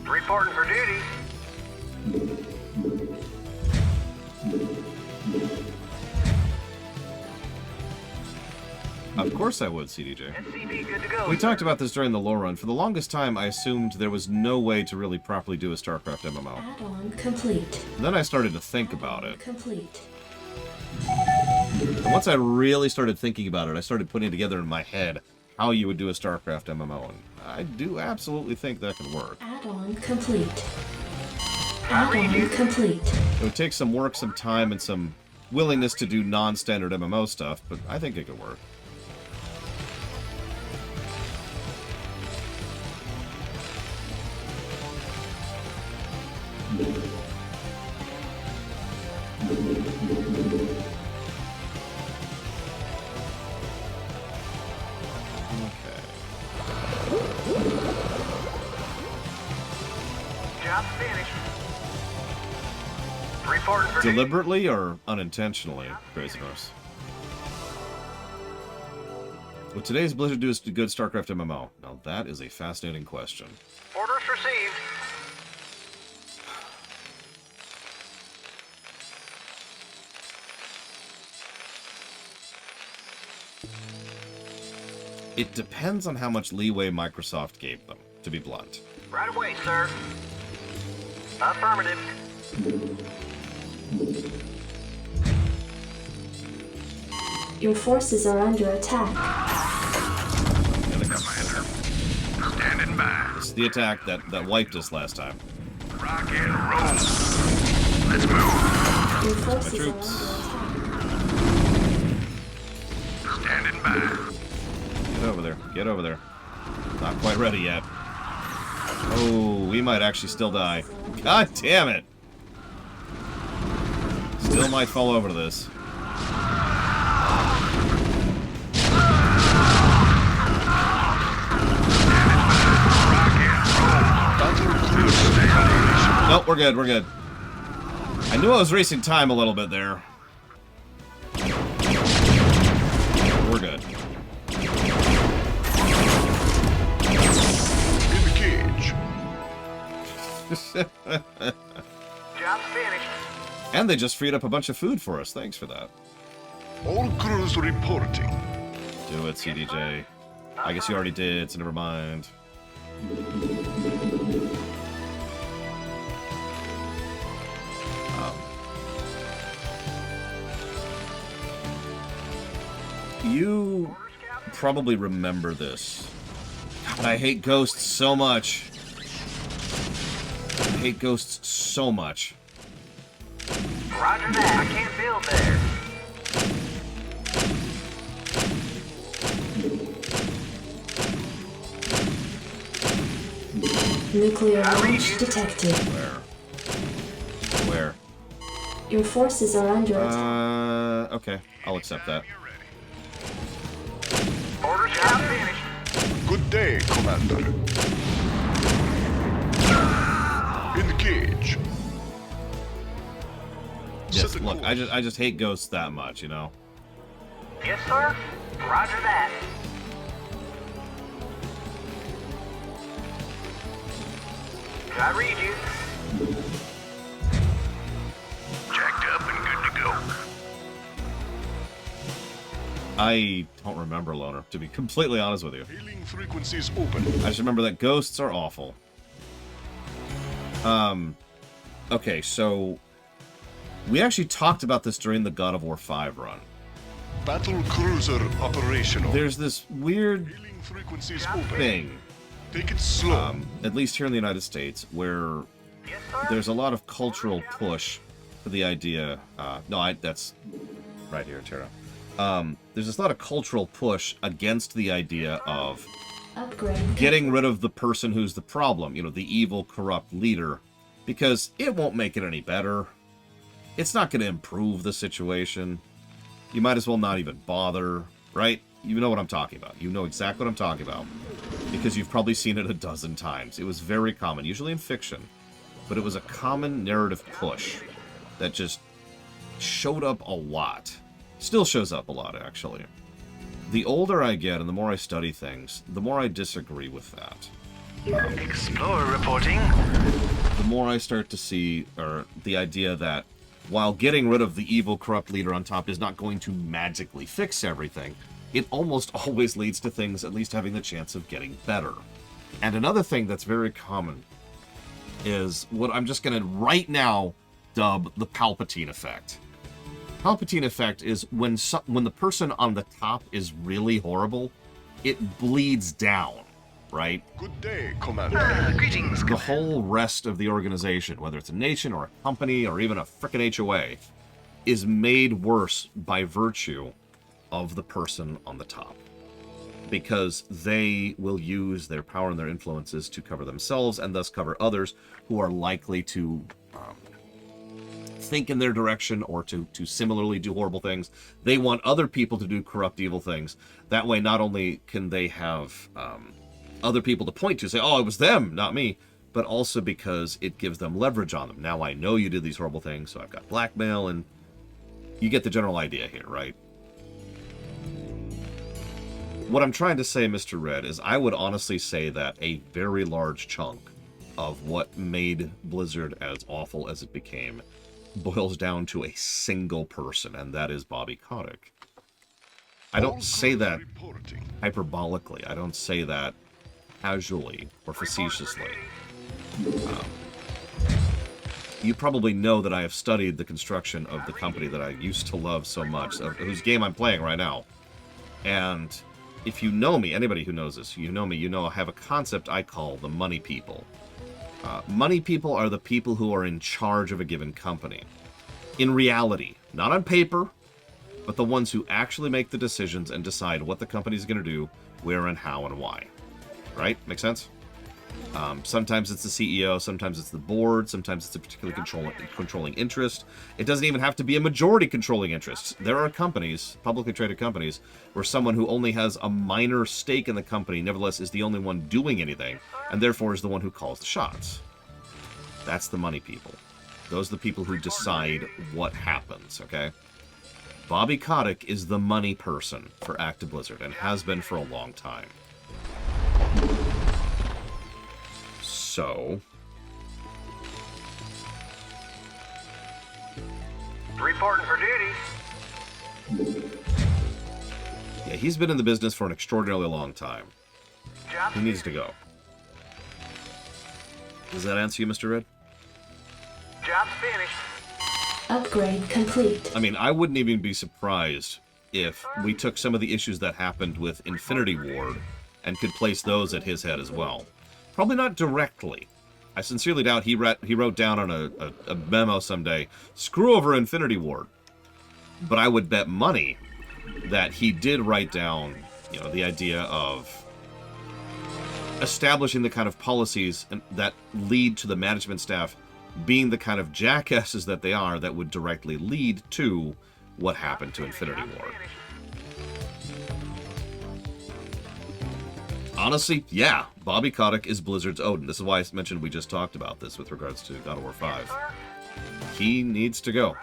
Reporting for duty. Of course I would, CDJ. SCV good to go. We talked about this during the lore run. For the longest time, I assumed there was no way to really properly do a Starcraft MMO. Add-on complete. And then I started to think about it. Complete. And once I really started thinking about it, I started putting together in my head how you would do a Starcraft MMO. And I do absolutely think that can work. Add-on complete. Add-on complete. It would take some work, some time, and some willingness to do non-standard MMO stuff, but I think it could work. Job's finished. Reporting for duty. Deliberately or unintentionally, Crazy Norse? Would today's Blizzard do a good StarCraft MMO? Now that is a fascinating question. Orders received. It depends on how much leeway Microsoft gave them, to be blunt. Right away, sir. Affirmative. Your forces are under attack. Commander. Standing by. This is the attack that wiped us last time. Rock and roll. Let's move. Your forces are troops. under attack. Standing by. Get over there. Get over there. Not quite ready yet. Oh, we might actually still die. God damn it! Still might fall over to this. Nope, we're good, we're good. I knew I was racing time a little bit there. We're good. In the cage. Job's finished. And they just freed up a bunch of food for us. Thanks for that. All crews reporting. Do it, CDJ. I guess you already did, so never mind. You probably remember this. God, I hate ghosts so much. I hate ghosts so much. Roger that. I can't build there. Nuclear launch detected. Where? Your forces are under attack. Okay. I'll accept that. Orders job finished. Good day, Commander. In the cage. Yes, Set the look, course. I just hate ghosts that much, you know? Yes, sir. Roger that. I read you. Jacked up and good to go. I don't remember, Loner, to be completely honest with you. Hailing frequencies open. I just remember that ghosts are awful. Okay, so we actually talked about this during the God of War 5 run. Battle cruiser operational. There's this weird Hailing frequencies open. thing, Take it slow. at least here in the United States, where Yes, sir. there's a lot of cultural push for the idea. That's right here, Terra. There's this lot of cultural push against the idea of Upgrade. getting rid of the person who's the problem, you know, the evil, corrupt leader, because it won't make it any better. It's not going to improve the situation. You might as well not even bother, right? You know what I'm talking about. You know exactly what I'm talking about, because you've probably seen it a dozen times. It was very common, usually in fiction, but it was a common narrative push that just showed up a lot. Still shows up a lot, actually. The older I get and the more I study things, the more I disagree with that. Explorer reporting. The more I start to see the idea that while getting rid of the evil, corrupt leader on top is not going to magically fix everything, it almost always leads to things at least having the chance of getting better. And another thing that's very common is what I'm just going to right now dub the Palpatine effect. Palpatine effect is when the person on the top is really horrible, it bleeds down, right? Good day, Commander. Greetings. The whole rest of the organization, whether it's a nation or a company or even a frickin' HOA, is made worse by virtue of the person on the top. Because they will use their power and their influences to cover themselves and thus cover others who are likely to think in their direction or to similarly do horrible things. They want other people to do corrupt, evil things. That way, not only can they have other people to point to, say, oh, it was them, not me, but also because it gives them leverage on them. Now I know you did these horrible things, so I've got blackmail, and you get the general idea here, right? What I'm trying to say, Mr. Red, is I would honestly say that a very large chunk of what made Blizzard as awful as it became boils down to a single person, and that is Bobby Kotick. I don't say that hyperbolically. I don't say that casually or facetiously. You probably know that I have studied the construction of the company that I used to love so much, of whose game I'm playing right now. And if you know me, anybody who knows this, you know me, you know I have a concept I call the money people. Money people are the people who are in charge of a given company. In reality, not on paper, but the ones who actually make the decisions and decide what the company's going to do, where and how and why. Right? Make sense? Sometimes it's the CEO, sometimes it's the board, sometimes it's a particular controlling interest. It doesn't even have to be a majority controlling interest. There are companies, publicly traded companies, where someone who only has a minor stake in the company nevertheless is the only one doing anything, and therefore is the one who calls the shots. That's the money people. Those are the people who decide what happens, okay? Bobby Kotick is the money person for Active Blizzard, and has been for a long time. So... Reporting for duty. yeah, he's been in the business for an extraordinarily long time. Job He needs to go. Does that answer you, Mr. Red? Job's finished. Upgrade complete. I mean, I wouldn't even be surprised if we took some of the issues that happened with Infinity Ward and could place those at his head as well. Probably not directly. I sincerely doubt he wrote down on a memo someday, screw over Infinity Ward. But I would bet money that he did write down, you know, the idea of establishing the kind of policies that lead to the management staff being the kind of jackasses that they are, that would directly lead to what happened to Infinity Ward. Honestly, yeah, Bobby Kotick is Blizzard's Odin. This is why I mentioned we just talked about this with regards to God of War 5. He needs to go.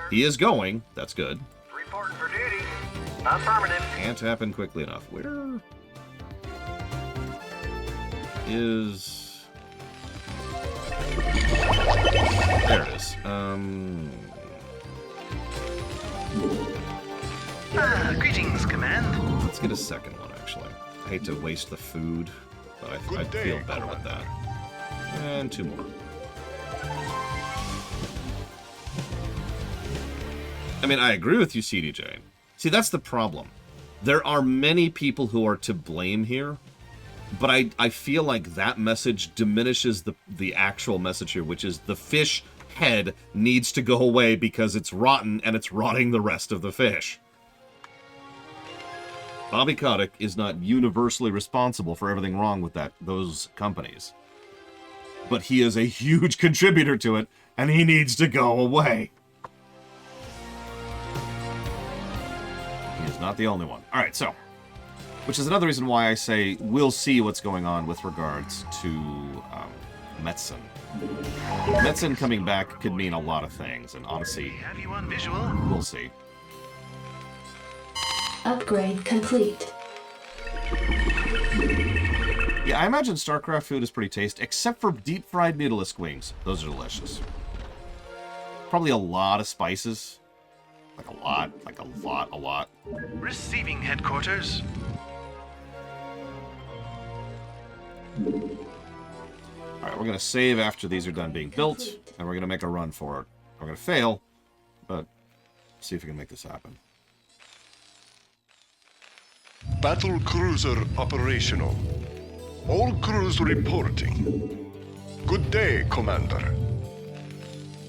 He is going. That's good. Reporting for duty. Affirmative. Can't happen quickly enough. Where is... There it is. Greetings, Command. Let's get a second one, actually. I hate to waste the food, but I feel better with that. And 2 more. I mean, I agree with you, CDJ. See, that's the problem. There are many people who are to blame here, but I feel like that message diminishes the actual message here, which is the fish head needs to go away because it's rotten and it's rotting the rest of the fish. Bobby Kotick is not universally responsible for everything wrong with those companies. But he is a huge contributor to it, and he needs to go away. He is not the only one. Alright, so, which is another reason why I say we'll see what's going on with regards to Metzen. Metzen coming back could mean a lot of things, and honestly, Have you on visual? we'll see. Upgrade complete. Yeah, I imagine Starcraft food is pretty tasty, except for deep-fried Mutalisk wings. Those are delicious. Probably a lot of spices. Like a lot. Receiving headquarters. Alright, we're going to save after these are done being built, and we're going to make a run for it. We're going to fail, but see if we can make this happen. Battle cruiser operational. All crews reporting. Good day, Commander.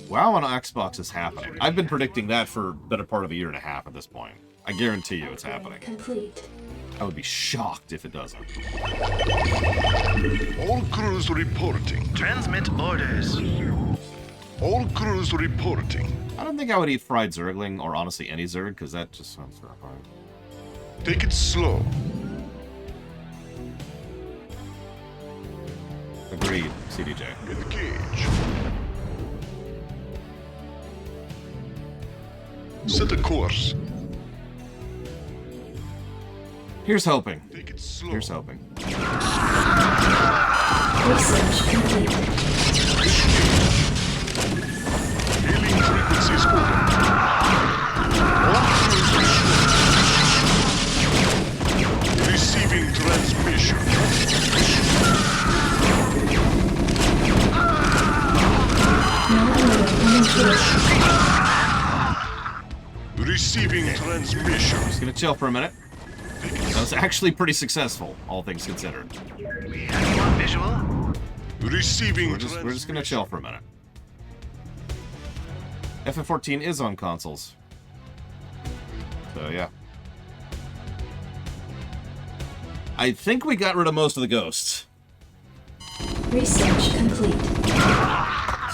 WoW on Xbox is happening. I've been predicting that for a better part of a year and a half at this point. I guarantee you it's happening. Complete. I would be shocked if it doesn't. All crews reporting. Transmit orders. All crews reporting. I don't think I would eat fried Zergling, or honestly any Zerg, because that just sounds terrifying. Take it slow. Agreed, CDJ. Engage. Set a course. Here's hoping. Take it slow. Here's hoping. Research complete. Hailing frequencies open. All crews report. Receiving transmission. Receiving transmission. Just gonna chill for a minute. That was actually pretty successful, all things considered. We have you on visual. Receiving We're just gonna chill for a minute. FF14 is on consoles. So, yeah. I think we got rid of most of the ghosts. Research complete.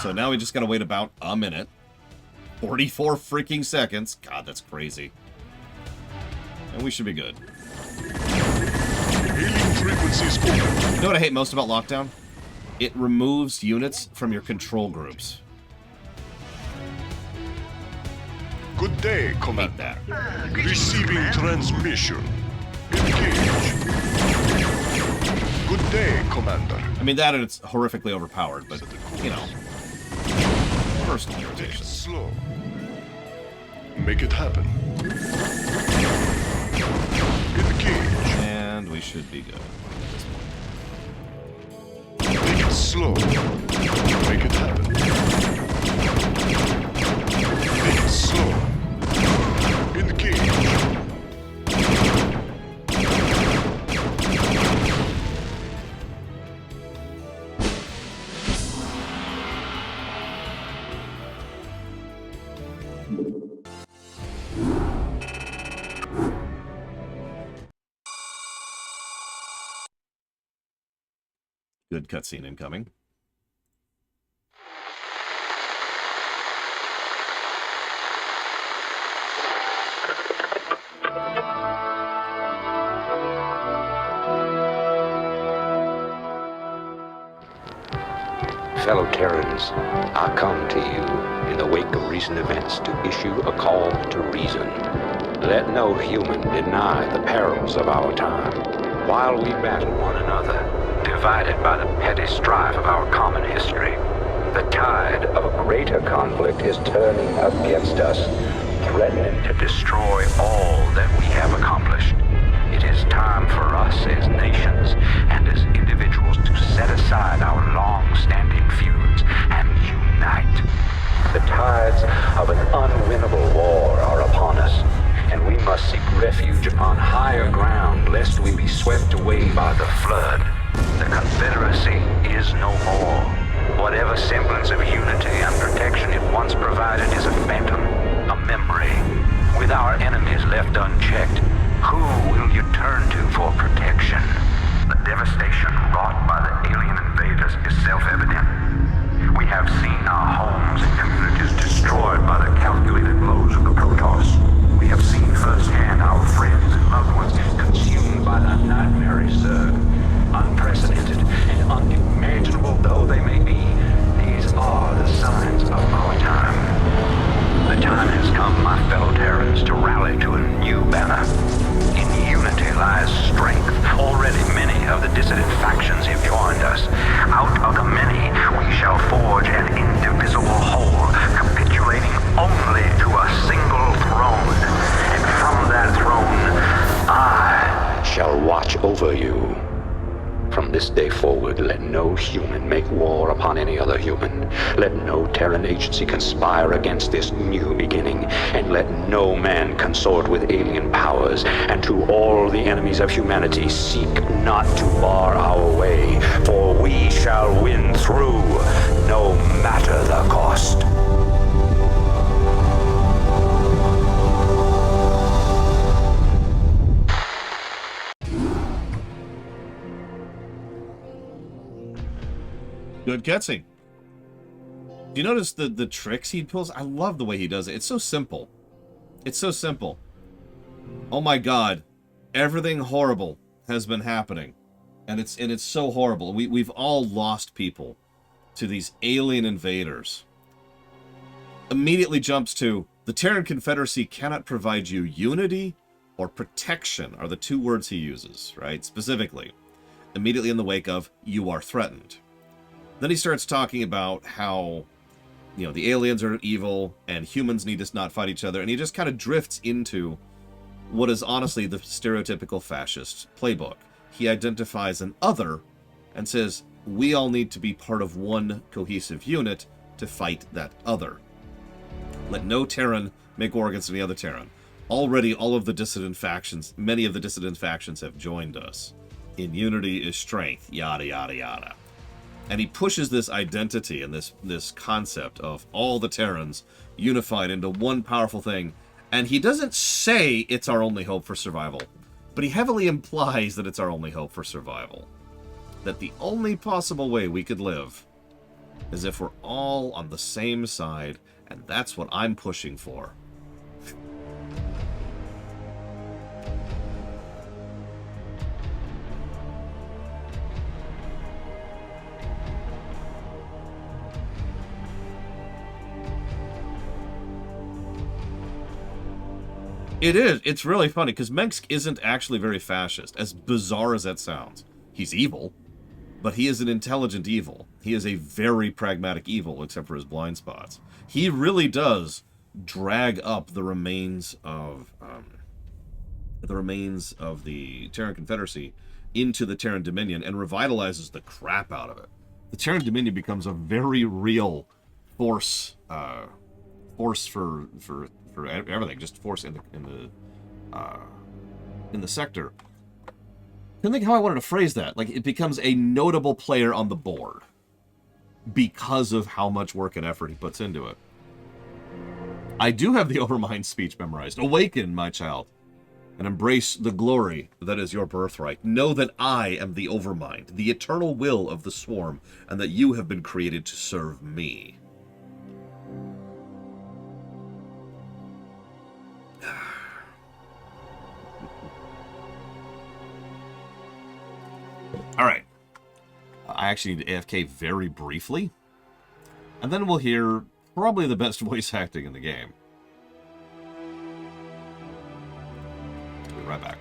So now we just gotta wait about a minute. 44 freaking seconds. God, that's crazy. And we should be good. Hailing frequencies open. You know what I hate most about Lockdown? it removes units from your control groups. Good day, Like Commander. that. Receiving transmission. Engage. Good day, Commander. I mean, that and it's horrifically overpowered, but, you know, personal Take it irritation. slow. Make it happen. Engage. And we should be good. Take it slow. Make it happen. Make it slow. Engage. Good cutscene incoming. Fellow Terrans, I come to you in the wake of recent events to issue a call to reason. Let no human deny the perils of our time. While we battle one another, divided by the petty strife of our common history, the tide of a greater conflict is turning against us, threatening to destroy all that we have accomplished. It is time for us as nations and as individuals to set aside our long-standing feuds and unite. The tides of an unwinnable war are upon us, and we must seek refuge upon higher ground lest we be swept away by the flood. The Confederacy is no more. Whatever semblance of unity and protection it once provided is a phantom, a memory. With our enemies left unchecked, who will you turn to for protection? The devastation wrought by the alien invaders is self-evident. We have seen our homes and communities destroyed by the calculated blows of the Protoss. We have seen firsthand our friends and loved ones consumed by the nightmare Zerg. Unprecedented and unimaginable though they may be, these are the signs of our time. The time has come, my fellow Terrans, to rally to a new banner. In unity lies strength. Already many of the dissident factions have joined us. Out of the many, we shall forge an indivisible whole, capitulating only to a single throne. And from that throne, I shall watch over you. From this day forward, let no human make war upon any other human. Let no Terran agency conspire against this new beginning, and let no man consort with alien powers. And to all the enemies of humanity, seek not to bar our way, for we shall win through, no matter the cost. Good cutscene. Do you notice the tricks he pulls? I love the way he does it. It's so simple. It's so simple. Oh my god. Everything horrible has been happening. And it's so horrible. We've all lost people to these alien invaders. Immediately jumps to, the Terran Confederacy cannot provide you unity or protection are the two words he uses, right? Specifically. Immediately in the wake of, you are threatened. Then he starts talking about how, you know, the aliens are evil and humans need to not fight each other. And he just kind of drifts into what is honestly the stereotypical fascist playbook. He identifies an other and says, we all need to be part of one cohesive unit to fight that other. Let no Terran make war against any other Terran. Already all of the dissident factions, many of the dissident factions have joined us. In unity is strength, yada, yada, yada. And he pushes this identity and this concept of all the Terrans unified into one powerful thing. And he doesn't say it's our only hope for survival, but he heavily implies that it's our only hope for survival. That the only possible way we could live is if we're all on the same side, and that's what I'm pushing for. It is. It's really funny, because Mengsk isn't actually very fascist, as bizarre as that sounds. He's evil, but he is an intelligent evil. He is a very pragmatic evil, except for his blind spots. He really does drag up the remains of the Terran Confederacy into the Terran Dominion and revitalizes the crap out of it. The Terran Dominion becomes a very real force for everything, just force in the sector. Couldn't think how I wanted to phrase that. Like, it becomes a notable player on the board because of how much work and effort he puts into it. I do have the Overmind speech memorized. Awaken, my child, and embrace the glory that is your birthright. Know that I am the Overmind, the eternal will of the swarm, and that you have been created to serve me. All right. I actually need to AFK very briefly, and then we'll hear probably the best voice acting in the game. Be right back.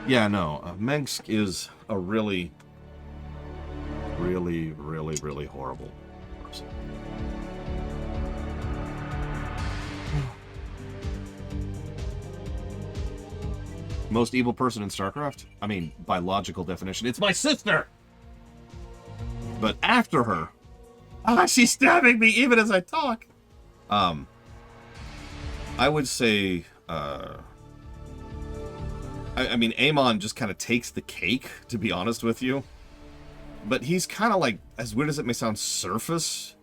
Yeah, no, Mengsk is a really horrible person. Most evil person in Starcraft? I mean, by logical definition, it's my sister! But after her, she's stabbing me even as I talk! I would say, I mean, Amon just kind of takes the cake, to be honest with you. But he's kind of like, as weird as it may sound, surface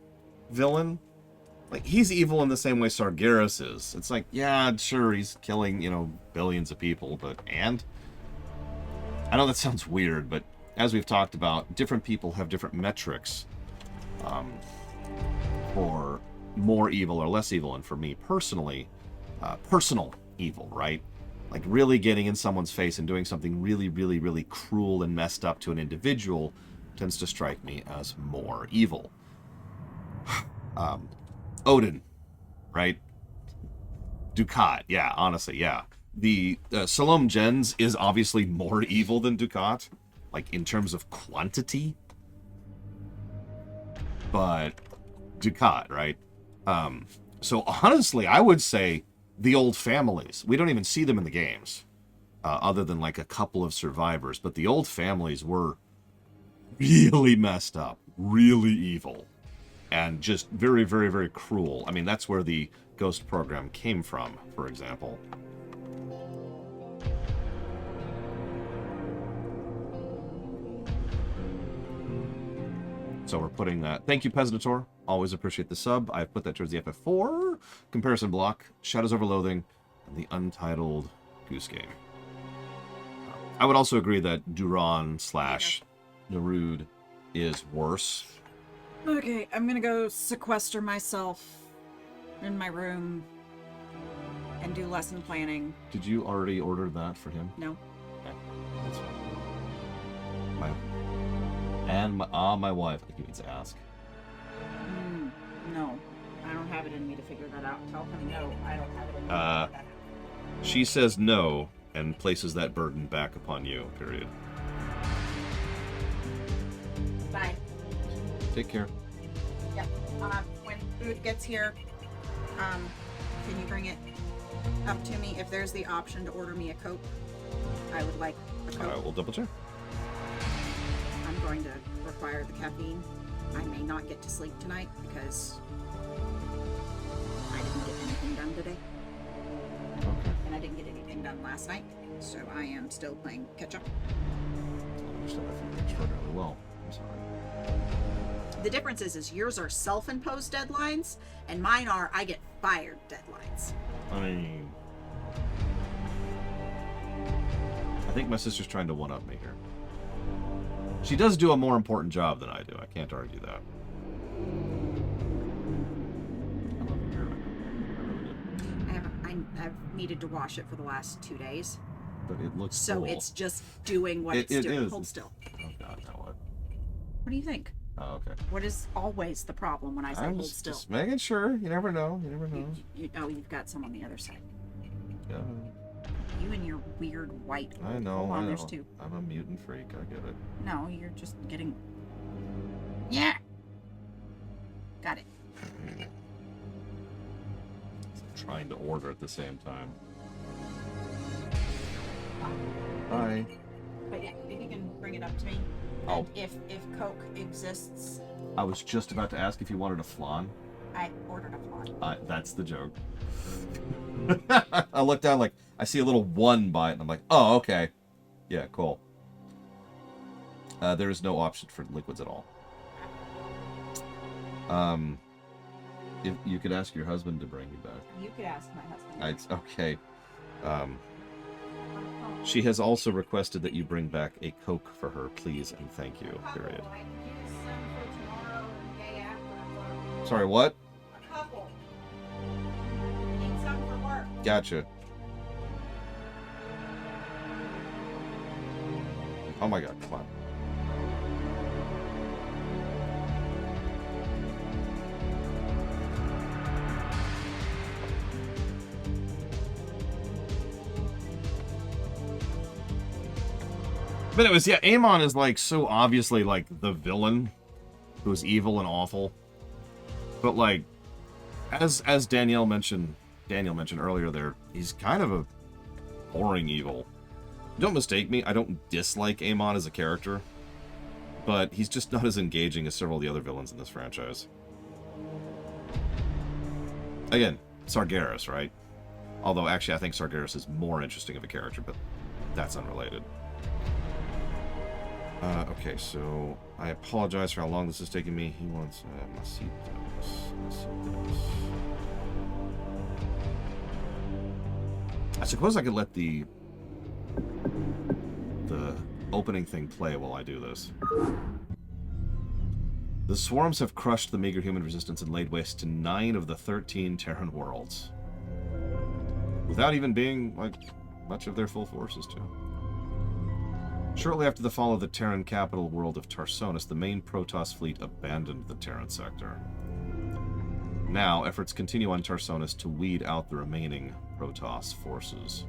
villain. Like, he's evil in the same way Sargeras is. It's like, yeah, sure, he's killing, billions of people, but, and? I know that sounds weird, but as we've talked about, different people have different metrics for more evil or less evil. And for me, personally, personal evil, right? Like, really getting in someone's face and doing something really cruel and messed up to an individual tends to strike me as more evil. Odin, right? Dukat, yeah, honestly, yeah. The Salom Gens is obviously more evil than Dukat, like in terms of quantity. But Dukat, right? So honestly, I would say the old families. We don't even see them in the games, other than like a couple of survivors. But the old families were really messed up, really evil, and just very, very, very cruel. I mean, that's where the Ghost program came from, for example. So we're putting that. Thank you, Peasanator. Always appreciate the sub. I've put that towards the FF4 comparison block, Shadows over Loathing, and the Untitled Goose Game. I would also agree that Duran / Narud is worse. Okay, I'm gonna go sequester myself in my room and do lesson planning. Did you already order that for him? No. Okay, that's fine. My wife, I think he needs to ask. No, I don't have it in me to figure that out. Tell him no, I don't have it in me to figure that out. She says no and places that burden back upon you, period. Bye. Take care. Yep. When food gets here, can you bring it up to me? If there's the option to order me a Coke, I would like a Coke. I will double check. I'm going to require the caffeine. I may not get to sleep tonight because I didn't get anything done today. Okay. And I didn't get anything done last night, so I am still playing catch up. I understand that from extraordinarily well. I'm sorry. The difference is yours are self-imposed deadlines, and mine are I get fired deadlines. I mean, I think my sister's trying to one-up me here. She does do a more important job than I do. I can't argue that. I love your hair. I really do. I've needed to wash it for the last 2 days. But it looks so cool. It's just doing what it's doing. Is. Hold still. Oh god, now what? What do you think? Oh, okay. What is always the problem when I say hold still? Just making sure. You never know. You never know. You've got some on the other side. Yeah. You and your weird white. I know. Hold on, I know. there's two. I'm a mutant freak. I get it. No, you're just getting. Yeah. Got it. I'm trying to order at the same time. Hi. But yeah, if you can bring it up to me. Oh. And if Coke exists. I was just about to ask if you wanted a flan. I ordered a flan. That's the joke. I look down like I see a little one by it, and I'm like, oh, okay. Yeah, cool. There is no option for liquids at all. If you could ask your husband to bring you back. You could ask my husband. Okay. She has also requested that you bring back a Coke for her, please and thank you. Period. Sorry, what? A couple. Need some for work. Gotcha. Oh my god, come on. But it was, yeah, Amon is like so obviously like the villain who's evil and awful. But like as Danielle mentioned earlier there, he's kind of a boring evil. Don't mistake me, I don't dislike Amon as a character, but he's just not as engaging as several of the other villains in this franchise. Again, Sargeras, right? Although actually I think Sargeras is more interesting of a character, but that's unrelated. Okay, so I apologize for how long this is taking me. He wants Masitos. I suppose I could let the opening thing play while I do this. The swarms have crushed the meager human resistance and laid waste to 9 of the 13 Terran worlds, without even being like much of their full forces too. Shortly after the fall of the Terran capital world of Tarsonis, the main Protoss fleet abandoned the Terran sector. Now, efforts continue on Tarsonis to weed out the remaining Protoss forces.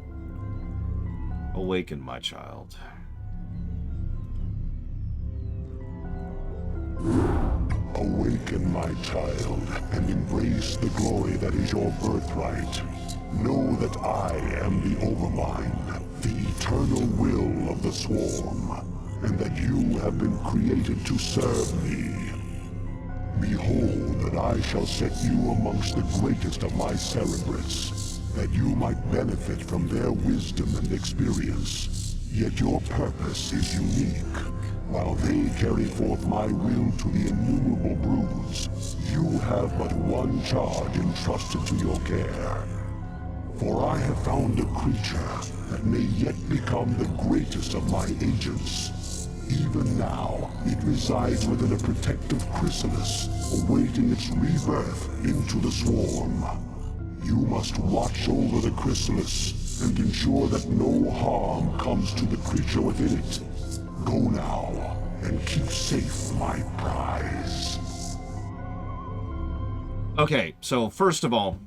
Awaken, my child. Awaken, my child, and embrace the glory that is your birthright. Know that I am the Overmind, the eternal will of the Swarm, and that you have been created to serve me. Behold that I shall set you amongst the greatest of my Cerebrates, that you might benefit from their wisdom and experience. Yet your purpose is unique. While they carry forth my will to the innumerable broods, you have but one charge entrusted to your care. For I have found a creature that may yet become the greatest of my agents. Even now, it resides within a protective chrysalis, awaiting its rebirth into the swarm. You must watch over the chrysalis and ensure that no harm comes to the creature within it. Go now, and keep safe my prize. Okay, so first of all,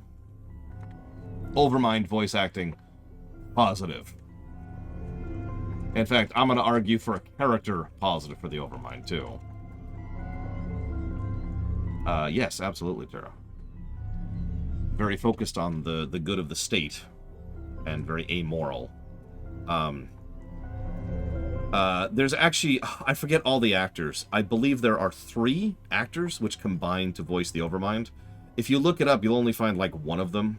Overmind voice acting, positive. In fact, I'm going to argue for a character positive for the Overmind, too. Yes, absolutely, Terra. Very focused on the good of the state, and very amoral. There's actually, I forget all the actors. I believe there are 3 actors which combine to voice the Overmind. If you look it up, you'll only find, like, one of them.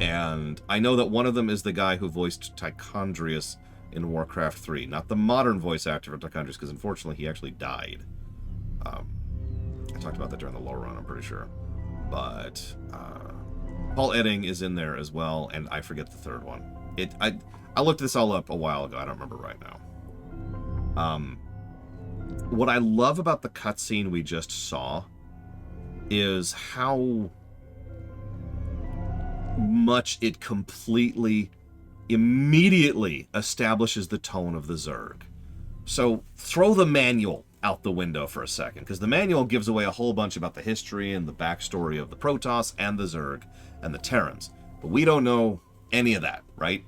And I know that one of them is the guy who voiced Tichondrius in Warcraft 3. Not the modern voice actor for Tichondrius, because unfortunately he actually died. I talked about that during the lore run, I'm pretty sure. But Paul Edding is in there as well, and I forget the third one. I looked this all up a while ago. I don't remember right now. What I love about the cutscene we just saw is how much it completely, immediately establishes the tone of the Zerg. So throw the manual out the window for a second, because the manual gives away a whole bunch about the history and the backstory of the Protoss and the Zerg and the Terrans. But we don't know any of that, right?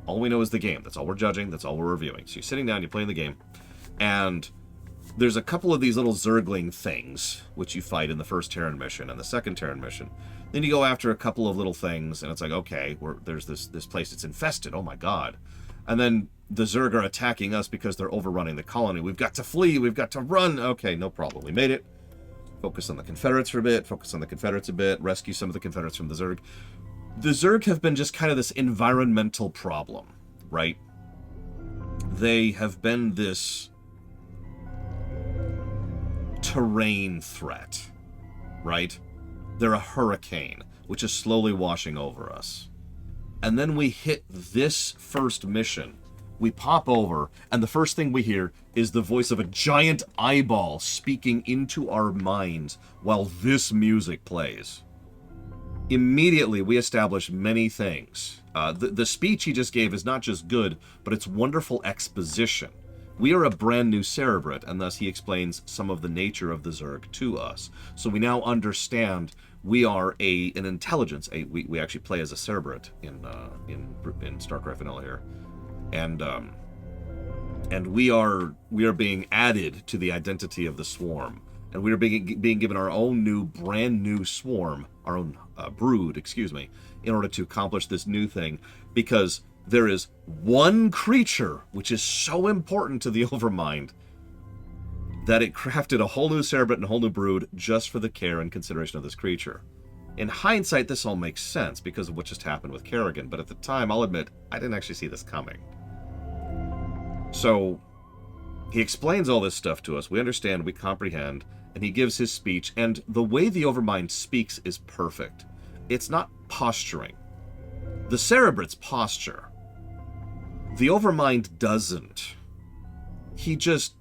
All we know is the game. That's all we're judging. That's all we're reviewing. So you're sitting down, you're playing the game, and there's a couple of these little Zergling things, which you fight in the first Terran mission and the second Terran mission. Then you go after a couple of little things, and it's like, okay, there's this place that's infested. Oh my god. And then the Zerg are attacking us because they're overrunning the colony. We've got to flee. We've got to run. Okay, no problem. We made it. Focus on the Confederates for a bit. Focus on the Confederates a bit. Rescue some of the Confederates from the Zerg. The Zerg have been just kind of this environmental problem, right? They have been this terrain threat, right? They're a hurricane, which is slowly washing over us. And then we hit this first mission. We pop over, and the first thing we hear is the voice of a giant eyeball speaking into our minds while this music plays. Immediately, we establish many things. The speech he just gave is not just good, but it's wonderful exposition. We are a brand new Cerebrate, and thus he explains some of the nature of the Zerg to us. So we now understand we are an intelligence. We actually play as a Cerebrate in Starcraft Vanilla here, and we are being added to the identity of the Swarm, and we are being given our own brand new Swarm, our own brood, in order to accomplish this new thing, because there is one creature which is so important to the Overmind that it crafted a whole new Cerebrate and a whole new brood just for the care and consideration of this creature. In hindsight, this all makes sense because of what just happened with Kerrigan, but at the time, I'll admit, I didn't actually see this coming. So, he explains all this stuff to us, we understand, we comprehend, and he gives his speech, and the way the Overmind speaks is perfect. It's not posturing. The Cerebrate's posture. The Overmind doesn't. He just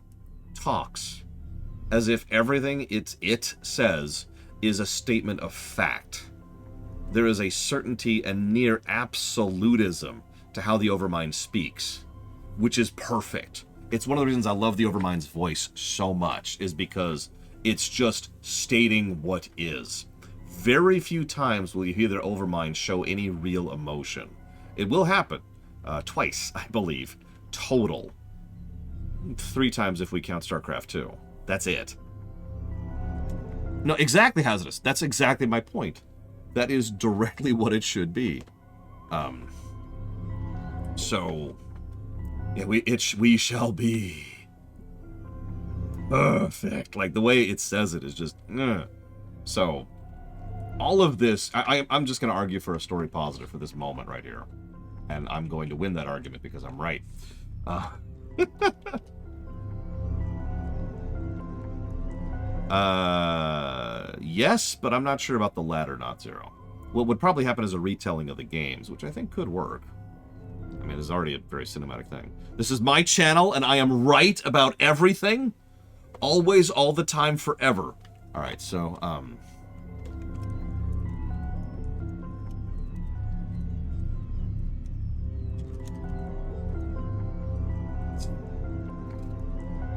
talks as if everything it says is a statement of fact. There is a certainty and near absolutism to how the Overmind speaks, which is perfect. It's one of the reasons I love the Overmind's voice so much, is because it's just stating what is. Very few times will you hear their Overmind show any real emotion. It will happen. Twice, I believe. Total. 3 times if we count Starcraft 2. That's it. No, exactly, Hazardous. That's exactly my point. That is directly what it should be. So, yeah, we shall be perfect. Like, the way it says it is just, So, all of this, I'm just going to argue for a story positive for this moment right here. And I'm going to win that argument because I'm right. Yes, but I'm not sure about the latter, not Zero. What would probably happen is a retelling of the games, which I think could work. I mean, it's already a very cinematic thing. This is my channel, and I am right about everything. Always, all the time, forever. Alright, so,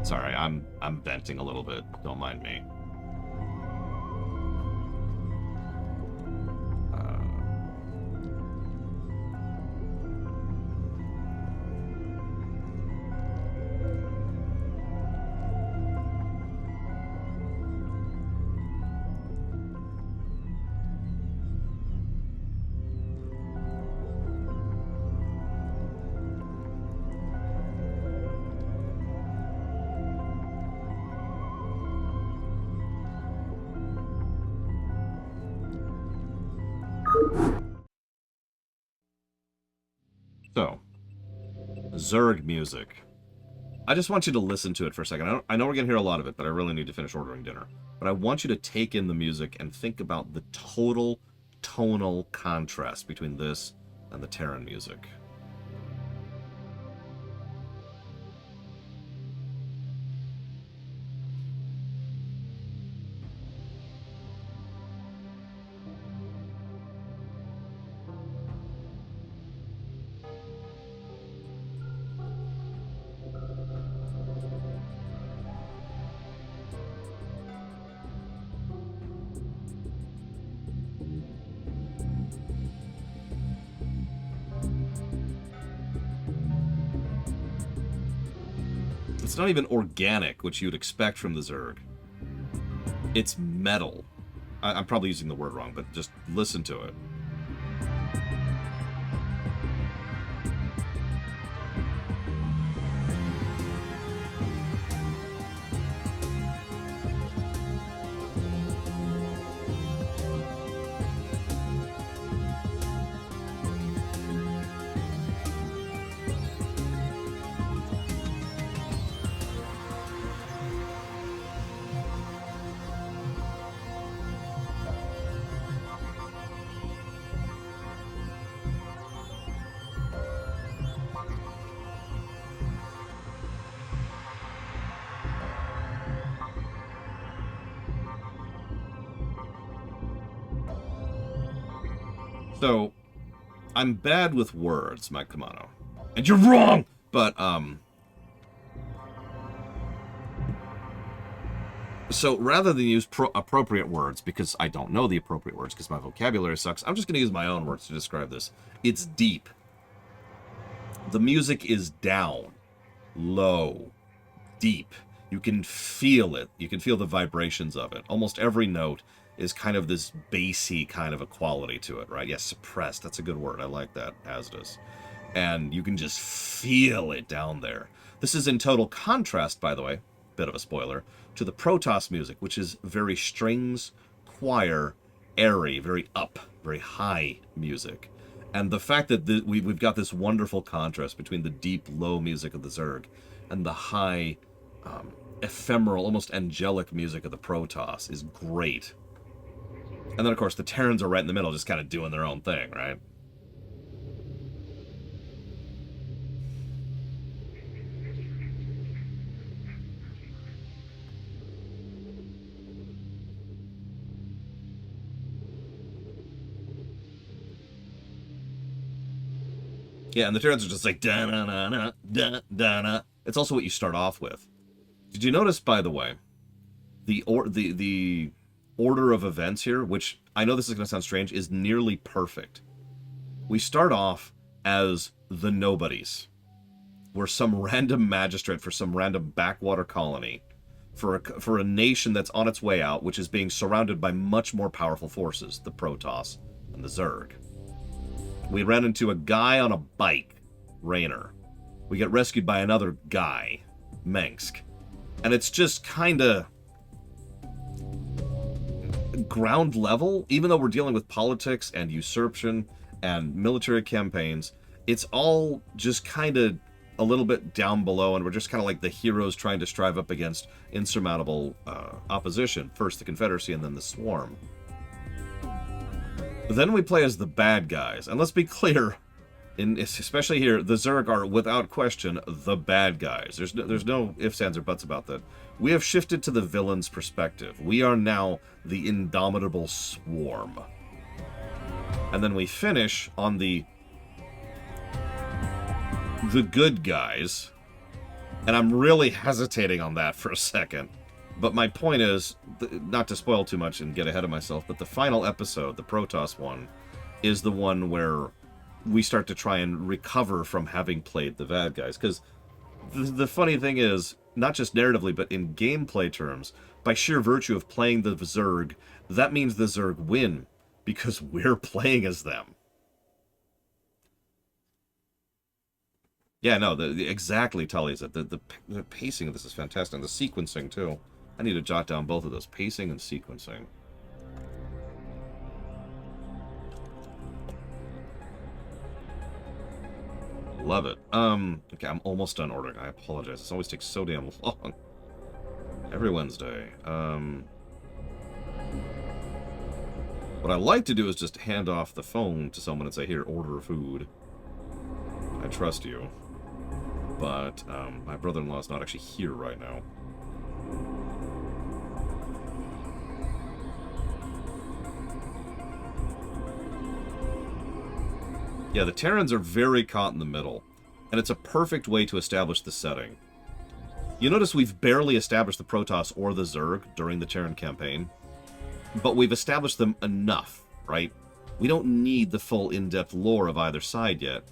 sorry, I'm venting a little bit. Don't mind me. So, Zerg music. I just want you to listen to it for a second. I know we're going to hear a lot of it, but I really need to finish ordering dinner. But I want you to take in the music and think about the total tonal contrast between this and the Terran music. It's not even organic, which you'd expect from the Zerg. It's metal. I'm probably using the word wrong, but just listen to it. So, I'm bad with words, Mike Kamano. And you're wrong! But, so, rather than use appropriate words, because I don't know the appropriate words, because my vocabulary sucks, I'm just going to use my own words to describe this. It's deep. The music is down, low, deep. You can feel it. You can feel the vibrations of it. Almost every note is kind of this bassy kind of a quality to it, right? Yes, suppressed. That's a good word. I like that, as does. And you can just feel it down there. This is in total contrast, by the way, bit of a spoiler, to the Protoss music, which is very strings, choir, airy, very up, very high music. And the fact that we've got this wonderful contrast between the deep, low music of the Zerg and the high, ephemeral, almost angelic music of the Protoss is great. And then, of course, the Terrans are right in the middle, just kind of doing their own thing, right? Yeah, and the Terrans are just like, da-na-na-na, da-da-na. It's also what you start off with. Did you notice, by the way, the order of events here, which I know this is going to sound strange, is nearly perfect. We start off as the nobodies. We're some random magistrate for some random backwater colony, for a nation that's on its way out, which is being surrounded by much more powerful forces, the Protoss and the Zerg. We ran into a guy on a bike, Raynor. We get rescued by another guy, Mengsk. And it's just kind of ground level, even though we're dealing with politics and usurpation and military campaigns. It's all just kind of a little bit down below, and we're just kind of like the heroes trying to strive up against insurmountable opposition. First the Confederacy and then the Swarm. Then we play as the bad guys, and let's be clear, especially here, the Zerg are without question the bad guys. There's no ifs, ands, or buts about that. We have shifted to the villain's perspective. We are now the indomitable Swarm. And then we finish on the good guys, and I'm really hesitating on that for a second. But my point is, not to spoil too much and get ahead of myself, but the final episode, the Protoss one, is the one where we start to try and recover from having played the bad guys. Because the funny thing is, not just narratively, but in gameplay terms, by sheer virtue of playing the Zerg, that means the Zerg win, because we're playing as them. Yeah, no, exactly, Tully said. The pacing of this is fantastic, and the sequencing, too. I need to jot down both of those, pacing and sequencing. Love it. Okay, I'm almost done ordering. I apologize. This always takes so damn long. Every Wednesday. What I like to do is just hand off the phone to someone and say, here, order food. I trust you. But, my brother-in-law is not actually here right now. Yeah, the Terrans are very caught in the middle, and it's a perfect way to establish the setting. You notice we've barely established the Protoss or the Zerg during the Terran campaign, but we've established them enough, right? We don't need the full in-depth lore of either side yet.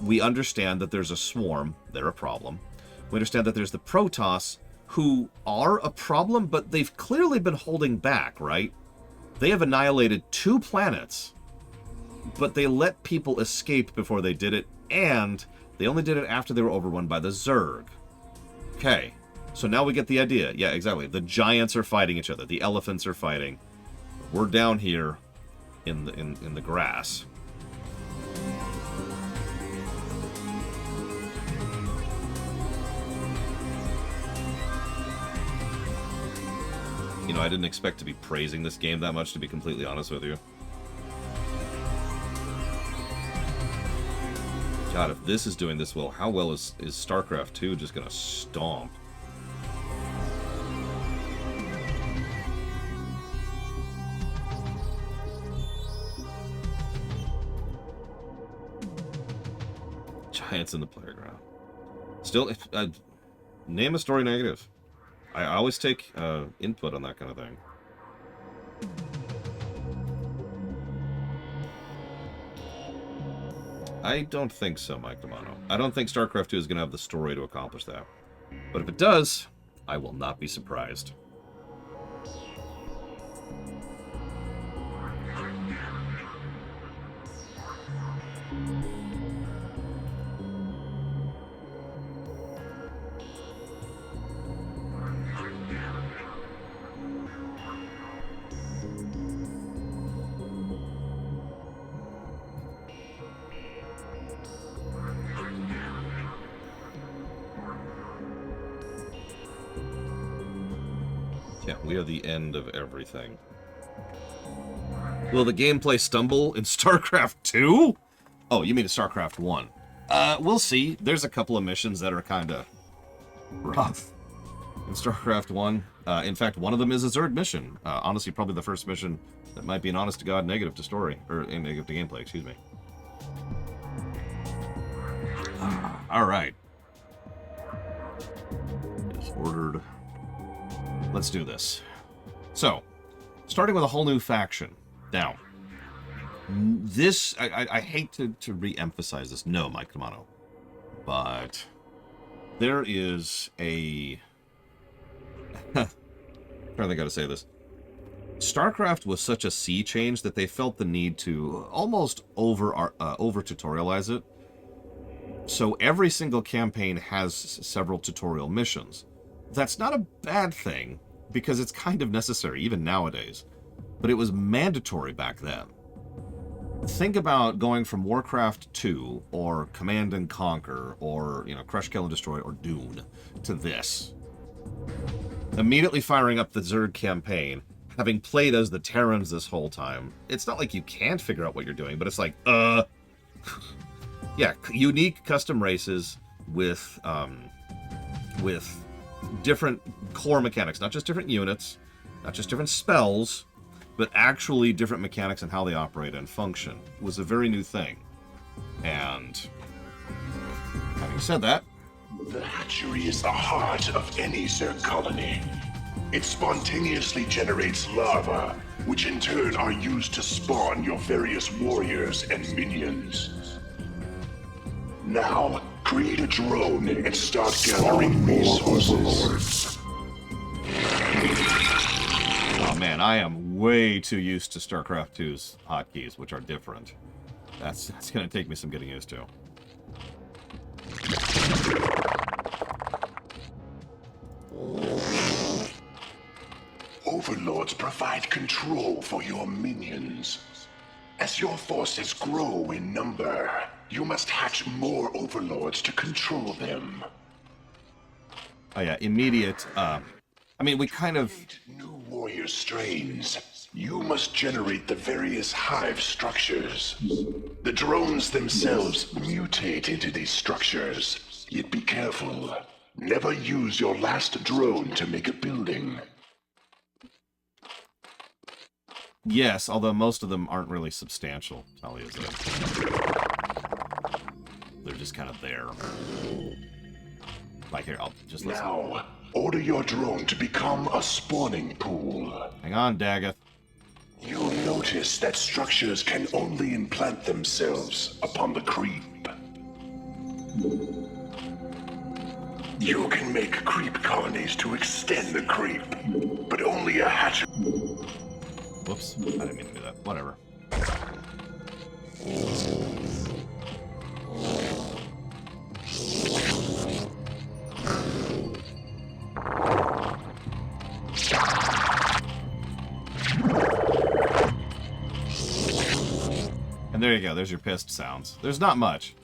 We understand that there's a Swarm, they're a problem. We understand that there's the Protoss, who are a problem, but they've clearly been holding back, right? They have annihilated 2 planets, but they let people escape before they did it, and they only did it after they were overrun by the Zerg. Okay, so now we get the idea. Yeah, exactly. The giants are fighting each other. The elephants are fighting. We're down here in the grass. You know, I didn't expect to be praising this game that much, to be completely honest with you. God, if this is doing this well, how well is Starcraft 2 just gonna stomp? Giants in the playground. Still, name a story negative. I always take input on that kind of thing. I don't think so, Mike Romano. I don't think StarCraft 2 is going to have the story to accomplish that. But if it does, I will not be surprised. Yeah, we are the end of everything. Will the gameplay stumble in StarCraft 2? Oh, you mean in StarCraft 1? We'll see. There's a couple of missions that are kind of rough in StarCraft 1. In fact, one of them is a Zerg mission. Honestly, probably the first mission that might be an honest-to-God negative to story, or negative to gameplay, excuse me. All right. Just ordered. Let's do this. So, starting with a whole new faction. Now, this, I hate to re-emphasize this. No, Mike Romano. But there is a... I don't think I gotta say this. Starcraft was such a sea change that they felt the need to almost over-tutorialize it. So every single campaign has several tutorial missions. That's not a bad thing, because it's kind of necessary, even nowadays. But it was mandatory back then. Think about going from Warcraft 2, or Command and Conquer, or, you know, Crush, Kill, and Destroy, or Dune, to this. Immediately firing up the Zerg campaign, having played as the Terrans this whole time. It's not like you can't figure out what you're doing, but it's like, yeah, unique custom races with different core mechanics, not just different units, not just different spells, but actually different mechanics and how they operate and function. It was a very new thing. And having said that, the hatchery is the heart of any Zerg colony. It spontaneously generates larvae, which in turn are used to spawn your various warriors and minions. Now, create a drone and start gathering resources. Oh man, I am way too used to StarCraft 2's hotkeys, which are different. That's going to take me some getting used to. Overlords provide control for your minions. As your forces grow in number, you must hatch more overlords to control them. Oh yeah, immediate, I mean, we kind of... New warrior strains. You must generate the various hive structures. The drones themselves mutate into these structures. Yet be careful. Never use your last drone to make a building. Yes, although most of them aren't really substantial, Talia said. They're just kind of there. Like here, I'll just listen. Now, order your drone to become a spawning pool. Hang on, Daggett. You'll notice that structures can only implant themselves upon the creep. You can make creep colonies to extend the creep, but only a hatchery. Whoops, I didn't mean to do that. Whatever. And there you go, there's your pissed sounds. There's not much.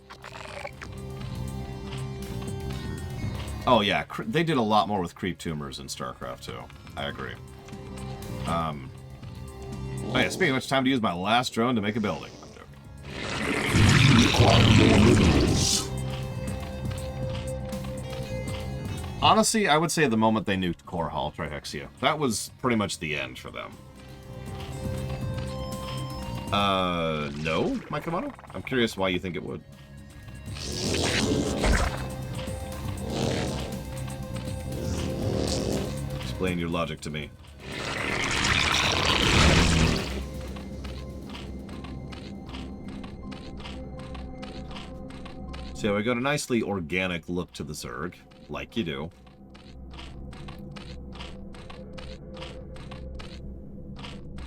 Oh yeah, they did a lot more with creep tumors in StarCraft 2. I agree. Oh yeah, speaking of which, time to use my last drone to make a building. Honestly, I would say the moment they nuked Core Hall Trihexia, that was pretty much the end for them. No, Mike Romano? I'm curious why you think it would. Explain your logic to me. So we got a nicely organic look to the Zerg, like you do.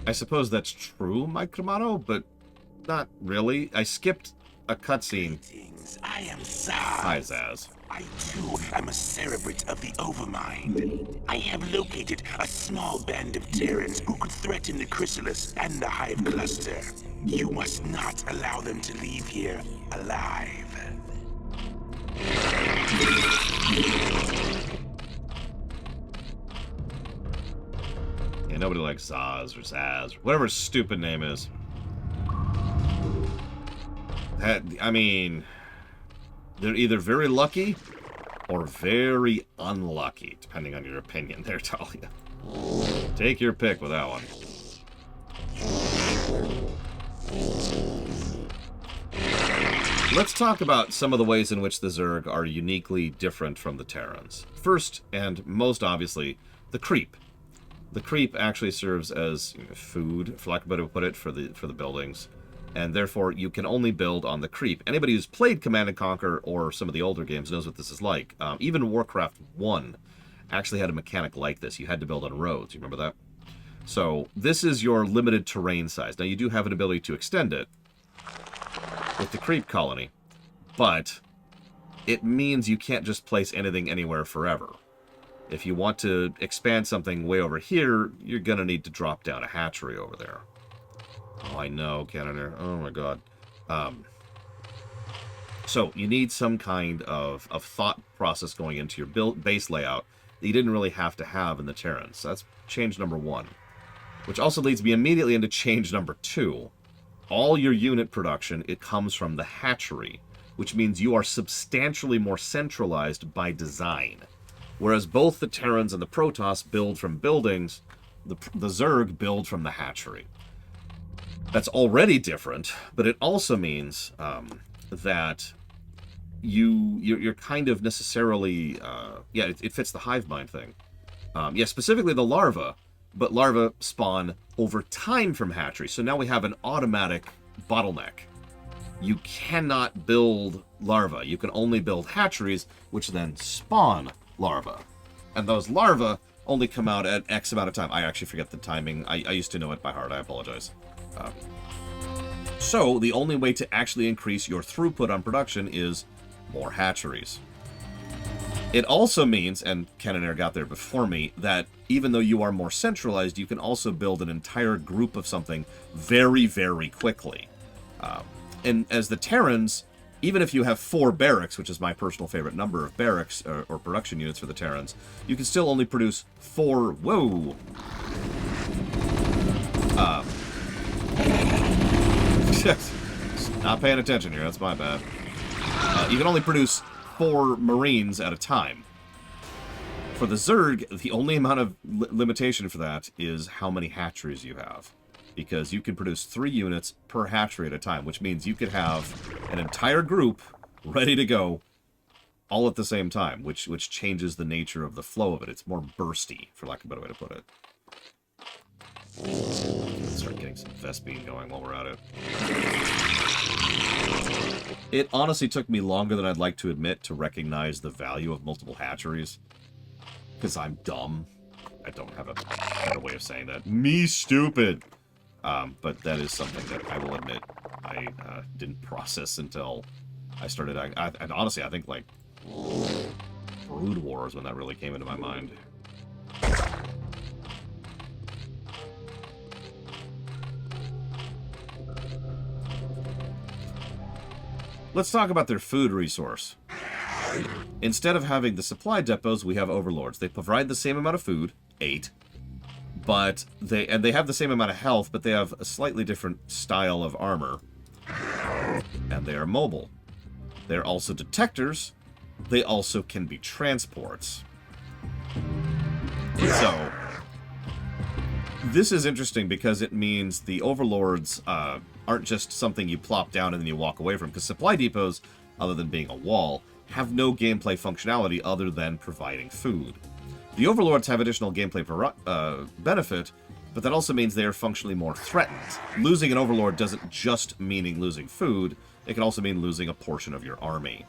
I suppose that's true, Mike Romano, but not really. I skipped a cutscene. I am Zaz. Hi, Zaz. I too am a cerebrate of the Overmind. I have located a small band of Terrans who could threaten the Chrysalis and the Hive Cluster. You must not allow them to leave here alive. Yeah, nobody likes Zaz or Zaz, whatever his stupid name is. I mean, they're either very lucky or very unlucky, depending on your opinion there, Talia. Take your pick with that one. Let's talk about some of the ways in which the Zerg are uniquely different from the Terrans. First, and most obviously, the creep. The creep actually serves as food, for lack of a better way to put it, for the buildings. And therefore, you can only build on the creep. Anybody who's played Command & Conquer or some of the older games knows what this is like. Even Warcraft 1 actually had a mechanic like this. You had to build on roads. You remember that? So this is your limited terrain size. Now, you do have an ability to extend it with the creep colony, but it means you can't just place anything anywhere forever. If you want to expand something way over here, you're going to need to drop down a hatchery over there. Oh, I know, Cannoneer. Oh, my God. So you need some kind of thought process going into your base layout that you didn't really have to have in the Terrans. So that's change number 1. Which also leads me immediately into change number 2. All your unit production, it comes from the hatchery, which means you are substantially more centralized by design. Whereas both the Terrans and the Protoss build from buildings, the Zerg build from the hatchery. That's already different, but it also means that you're kind of necessarily... it fits the hive mind thing. Specifically the larva, but larvae spawn over time from hatcheries. So now we have an automatic bottleneck. You cannot build larvae. You can only build hatcheries, which then spawn larvae. And those larvae only come out at X amount of time. I actually forget the timing. I used to know it by heart. I apologize. So the only way to actually increase your throughput on production is more hatcheries. It also means, and Cannoneer got there before me, that even though you are more centralized, you can also build an entire group of something very, very quickly. And as the Terrans, even if you have 4 barracks, which is my personal favorite number of barracks or production units for the Terrans, you can still only produce 4... Whoa! Not paying attention here, that's my bad. You can only produce 4 Marines at a time. For the Zerg, the only amount of limitation for that is how many hatcheries you have. Because you can produce 3 units per hatchery at a time, which means you could have an entire group ready to go all at the same time, which changes the nature of the flow of it. It's more bursty, for lack of a better way to put it. Let's start getting some Vespene going while we're at it. It honestly took me longer than I'd like to admit to recognize the value of multiple hatcheries. Because I'm dumb. I don't have a better way of saying that. Me stupid! But that is something that I will admit I didn't process until I started... And honestly, I think, like, Brood War is when that really came into my mind. Let's talk about their food resource. Instead of having the supply depots, we have overlords. They provide the same amount of food, 8, but they have the same amount of health, but they have a slightly different style of armor, and they are mobile. They're also detectors. They also can be transports. So this is interesting because it means the overlords aren't just something you plop down and then you walk away from, because supply depots, other than being a wall, have no gameplay functionality other than providing food. The overlords have additional gameplay benefit, but that also means they are functionally more threatened. Losing an overlord doesn't just mean losing food, it can also mean losing a portion of your army.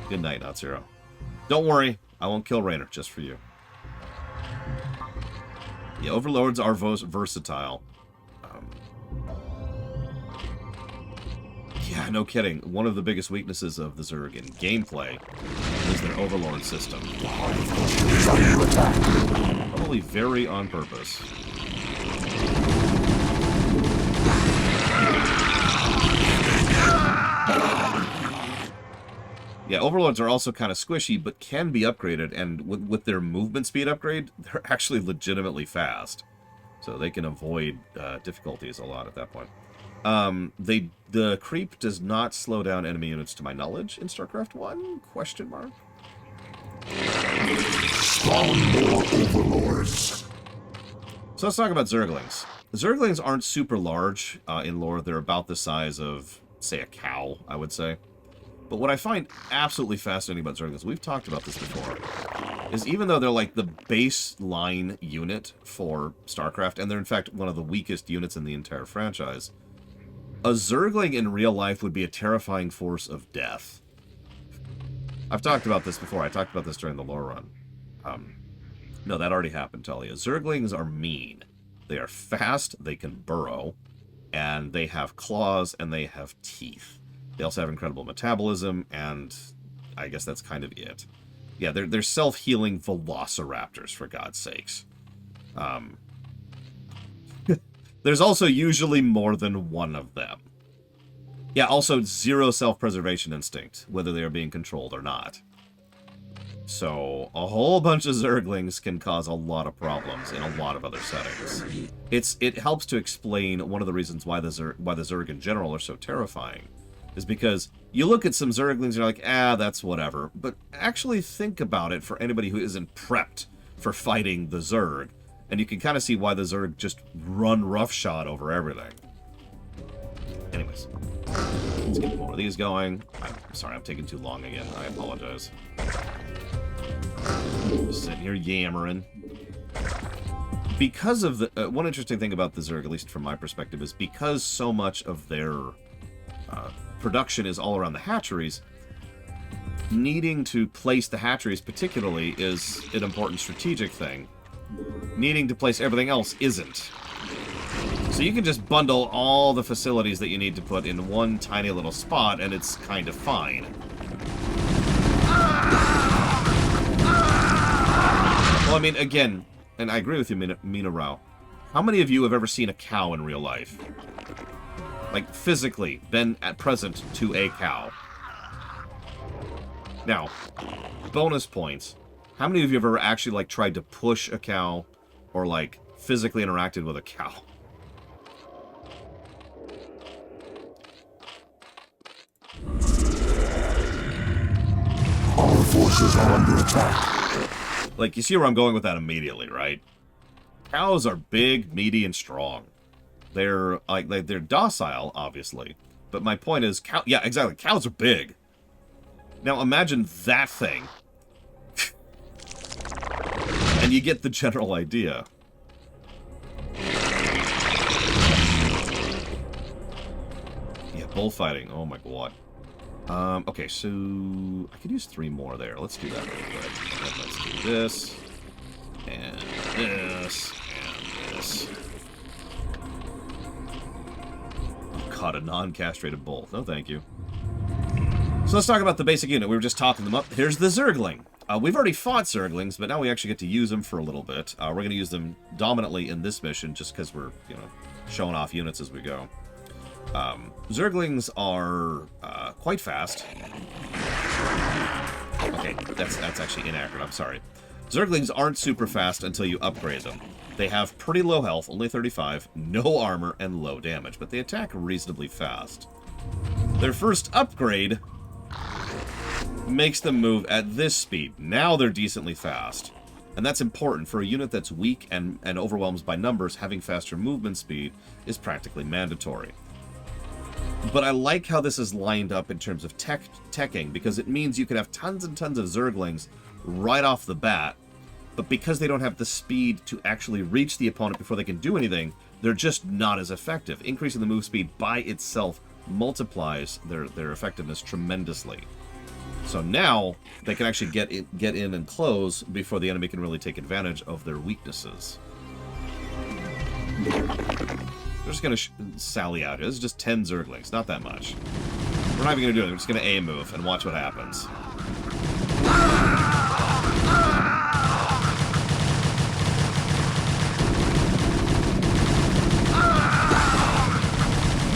Good night, Not Zero. Don't worry, I won't kill Raynor just for you. Yeah, overlords are versatile. Yeah, no kidding. One of the biggest weaknesses of the Zerg in gameplay is their overlord system. Probably very on purpose. Yeah, overlords are also kind of squishy, but can be upgraded, and with their movement speed upgrade, they're actually legitimately fast. So they can avoid difficulties a lot at that point. The creep does not slow down enemy units to my knowledge in StarCraft 1? Question mark. Spawn more overlords. So let's talk about Zerglings. Zerglings aren't super large in lore. They're about the size of say, a cow, I would say. But what I find absolutely fascinating about Zerglings, we've talked about this before, is even though they're like the baseline unit for StarCraft, and they're in fact one of the weakest units in the entire franchise, a Zergling in real life would be a terrifying force of death. I've talked about this before. I talked about this during the lore run. No, that already happened, Talia. Zerglings are mean. They are fast, they can burrow, and they have claws, and they have teeth. They also have incredible metabolism, and I guess that's kind of it. Yeah, they're self-healing velociraptors, for God's sakes. There's also usually more than one of them. Yeah, also zero self-preservation instinct, whether they are being controlled or not. So, a whole bunch of Zerglings can cause a lot of problems in a lot of other settings. It helps to explain one of the reasons why the Zerg in general are so terrifying. Is because you look at some Zerglings and you're like, that's whatever. But actually think about it for anybody who isn't prepped for fighting the Zerg. And you can kind of see why the Zerg just run roughshod over everything. Anyways, let's get more of these going. I'm sorry, I'm taking too long again. I apologize. Just sitting here yammering. Because of the... one interesting thing about the Zerg, at least from my perspective, is because so much of their production is all around the hatcheries, needing to place the hatcheries particularly is an important strategic thing. Needing to place everything else isn't. So you can just bundle all the facilities that you need to put in one tiny little spot, and it's kind of fine. Well, I mean, again, and I agree with you, Mina Rao. How many of you have ever seen a cow in real life? Like, physically, been at present to a cow. Now, bonus points. How many of you have ever actually, like, tried to push a cow or, like, physically interacted with a cow? Our forces are under attack. Like, you see where I'm going with that immediately, right? Cows are big, meaty, and strong. They're they're docile, obviously. But my point is, yeah, exactly. Cows are big. Now imagine that thing. And you get the general idea. Yeah, bullfighting. Oh my god. Okay, so I could use 3 more there. Let's do that real quick. And let's do this. And this. And this. Caught a non-castrated bull. No, thank you. So let's talk about the basic unit. We were just talking them up. Here's the Zergling. We've already fought Zerglings, but now we actually get to use them for a little bit. We're going to use them dominantly in this mission, just because we're, showing off units as we go. Zerglings are quite fast. Okay, that's actually inaccurate. I'm sorry. Zerglings aren't super fast until you upgrade them. They have pretty low health, only 35, no armor, and low damage, but they attack reasonably fast. Their first upgrade makes them move at this speed. Now they're decently fast. And that's important. For a unit that's weak and overwhelmed by numbers, having faster movement speed is practically mandatory. But I like how this is lined up in terms of teching, because it means you can have tons and tons of Zerglings right off the bat, but because they don't have the speed to actually reach the opponent before they can do anything, they're just not as effective. Increasing the move speed by itself multiplies their effectiveness tremendously. So now they can actually get in and close before the enemy can really take advantage of their weaknesses. We're just going to sally out here. This is just 10 Zerglings, not that much. We're not even going to do it. We're just going to A move and watch what happens.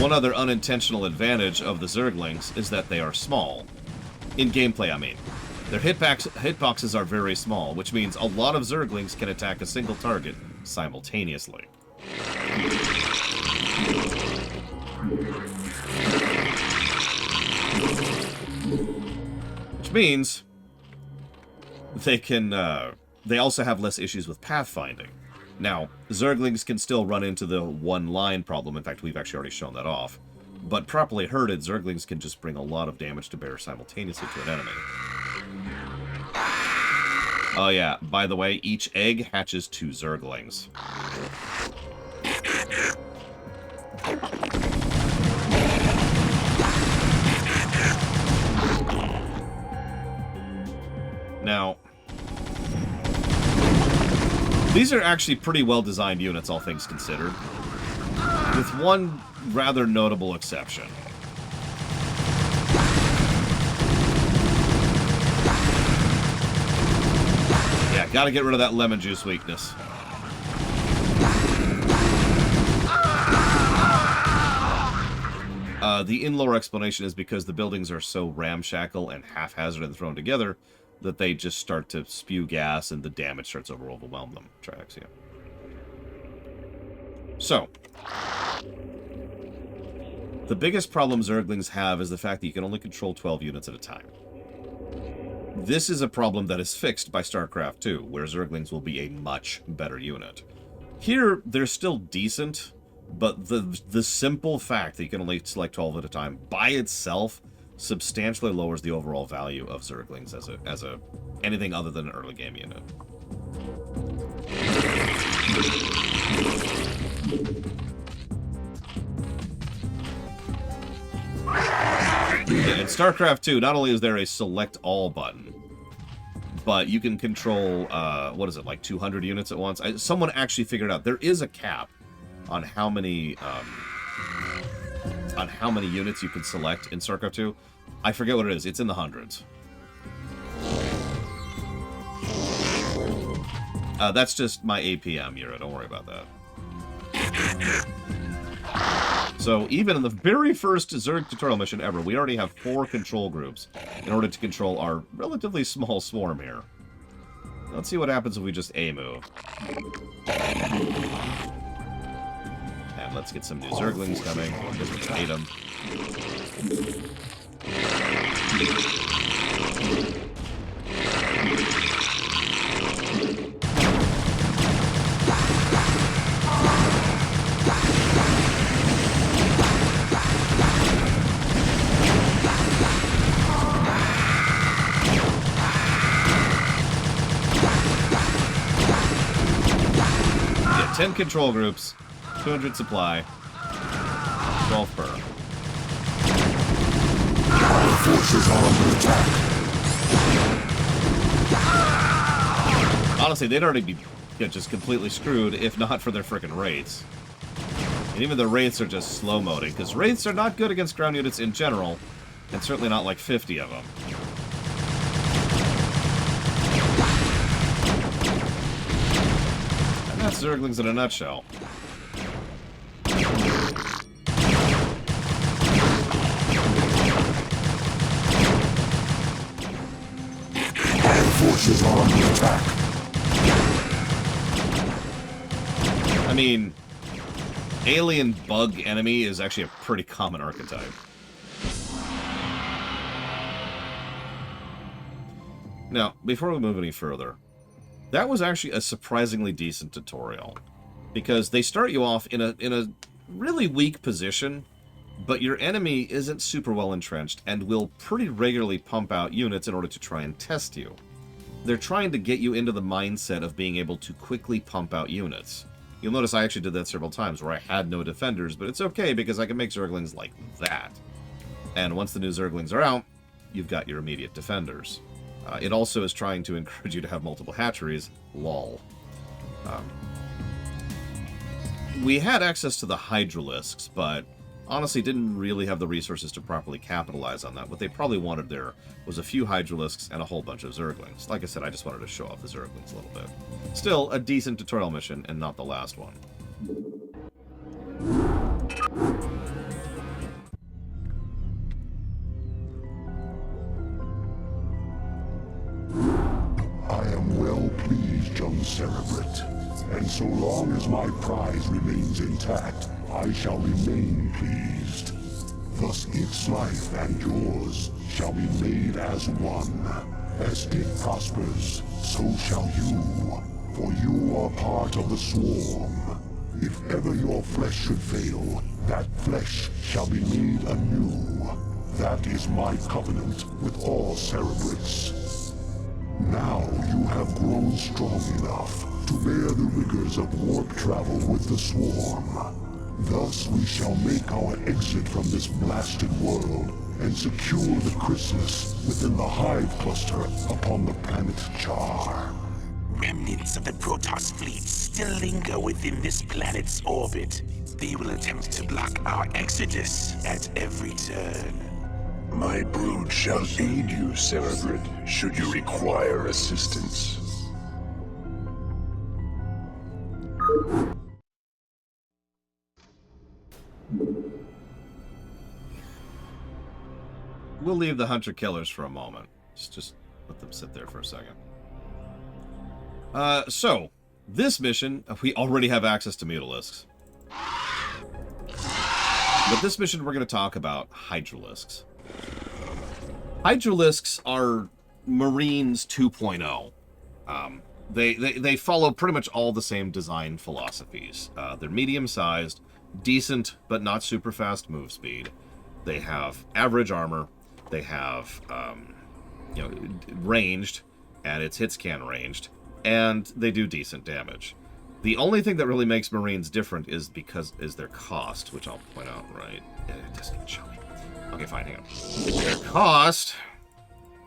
One other unintentional advantage of the Zerglings is that they are small. In gameplay, I mean. Their hitboxes are very small, which means a lot of Zerglings can attack a single target simultaneously. Which means they can, they also have less issues with pathfinding. Now, Zerglings can still run into the one-line problem. In fact, we've actually already shown that off. But properly herded, Zerglings can just bring a lot of damage to bear simultaneously to an enemy. Oh yeah, by the way, each egg hatches 2 Zerglings. Now, these are actually pretty well-designed units, all things considered, with one rather notable exception. Yeah, gotta get rid of that lemon juice weakness. The in-lore explanation is because the buildings are so ramshackle and haphazard and thrown together that they just start to spew gas and the damage starts to overwhelm them. Tracks, yeah. So, the biggest problem Zerglings have is the fact that you can only control 12 units at a time. This is a problem that is fixed by Starcraft 2, where Zerglings will be a much better unit. Here, they're still decent, but the simple fact that you can only select 12 at a time by itself substantially lowers the overall value of Zerglings as a anything other than an early game unit. Yeah, in StarCraft 2, not only is there a select all button, but you can control, what is it, like 200 units at once? Someone actually figured out there is a cap on how many units you can select in StarCraft 2. I forget what it is. It's in the hundreds. That's just my APM era. Don't worry about that. So even in the very first Zerg tutorial mission ever, we already have 4 control groups in order to control our relatively small swarm here. Let's see what happens if we just A-move. And let's get some new Zerglings coming, because we hate them. Yeah, 10 control groups, 200 supply, 12 per. Our forces are under attack. Honestly, they'd already be just completely screwed if not for their frickin' wraiths. And even the wraiths are just slow-moding, because wraiths are not good against ground units in general, and certainly not like 50 of them. And that's Zerglings in a nutshell. Forces are under attack. I mean, alien bug enemy is actually a pretty common archetype. Now, before we move any further, that was actually a surprisingly decent tutorial, because they start you off in a really weak position, but your enemy isn't super well entrenched and will pretty regularly pump out units in order to try and test you. They're trying to get you into the mindset of being able to quickly pump out units. You'll notice I actually did that several times where I had no defenders, but it's okay because I can make Zerglings like that. And once the new Zerglings are out, you've got your immediate defenders. It also is trying to encourage you to have multiple hatcheries. Lol. We had access to the Hydralisks, but honestly didn't really have the resources to properly capitalize on that. What they probably wanted there was a few Hydralisks and a whole bunch of Zerglings. Like I said, I just wanted to show off the Zerglings a little bit. Still, a decent tutorial mission, and not the last one. I am well pleased, young Cerebrit. And so long as my prize remains intact, I shall remain pleased. Thus its life and yours shall be made as one. As it prospers, so shall you. For you are part of the swarm. If ever your flesh should fail, that flesh shall be made anew. That is my covenant with all Cerebrits. Now you have grown strong enough to bear the rigors of warp travel with the Swarm. Thus we shall make our exit from this blasted world and secure the chrysalis within the hive cluster upon the planet Char. Remnants of the Protoss fleet still linger within this planet's orbit. They will attempt to block our exodus at every turn. My brood shall aid you, Cerebrid, should you require assistance. We'll leave the hunter-killers for a moment. Just let them sit there for a second. So, this mission, we already have access to Mutalisks. But this mission, we're going to talk about Hydralisks. Hydralisks are Marines 2.0. They follow pretty much all the same design philosophies. They're medium-sized, decent but not super fast move speed. They have average armor. They have, ranged, and it's hit scan ranged, and they do decent damage. The only thing that really makes Marines different is their cost, which I'll point out right. Yeah, it does get chilly. Okay, fine, hang on. Their cost.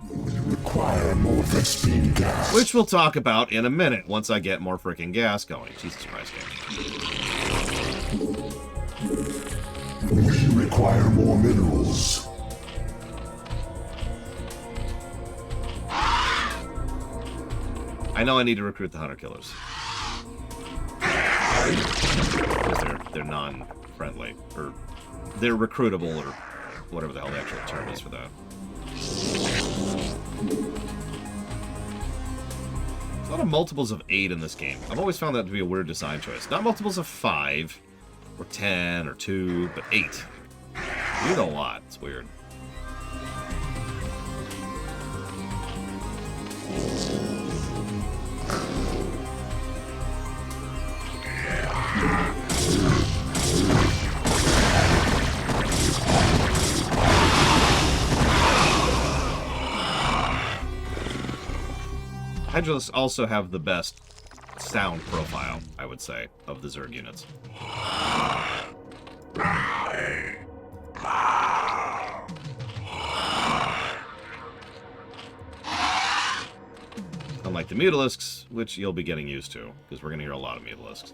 We require more Vespene gas. Which we'll talk about in a minute once I get more freaking gas going. Jesus Christ, game. We require more minerals. I know I need to recruit the hunter-killers. Because they're non-friendly. Or they're recruitable, or whatever the hell the actual term is for that. There's a lot of multiples of 8 in this game. I've always found that to be a weird design choice. Not multiples of 5, or 10, or 2, but 8. You need a lot. It's weird. Hydralisks also have the best sound profile, I would say, of the Zerg units. Unlike the Mutalisks, which you'll be getting used to, because we're going to hear a lot of Mutalisks.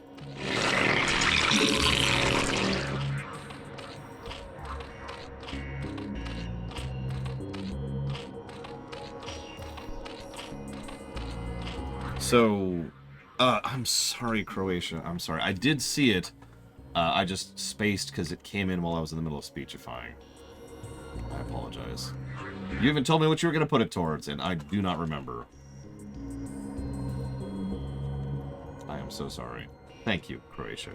So, I'm sorry, Croatia. I'm sorry. I did see it. I just spaced because it came in while I was in the middle of speechifying. I apologize. You even told me what you were going to put it towards, and I do not remember. I am so sorry. Thank you, Croatia.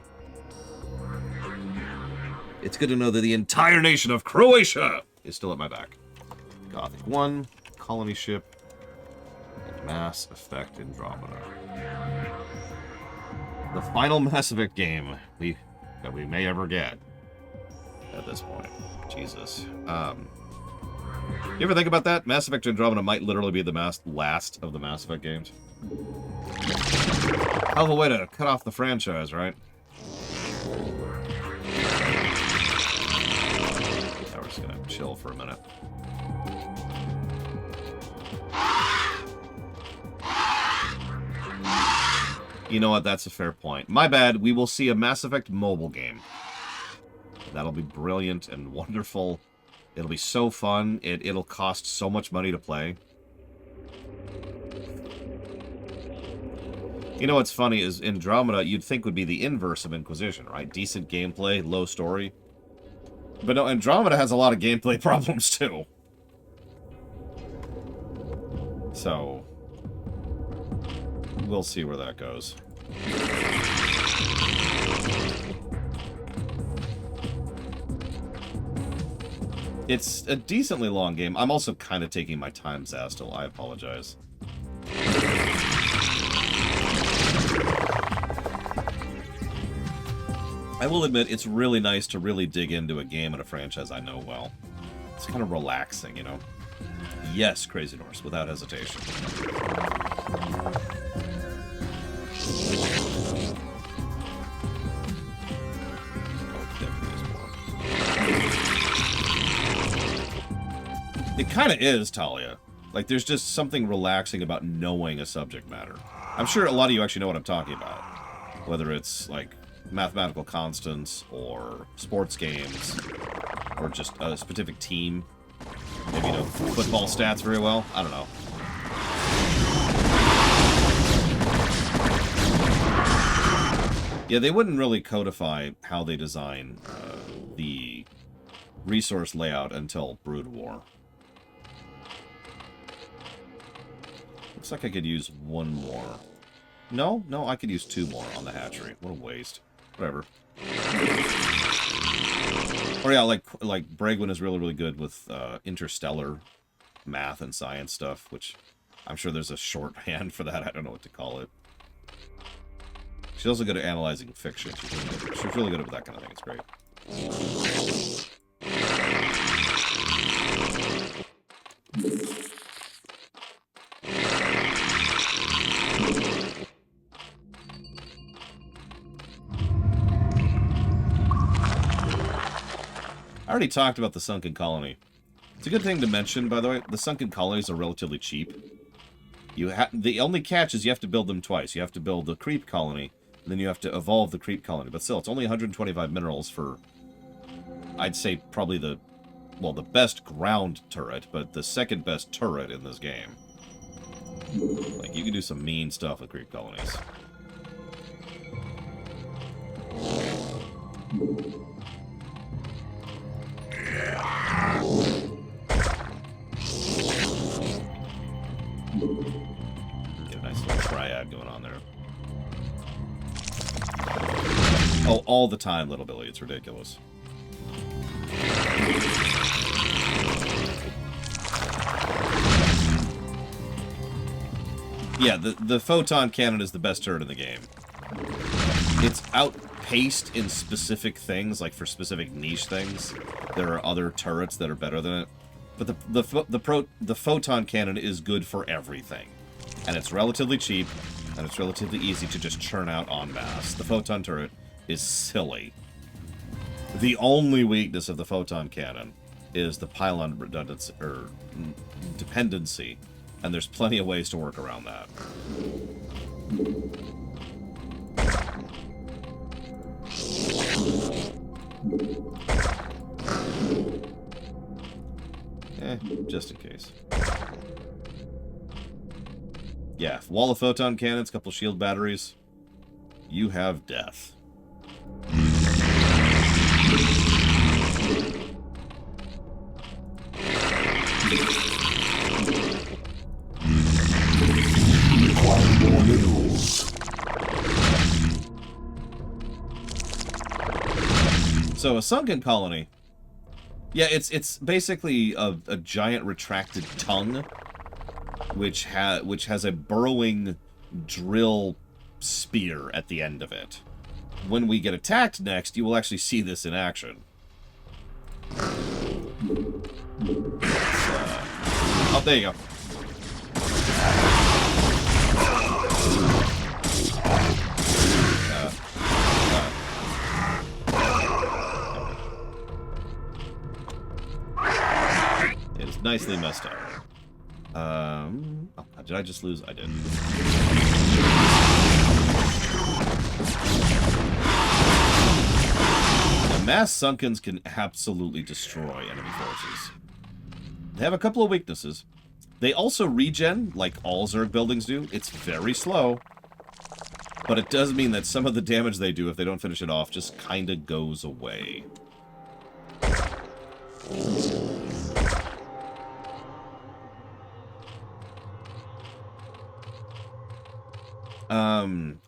It's good to know that the entire nation of Croatia is still at my back. Gothic 1, colony ship, and Mass Effect Andromeda. The final Mass Effect game that we may ever get at this point. Jesus. You ever think about that? Mass Effect Andromeda might literally be the last of the Mass Effect games. Hell of a way to cut off the franchise, right? Now we're just gonna chill for a minute. You know what? That's a fair point. My bad. We will see a Mass Effect mobile game. That'll be brilliant and wonderful. It'll be so fun. It'll cost so much money to play. You know what's funny is Andromeda, you'd think would be the inverse of Inquisition, right? Decent gameplay, low story. But no, Andromeda has a lot of gameplay problems too. So, we'll see where that goes. It's a decently long game. I'm also kind of taking my time, Zastel. I apologize. I will admit, it's really nice to really dig into a game and a franchise I know well. It's kind of relaxing, you know? Yes, Crazy Norse, without hesitation. It kind of is, Talia. Like, there's just something relaxing about knowing a subject matter. I'm sure a lot of you actually know what I'm talking about. Whether it's, like, mathematical constants, or sports games, or just a specific team. Maybe you know football stats very well. I don't know. Yeah, they wouldn't really codify how they design the resource layout until Brood War. Looks like I could use one more. No, I could use 2 more on the hatchery. What a waste. Whatever. Or yeah, like Bragwin is really good with interstellar math and science stuff, which I'm sure there's a shorthand for that. I don't know what to call it. She's also good at analyzing fiction. She's really good at that kind of thing. It's great. I already talked about the Sunken Colony. It's a good thing to mention, by the way. The Sunken Colonies are relatively cheap. The only catch is you have to build them twice. You have to build the Creep Colony, and then you have to evolve the Creep Colony. But still, it's only 125 minerals for, I'd say, probably the best ground turret, but the second best turret in this game. Like, you can do some mean stuff with Creep Colonies. Get a nice little triad going on there. Oh, all the time, Little Billy. It's ridiculous. Yeah, the photon cannon is the best turret in the game. It's outpaced in specific things, like for specific niche things. There are other turrets that are better than it. But the photon cannon is good for everything. And it's relatively cheap, and it's relatively easy to just churn out en masse. The photon turret is silly. The only weakness of the photon cannon is the pylon redundancy, or dependency, and there's plenty of ways to work around that. Just in case. Yeah, wall of photon cannons, couple shield batteries. You have death. So a sunken colony. Yeah, it's basically a giant retracted tongue, which has a burrowing drill spear at the end of it. When we get attacked next, you will actually see this in action. Oh, there you go. It is nicely messed up. Oh, did I just lose? I did. Now, mass Sunkens can absolutely destroy enemy forces. They have a couple of weaknesses. They also regen, like all Zerg buildings do. It's very slow. But it does mean that some of the damage they do, if they don't finish it off, just kind of goes away.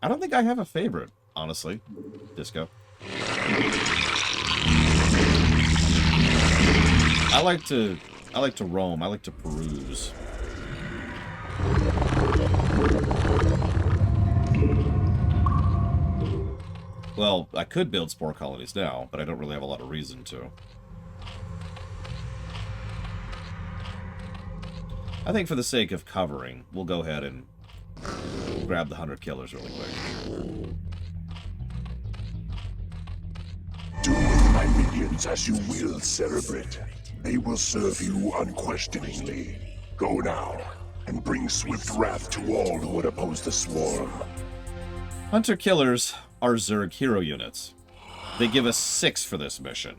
I don't think I have a favorite, honestly. Disco. I like to roam. I like to peruse. Well, I could build spore colonies now, but I don't really have a lot of reason to. I think for the sake of covering, we'll go ahead and grab the 100 killers really quick. Do with my minions as you will, Cerebrate. They will serve you unquestioningly. Go now, and bring swift wrath to all who would oppose the swarm. Hunter-killers are Zerg hero units. They give us 6 for this mission.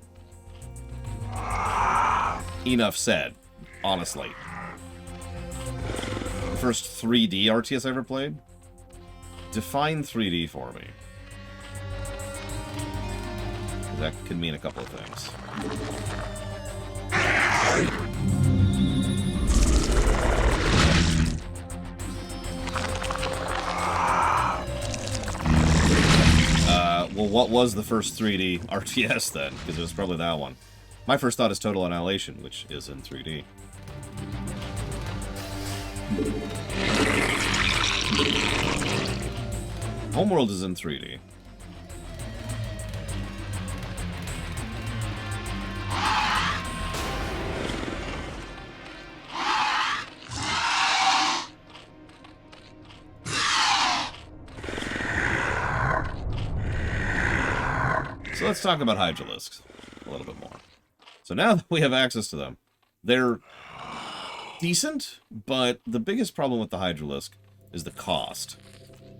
Enough said, honestly. The first 3D RTS I ever played? Define 3D for me. That could mean a couple of things. Well, what was the first 3D RTS then? Because it was probably that one. My first thought is Total Annihilation, which is in 3D. Homeworld is in 3D. So let's talk about Hydralisks a little bit more. So now that we have access to them, they're decent, but the biggest problem with the Hydralisk is the cost.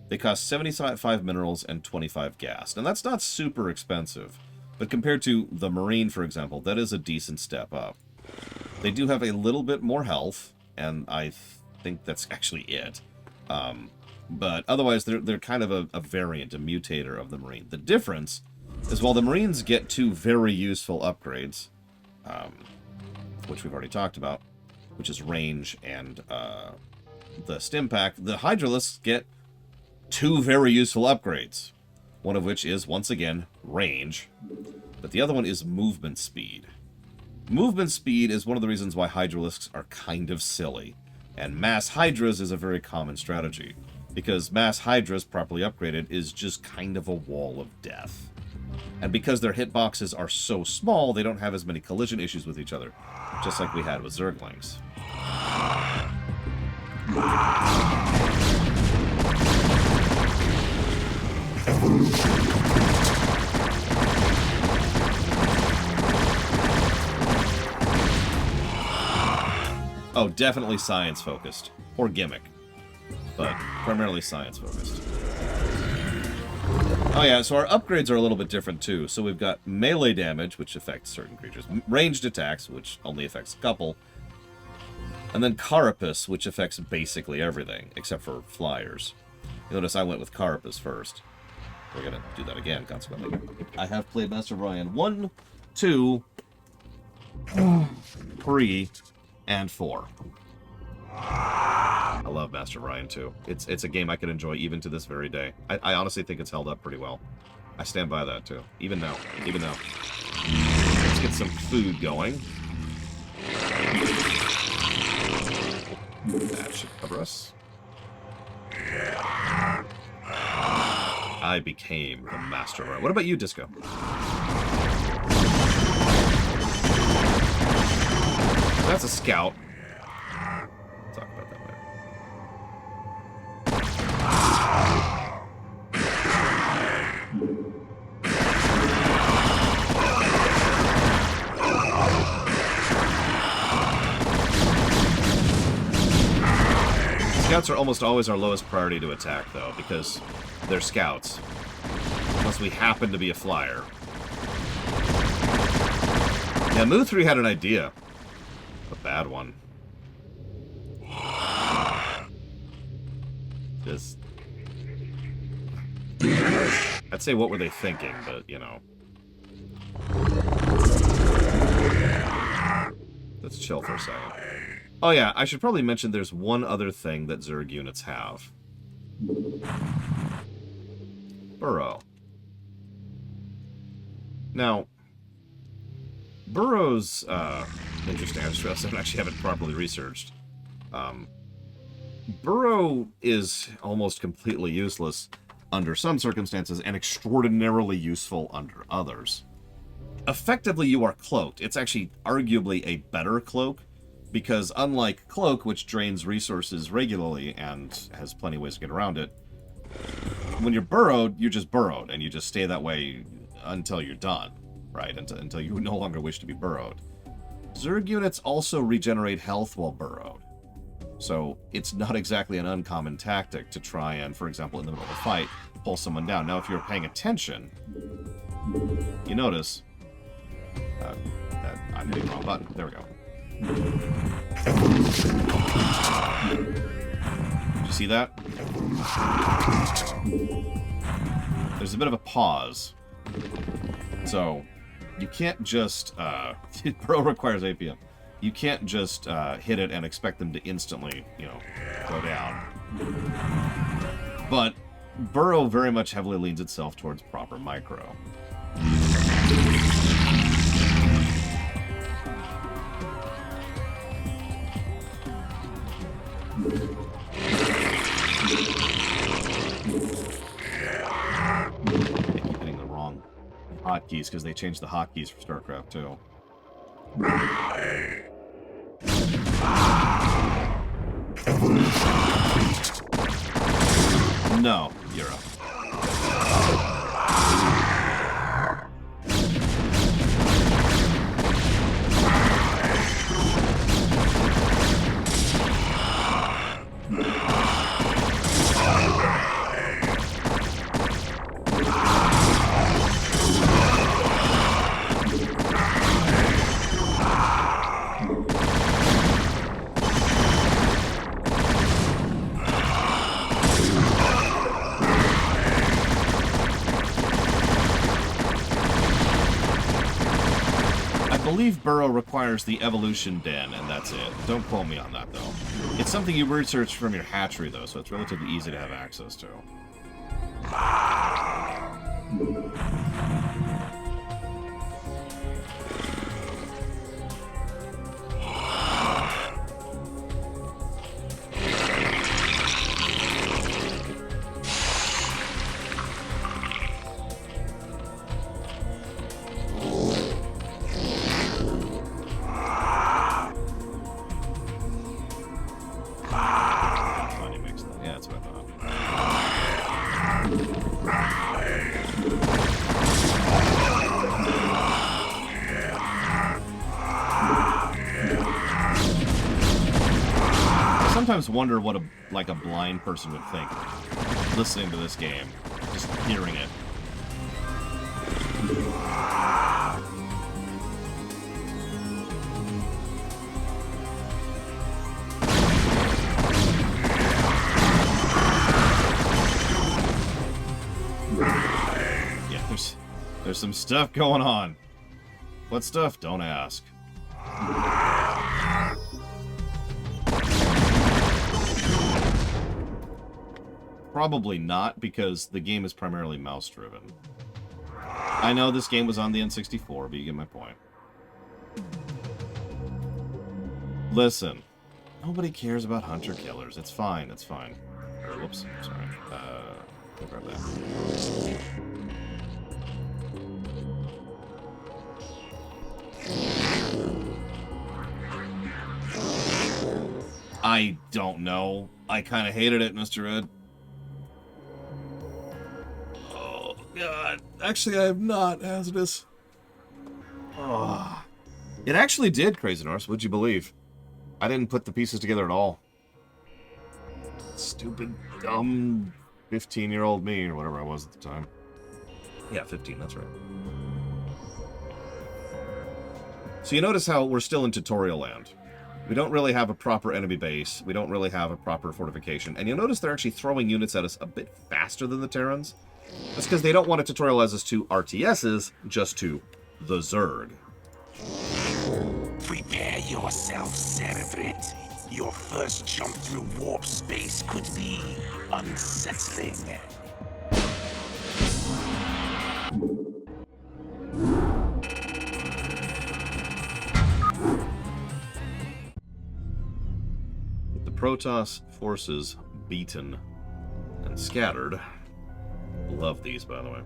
They cost 75 minerals and 25 gas. And that's not super expensive, but compared to the Marine, for example, that is a decent step up. They do have a little bit more health, and I think that's actually it. But otherwise, they're kind of a variant, a mutator of the Marine. The difference is while the Marines get 2 very useful upgrades, which we've already talked about, which is range and the stim pack, the Hydralisks get 2 very useful upgrades, one of which is, once again, range, but the other one is movement speed. Movement speed is one of the reasons why Hydralisks are kind of silly, and mass Hydras is a very common strategy, because mass Hydras, properly upgraded, is just kind of a wall of death. And because their hitboxes are so small, they don't have as many collision issues with each other, just like we had with Zerglings. Oh, definitely science-focused. Or gimmick. But primarily science-focused. Oh yeah, so our upgrades are a little bit different too. So we've got melee damage, which affects certain creatures. Ranged attacks, which only affects a couple. And then Carapace, which affects basically everything, except for flyers. You notice I went with Carapace first. We're going to do that again, consequently. I have played Master of Orion 1, 2, 3, and 4. I love Master of Orion 2. It's a game I can enjoy even to this very day. I honestly think it's held up pretty well. I stand by that too. Even now. Even now. Let's get some food going. That should cover us. I became the Master of Orion. What about you, Disco? That's a scout. We'll talk about that later. Scouts are almost always our lowest priority to attack, though, because they're scouts. Unless we happen to be a flyer. Yeah, Mu 3 had an idea. A bad one. Just... I'd say what were they thinking, but, you know. Let's chill for a second. Oh yeah, I should probably mention there's one other thing that Zerg units have. Burrow. Now, Burrow's, interesting. I just realized I actually haven't properly researched. Burrow is almost completely useless under some circumstances and extraordinarily useful under others. Effectively, you are cloaked. It's actually arguably a better cloak, because unlike cloak, which drains resources regularly and has plenty of ways to get around it, when you're burrowed, you're just burrowed, and you just stay that way until you're done, right? Until you no longer wish to be burrowed. Zerg units also regenerate health while burrowed. So it's not exactly an uncommon tactic to try and, for example, in the middle of a fight, pull someone down. Now, if you're paying attention, you notice that I'm hitting the wrong button. There we go. Did you see that? There's a bit of a pause. So you can't just... Pro requires APM. You can't just hit it and expect them to instantly, go down. But Burrow very much heavily leans itself towards proper micro. I keep hitting the wrong hotkeys because they changed the hotkeys for Starcraft too. No, you're up. I believe Burrow requires the evolution den, and that's it. Don't quote me on that, though. It's something you research from your hatchery, though, so it's relatively easy to have access to. Sometimes wonder what a blind person would think listening to this game, just hearing it. Yeah, there's some stuff going on. What stuff? Don't ask. Probably not, because the game is primarily mouse-driven. I know this game was on the N64, but you get my point. Listen, nobody cares about hunter-killers. It's fine, it's fine. Whoops, sorry. I'll grab that. I don't know. I kind of hated it, Mr. Ed. God, actually, I have not hazardous. Oh. It actually did, Crazy Norse. Would you believe? I didn't put the pieces together at all. Stupid, dumb, 15-year-old me, or whatever I was at the time. Yeah, 15, that's right. So you notice how we're still in tutorial land. We don't really have a proper enemy base. We don't really have a proper fortification. And you'll notice they're actually throwing units at us a bit faster than the Terrans. That's because they don't want to tutorialize us to RTSs, just to the Zerg. Prepare yourself, Cerebrate. Your first jump through warp space could be unsettling. With the Protoss forces beaten and scattered, love these, by the way.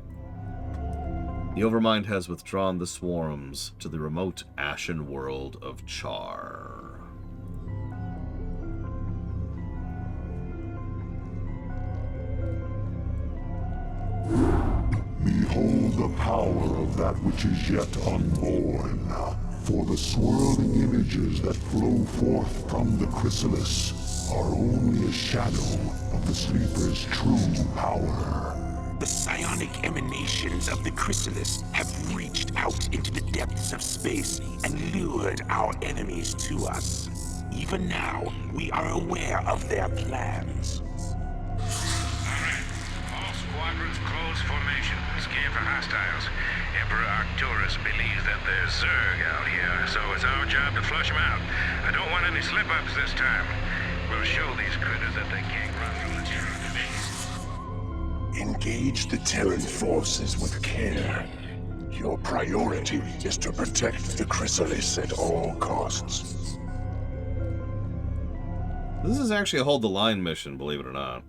The Overmind has withdrawn the swarms to the remote ashen world of Char. Behold the power of that which is yet unborn. For the swirling images that flow forth from the chrysalis are only a shadow of the sleeper's true power. The psionic emanations of the chrysalis have reached out into the depths of space and lured our enemies to us. Even now, we are aware of their plans. All squadrons close formation. Scan for hostiles. Emperor Arcturus believes that there's Zerg out here, so it's our job to flush them out. I don't want any slip-ups this time. We'll show these critters that they can't run from the Terran division. Engage the Terran forces with care. Your priority is to protect the chrysalis at all costs. This is actually a hold the line mission, believe it or not.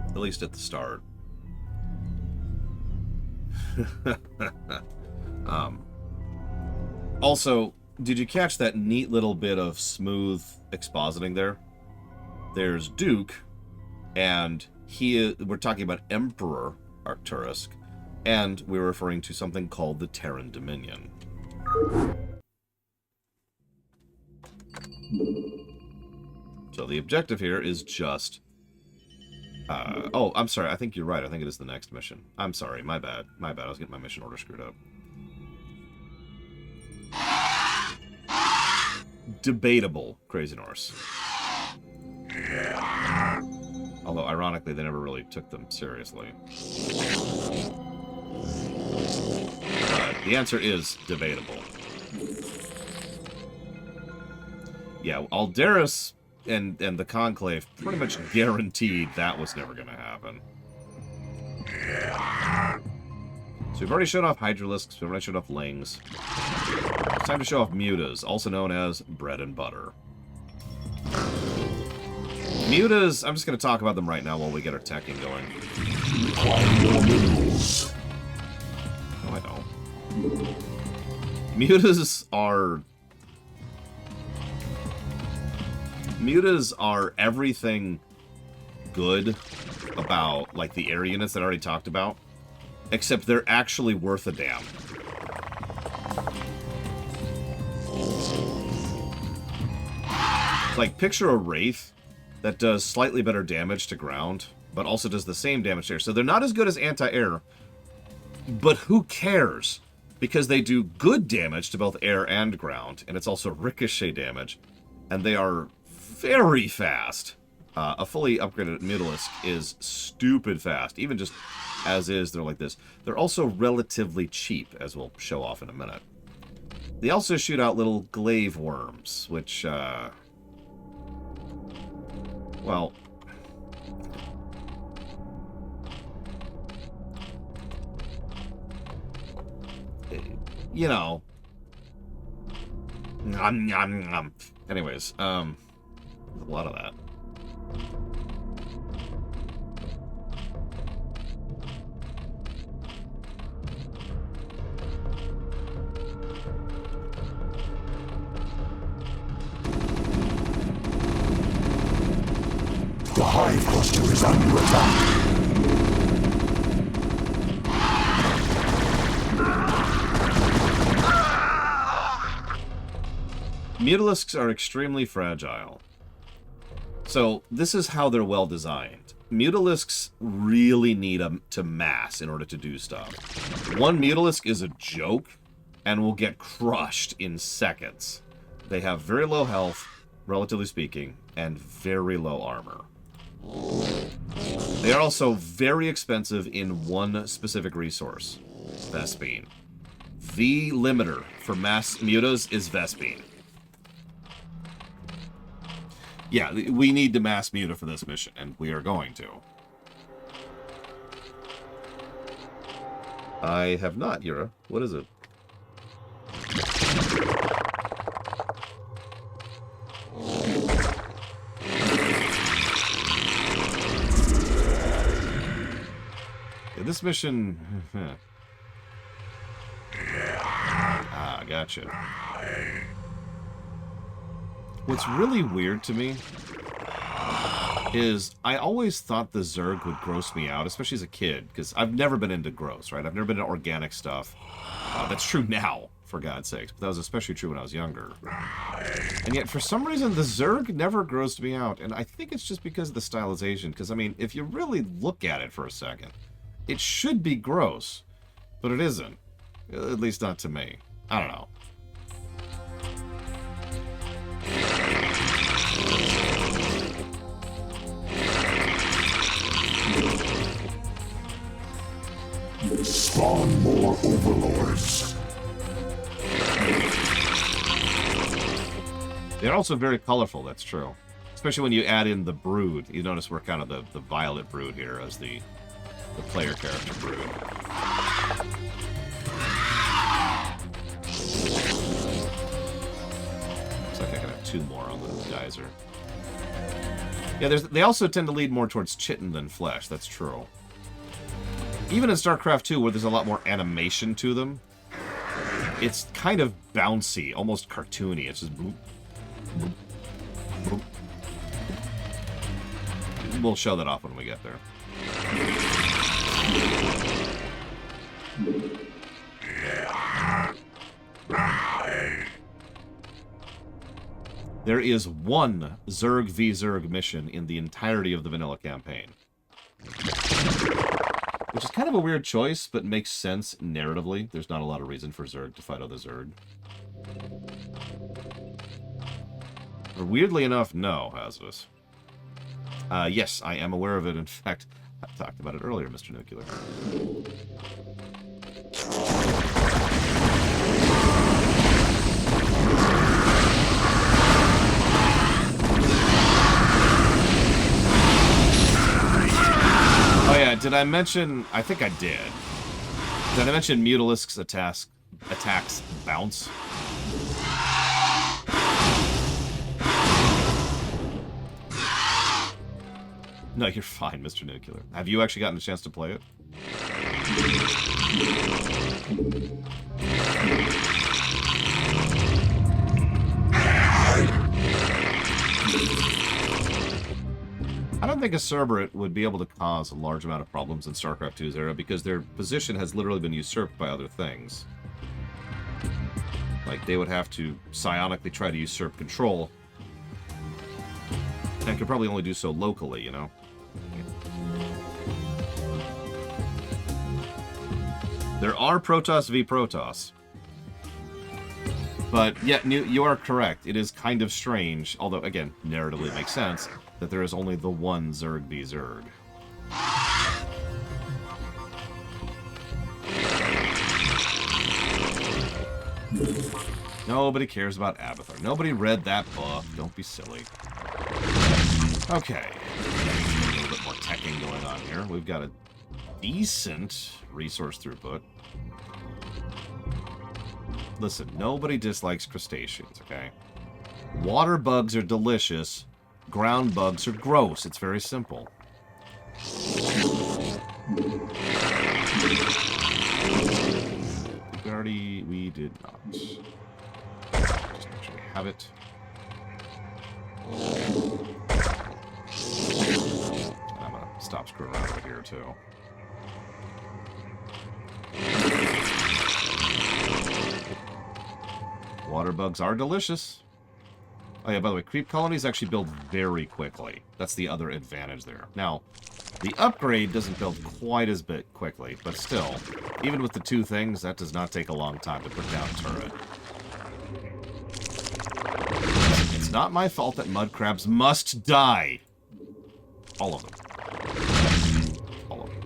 At least at the start. Also, did you catch that neat little bit of smooth expositing there? There's Duke, and we're talking about Emperor Arcturus, and we're referring to something called the Terran Dominion. So the objective here is just... oh, I'm sorry. I think you're right. I think it is the next mission. I'm sorry. My bad. My bad. I was getting my mission order screwed up. Debatable, Crazy Norse. Although, ironically, they never really took them seriously. The answer is debatable. Yeah, Alderus and the Conclave pretty much guaranteed that was never going to happen. So we've already showed off Hydralisks, we've already showed off Lings. It's time to show off Mutas, also known as bread and butter. Mutas, I'm just going to talk about them right now while we get our teching going. Oh, I know. Mutas are everything good about, like, the air units that I already talked about, except they're actually worth a damn. Like, picture a Wraith that does slightly better damage to ground, but also does the same damage to air. So they're not as good as anti-air, but who cares? Because they do good damage to both air and ground, and it's also ricochet damage, and they are very fast. A fully upgraded Mutalisk is stupid fast. Even just as is, they're like this. They're also relatively cheap, as we'll show off in a minute. They also shoot out little glaive worms, which, well, you know. Anyways, a lot of that. The Hive Cluster is under attack. Mutalisks are extremely fragile. So, this is how they're well designed. Mutalisks really need to mass in order to do stuff. One Mutalisk is a joke and will get crushed in seconds. They have very low health, relatively speaking, and very low armor. They are also very expensive in one specific resource, Vespene. The limiter for mass mutas is Vespene. Yeah, we need to mass muta for this mission, and we are going to. I have not, Yura. What is it? Yeah, this mission... Ah, gotcha. What's really weird to me is I always thought the Zerg would gross me out, especially as a kid, because I've never been into gross, right? I've never been into organic stuff. That's true now, for God's sakes, but that was especially true when I was younger. And yet, for some reason, the Zerg never grossed me out, and I think it's just because of the stylization, because, I mean, if you really look at it for a second, it should be gross, but it isn't. At least not to me. I don't know. Spawn more overlords. They're also very colorful, that's true. Especially when you add in the brood. You notice we're kind of the violet brood here as the player character brood. Looks like I can have 2 more on the geyser. Yeah, they also tend to lead more towards chitin than flesh, that's true. Even in Starcraft 2, where there's a lot more animation to them, it's kind of bouncy, almost cartoony. It's just... Bloop, bloop, bloop. We'll show that off when we get there. There is one Zerg v Zerg mission in the entirety of the vanilla campaign. Which is kind of a weird choice, but makes sense narratively. There's not a lot of reason for Zerg to fight other Zerg. Or weirdly enough, no, Hazardous. Yes, I am aware of it. In fact, I talked about it earlier, Mr. Nuclear. Oh yeah, did I mention... I think I did. Did I mention Mutalisk's attacks bounce? No, you're fine, Mr. Nuclear. Have you actually gotten a chance to play it? I don't think a Cerberus would be able to cause a large amount of problems in StarCraft 2's era because their position has literally been usurped by other things. Like, they would have to psionically try to usurp control. And could probably only do so locally, you know? There are Protoss v Protoss. But, yeah, you are correct. It is kind of strange, although, again, narratively it makes sense, that there is only the one Zerg v Zerg. Nobody cares about Abathur. Nobody read that book. Don't be silly. Okay. A little bit more teching going on here. We've got a decent resource throughput. Listen, nobody dislikes crustaceans, okay? Water bugs are delicious. Ground bugs are gross. It's very simple. We did not. Just make sure we have it. And I'm gonna stop screwing around over here too. Water bugs are delicious. Oh yeah, by the way, creep colonies actually build very quickly. That's the other advantage there. Now, the upgrade doesn't build quite as quickly, but still, even with the 2 things, that does not take a long time to put down a turret. It's not my fault that mud crabs must die. All of them. All of them.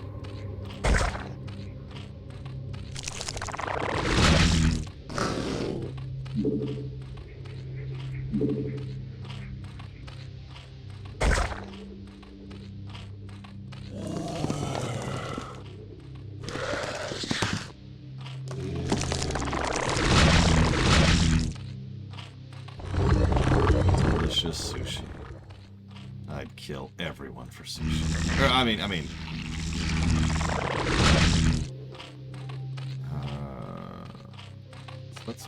Delicious sushi. I'd kill everyone for sushi. I mean,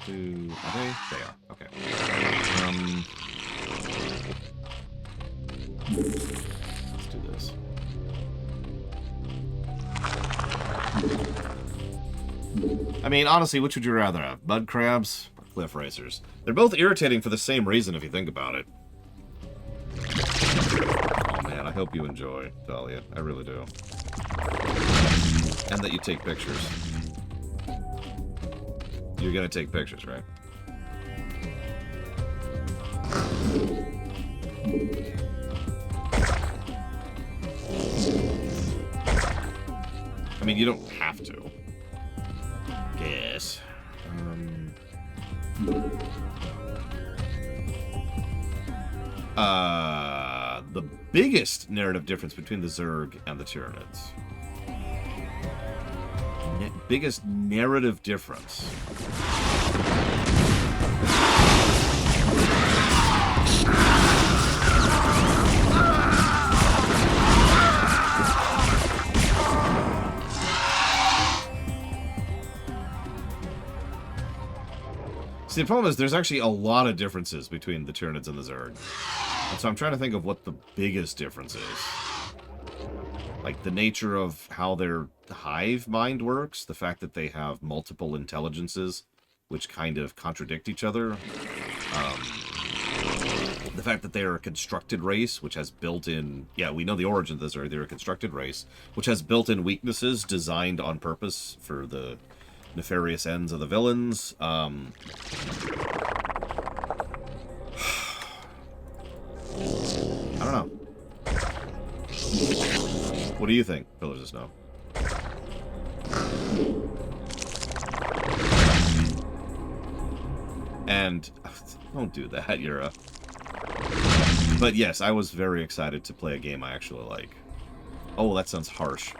Are they? They are. Okay. Let's do this. I mean, honestly, which would you rather have? Mud crabs or cliff racers? They're both irritating for the same reason if you think about it. Oh man, I hope you enjoy, Talia. I really do. And that you take pictures. You're gonna take pictures, right? I mean, you don't have to. Guess. The biggest narrative difference between the Zerg and the Tyranids. Biggest narrative difference. See, the problem is there's actually a lot of differences between the Tyranids and the Zerg. And so I'm trying to think of what the biggest difference is. Like, the nature of how their hive mind works, the fact that they have multiple intelligences, which kind of contradict each other. The fact that they are a constructed race, which has built-in... Yeah, we know the origin of the Zerg. They're a constructed race, which has built-in weaknesses designed on purpose for the nefarious ends of the villains. I don't know. What do you think, Pillars of Snow? And don't do that, Yura. But yes, I was very excited to play a game I actually like. Oh, that sounds harsh.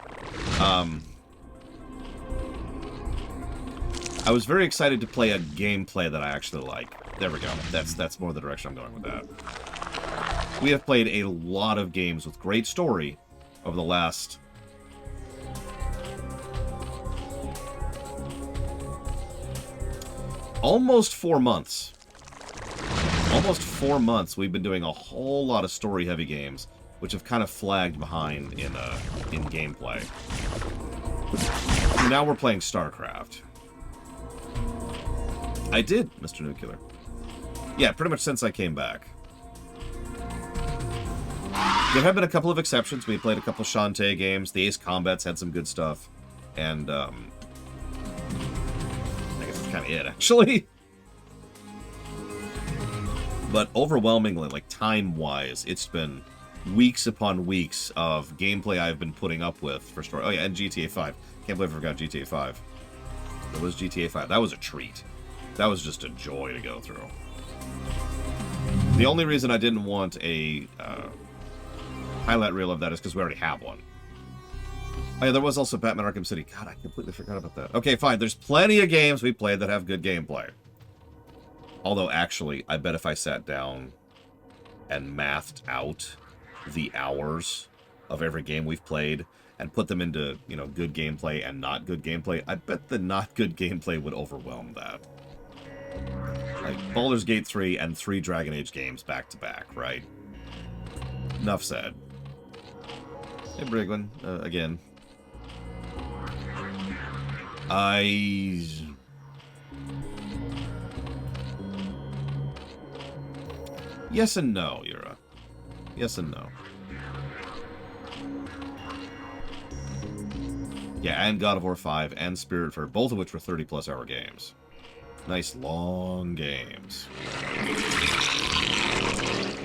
I was very excited to play a gameplay that I actually like. There we go. That's more the direction I'm going with that. We have played a lot of games with great story over the last... almost 4 months. Almost 4 months we've been doing a whole lot of story-heavy games, which have kind of flagged behind in gameplay. And now we're playing Starcraft. I did, Mr. Nuclear. Yeah, pretty much since I came back. There have been a couple of exceptions. We played a couple of Shantae games. The Ace Combats had some good stuff. And, I guess that's kind of it, actually. But overwhelmingly, like, time-wise, it's been weeks upon weeks of gameplay I've been putting up with for story. Oh, yeah, and GTA 5. Can't believe I forgot GTA 5. It was GTA 5. That was a treat. That was just a joy to go through. The only reason I didn't want a highlight reel of that is because we already have one. Oh yeah, there was also Batman Arkham City. God, I completely forgot about that. Okay, fine. There's plenty of games we played that have good gameplay. Although, actually, I bet if I sat down and mathed out the hours of every game we've played and put them into, you know, good gameplay and not good gameplay, I bet the not good gameplay would overwhelm that. Like, Baldur's Gate 3 and 3 Dragon Age games back-to-back, right? Enough said. Hey, Briglin, again. Yes and no, Yura. Yes and no. Yeah, and God of War 5 and Spiritfarer, both of which were 30-plus hour games. Nice, long games.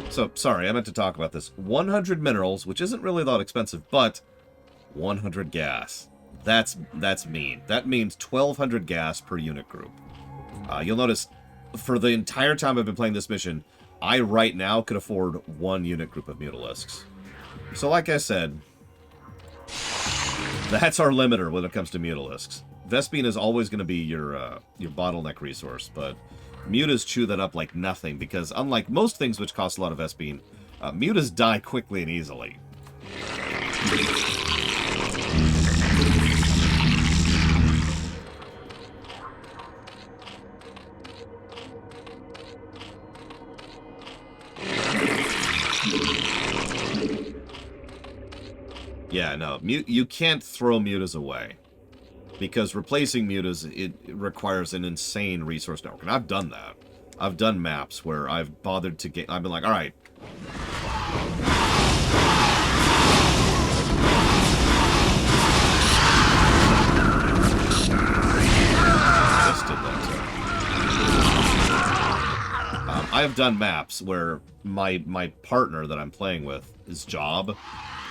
So, sorry, I meant to talk about this. 100 minerals, which isn't really that expensive, but 100 gas. That's mean. That means 1,200 gas per unit group. You'll notice, for the entire time I've been playing this mission, I, right now, could afford 1 unit group of Mutalisks. So, like I said, that's our limiter when it comes to Mutalisks. Vespene is always going to be your bottleneck resource, but Mutas chew that up like nothing, because unlike most things which cost a lot of Vespene, Mutas die quickly and easily. no. You can't throw mutas away. Because replacing mutas, it requires an insane resource network. And I've done that. I've done maps where I've bothered to get... I've been like, alright. Just did that too. I have done maps where my partner that I'm playing with, his job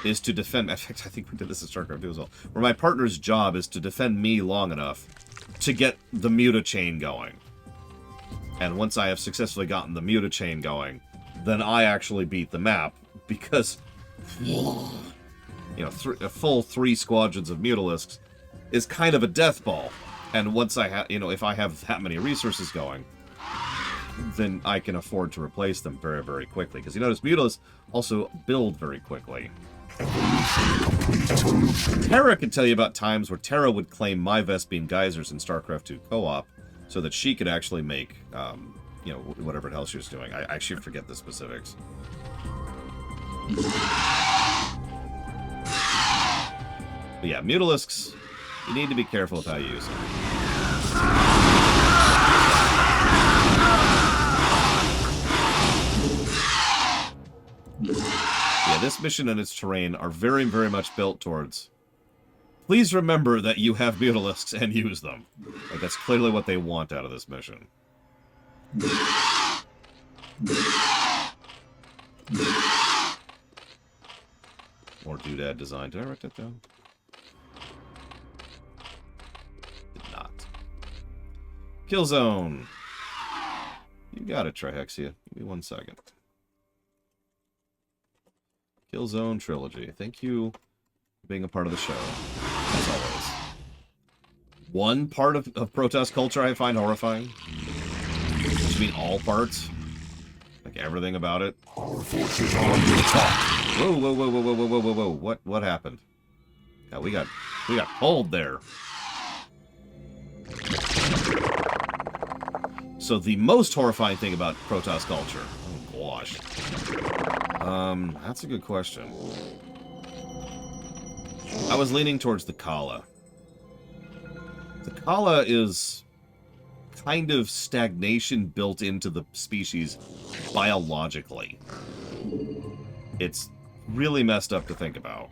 is to defend... In fact, I think we did this in Starcraft 2 as well. Where my partner's job is to defend me long enough to get the muta chain going. And once I have successfully gotten the muta chain going, then I actually beat the map. Because, you know, a full 3 squadrons of mutalisks is kind of a death ball. And once I have, you know, if I have that many resources going, then I can afford to replace them very, very quickly. Because you notice mutalisks also build very quickly. Terra can tell you about times where Terra would claim my Vespene geysers in StarCraft 2 co-op so that she could actually make, you know, whatever else she was doing. I actually forget the specifics. But yeah, mutalisks, you need to be careful with how you use them. Yeah, this mission and its terrain are very, very much built towards... Please remember that you have mutalisks and use them. Like, that's clearly what they want out of this mission. More doodad design. Did I write that down? Did not. Killzone. You got it, Trihexia. Give me 1 second. Killzone Trilogy. Thank you for being a part of the show, as always. One part of Protoss culture I find horrifying. Which you mean all parts? Like everything about it? Whoa, whoa, whoa, whoa, whoa, whoa, whoa, whoa. What happened? Yeah, we got pulled there. So the most horrifying thing about Protoss culture... Oh, gosh. That's a good question. I was leaning towards the Kala. The Kala is kind of stagnation built into the species biologically. It's really messed up to think about.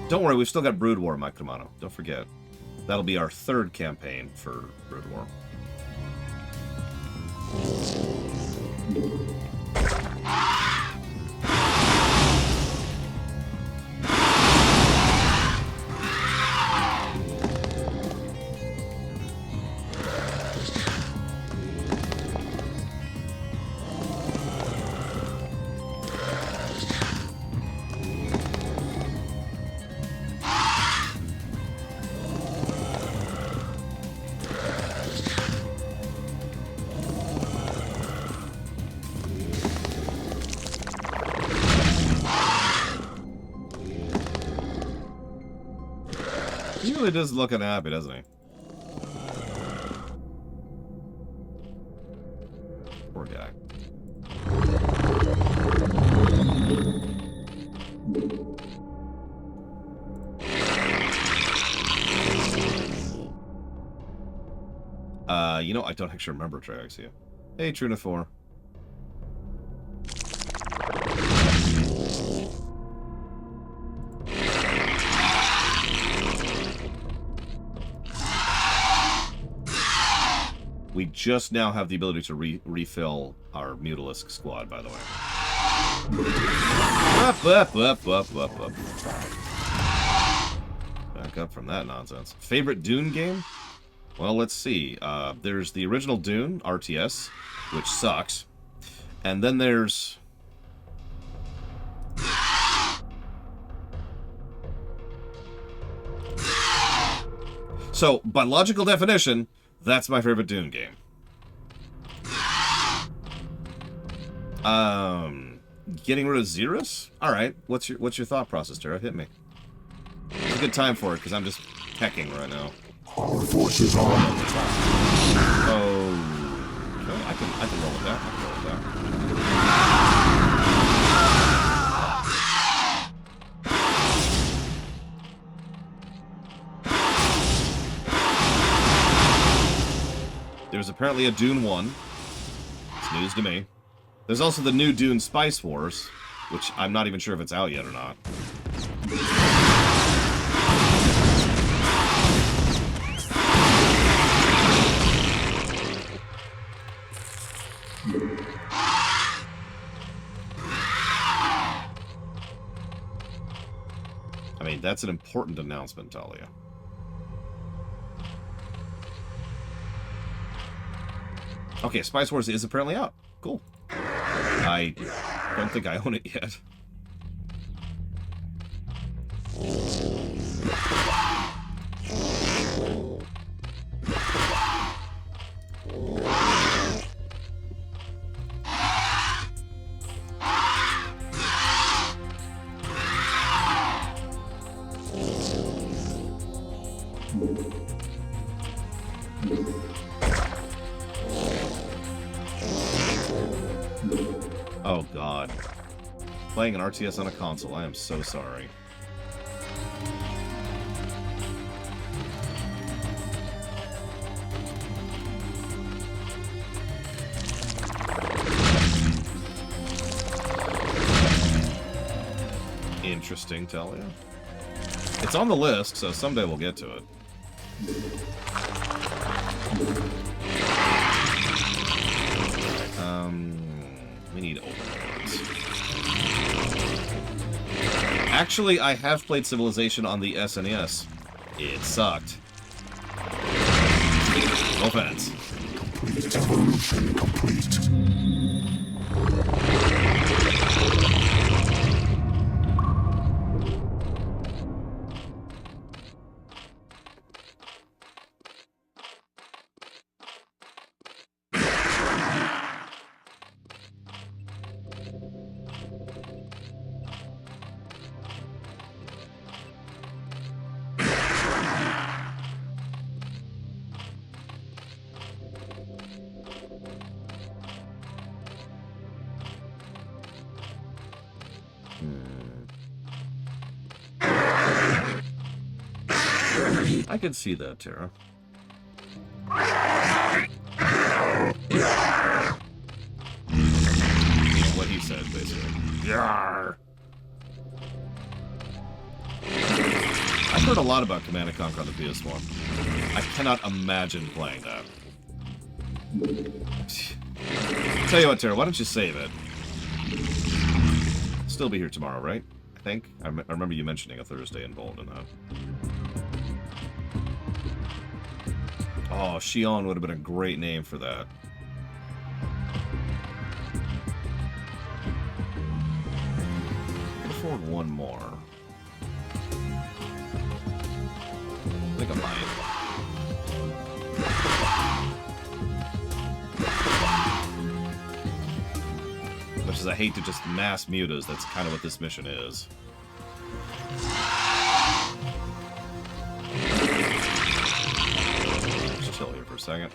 Don't worry, we've still got Brood War, Mike Romano. Don't forget. That'll be our 3rd campaign for Brood War. He really does look unhappy, doesn't he? Poor guy. You know, I don't actually remember Trixia. Hey, Truna 4. We just now have the ability to refill our Mutalisk squad, by the way. Up. Back up from that nonsense. Favorite Dune game? Well, let's see. There's the original Dune, RTS, which sucks. And then there's... So, by logical definition, that's my favorite Dune game. Getting rid of Xeris? Alright, what's your thought process, Tara? Hit me. It's a good time for it, because I'm just pecking right now. Our forces are under attack. Oh, okay. I can roll with that. There's apparently a Dune 1. It's news to me. There's also the new Dune Spice Wars, which I'm not even sure if it's out yet or not. I mean, that's an important announcement, Talia. Okay, Spice Wars is apparently out. Cool. I don't think I own it yet. Oh god. Playing an RTS on a console, I am so sorry. Interesting, Talia. It's on the list, so someday we'll get to it. We need overlords. Actually, I have played Civilization on the SNES. It sucked. No offense. Complete evolution complete. I could see that, Terra. What he said, basically. Yarr! I've heard a lot about Command & Conquer on the PS1. I cannot imagine playing that. Tell you what, Terra, why don't you save it? Still be here tomorrow, right? I think. I remember you mentioning a Thursday involved in that. Oh, Xion would have been a great name for that. I can afford one more. I think I might. Much as I hate to just mass mutas, that's kind of what this mission is. Just chill here for a second.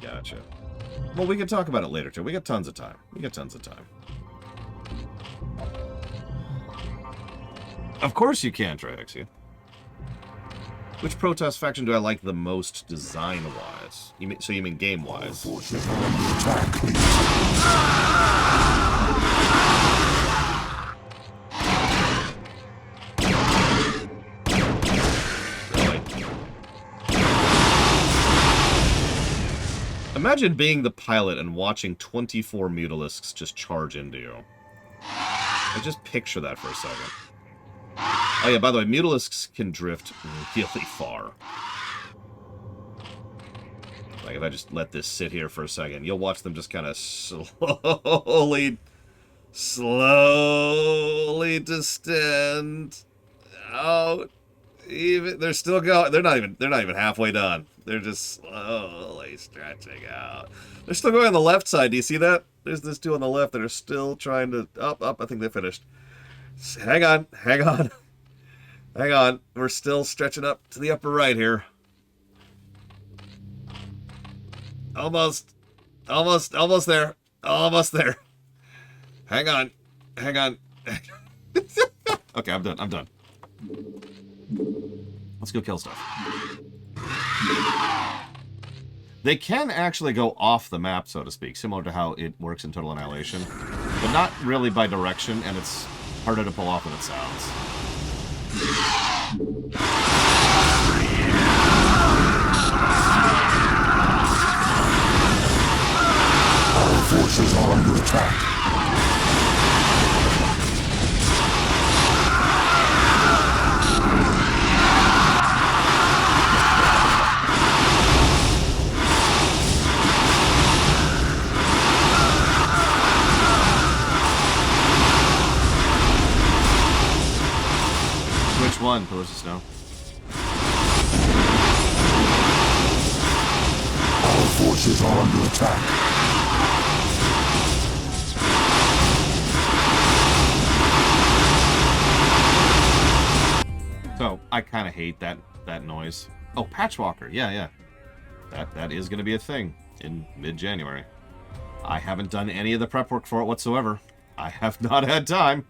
Gotcha. Well, we can talk about it later, too. We got tons of time. Of course you can, Triaxia. Which Protoss faction do I like the most design-wise? So you mean game-wise? Imagine being the pilot and watching 24 Mutalisks just charge into you. I just picture that for a second. Oh yeah, by the way, Mutalisks can drift really far. Like, if I just let this sit here for a second, you'll watch them just kind of slowly distend out Even they're still going. They're not even halfway done. They're just slowly stretching out. They're still going on the left side. Do you see that? There's this two on the left that are still trying to up. I think they finished. Hang on. Hang on. We're still stretching up to the upper right here. Almost there. Almost there. Hang on. Okay, I'm done. Let's go kill stuff. They can actually go off the map, so to speak, similar to how it works in Total Annihilation, but not really by direction, and it's harder to pull off than it sounds. Our forces are under attack. Which one, Pillars of Snow? Our forces are under attack. So, I kind of hate that noise. Oh, Patchwalker. Yeah. That is going to be a thing in mid-January. I haven't done any of the prep work for it whatsoever. I have not had time.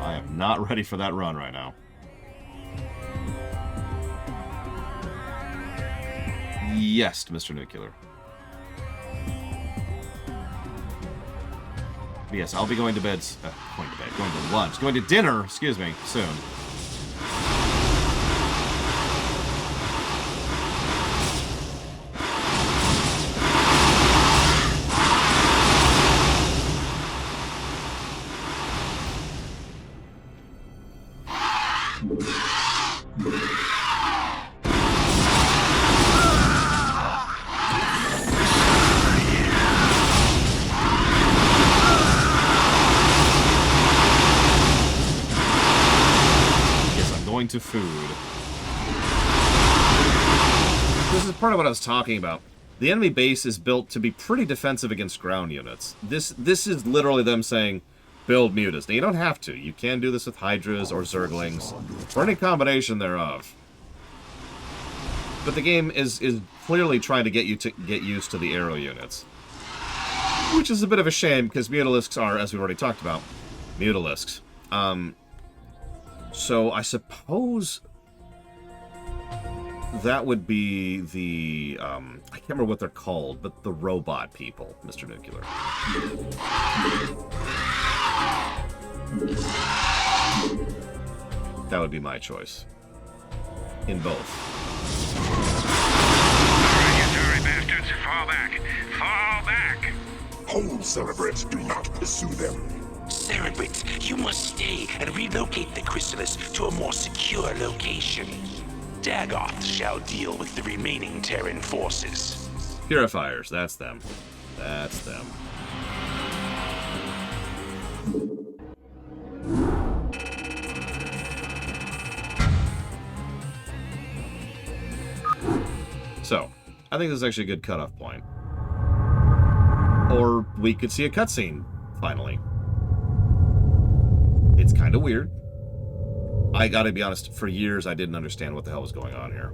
I am not ready for that run right now. Yes, Mr. Nuclear. Yes, I'll be going to bed. Going to lunch. Going to dinner, excuse me, soon. To food. This is part of what I was talking about. The enemy base is built to be pretty defensive against ground units. This is literally them saying, build mutas. Now, you don't have to. You can do this with Hydras or Zerglings, or any combination thereof. But the game is clearly trying to get you to get used to the arrow units. Which is a bit of a shame, because Mutalisks are, as we've already talked about, Mutalisks. So I suppose that would be the, I can't remember what they're called, but the robot people, Mr. Nuclear. That would be my choice. In both. You sorry bastards, fall back. Fall back! Hold, Cerebrate. Do not pursue them. Cerebrate, you must stay and relocate the chrysalis to a more secure location. Dagoth shall deal with the remaining Terran forces. Purifiers, that's them. That's them. So, I think this is actually a good cutoff point. Or we could see a cutscene, finally. It's kind of weird. I gotta be honest, for years I didn't understand what the hell was going on here.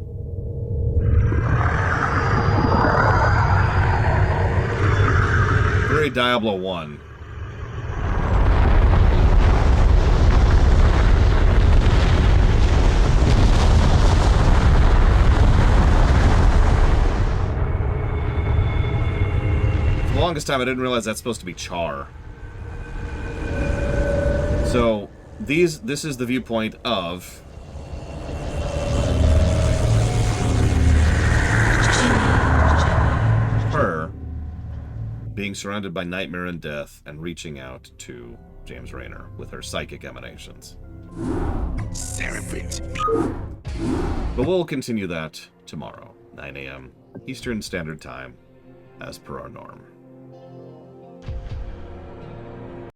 Very Diablo 1. For the longest time I didn't realize that's supposed to be Char. So, this is the viewpoint of her being surrounded by nightmare and death and reaching out to James Raynor with her psychic emanations. Cerebrate. But we'll continue that tomorrow, 9 a.m. Eastern Standard Time, as per our norm.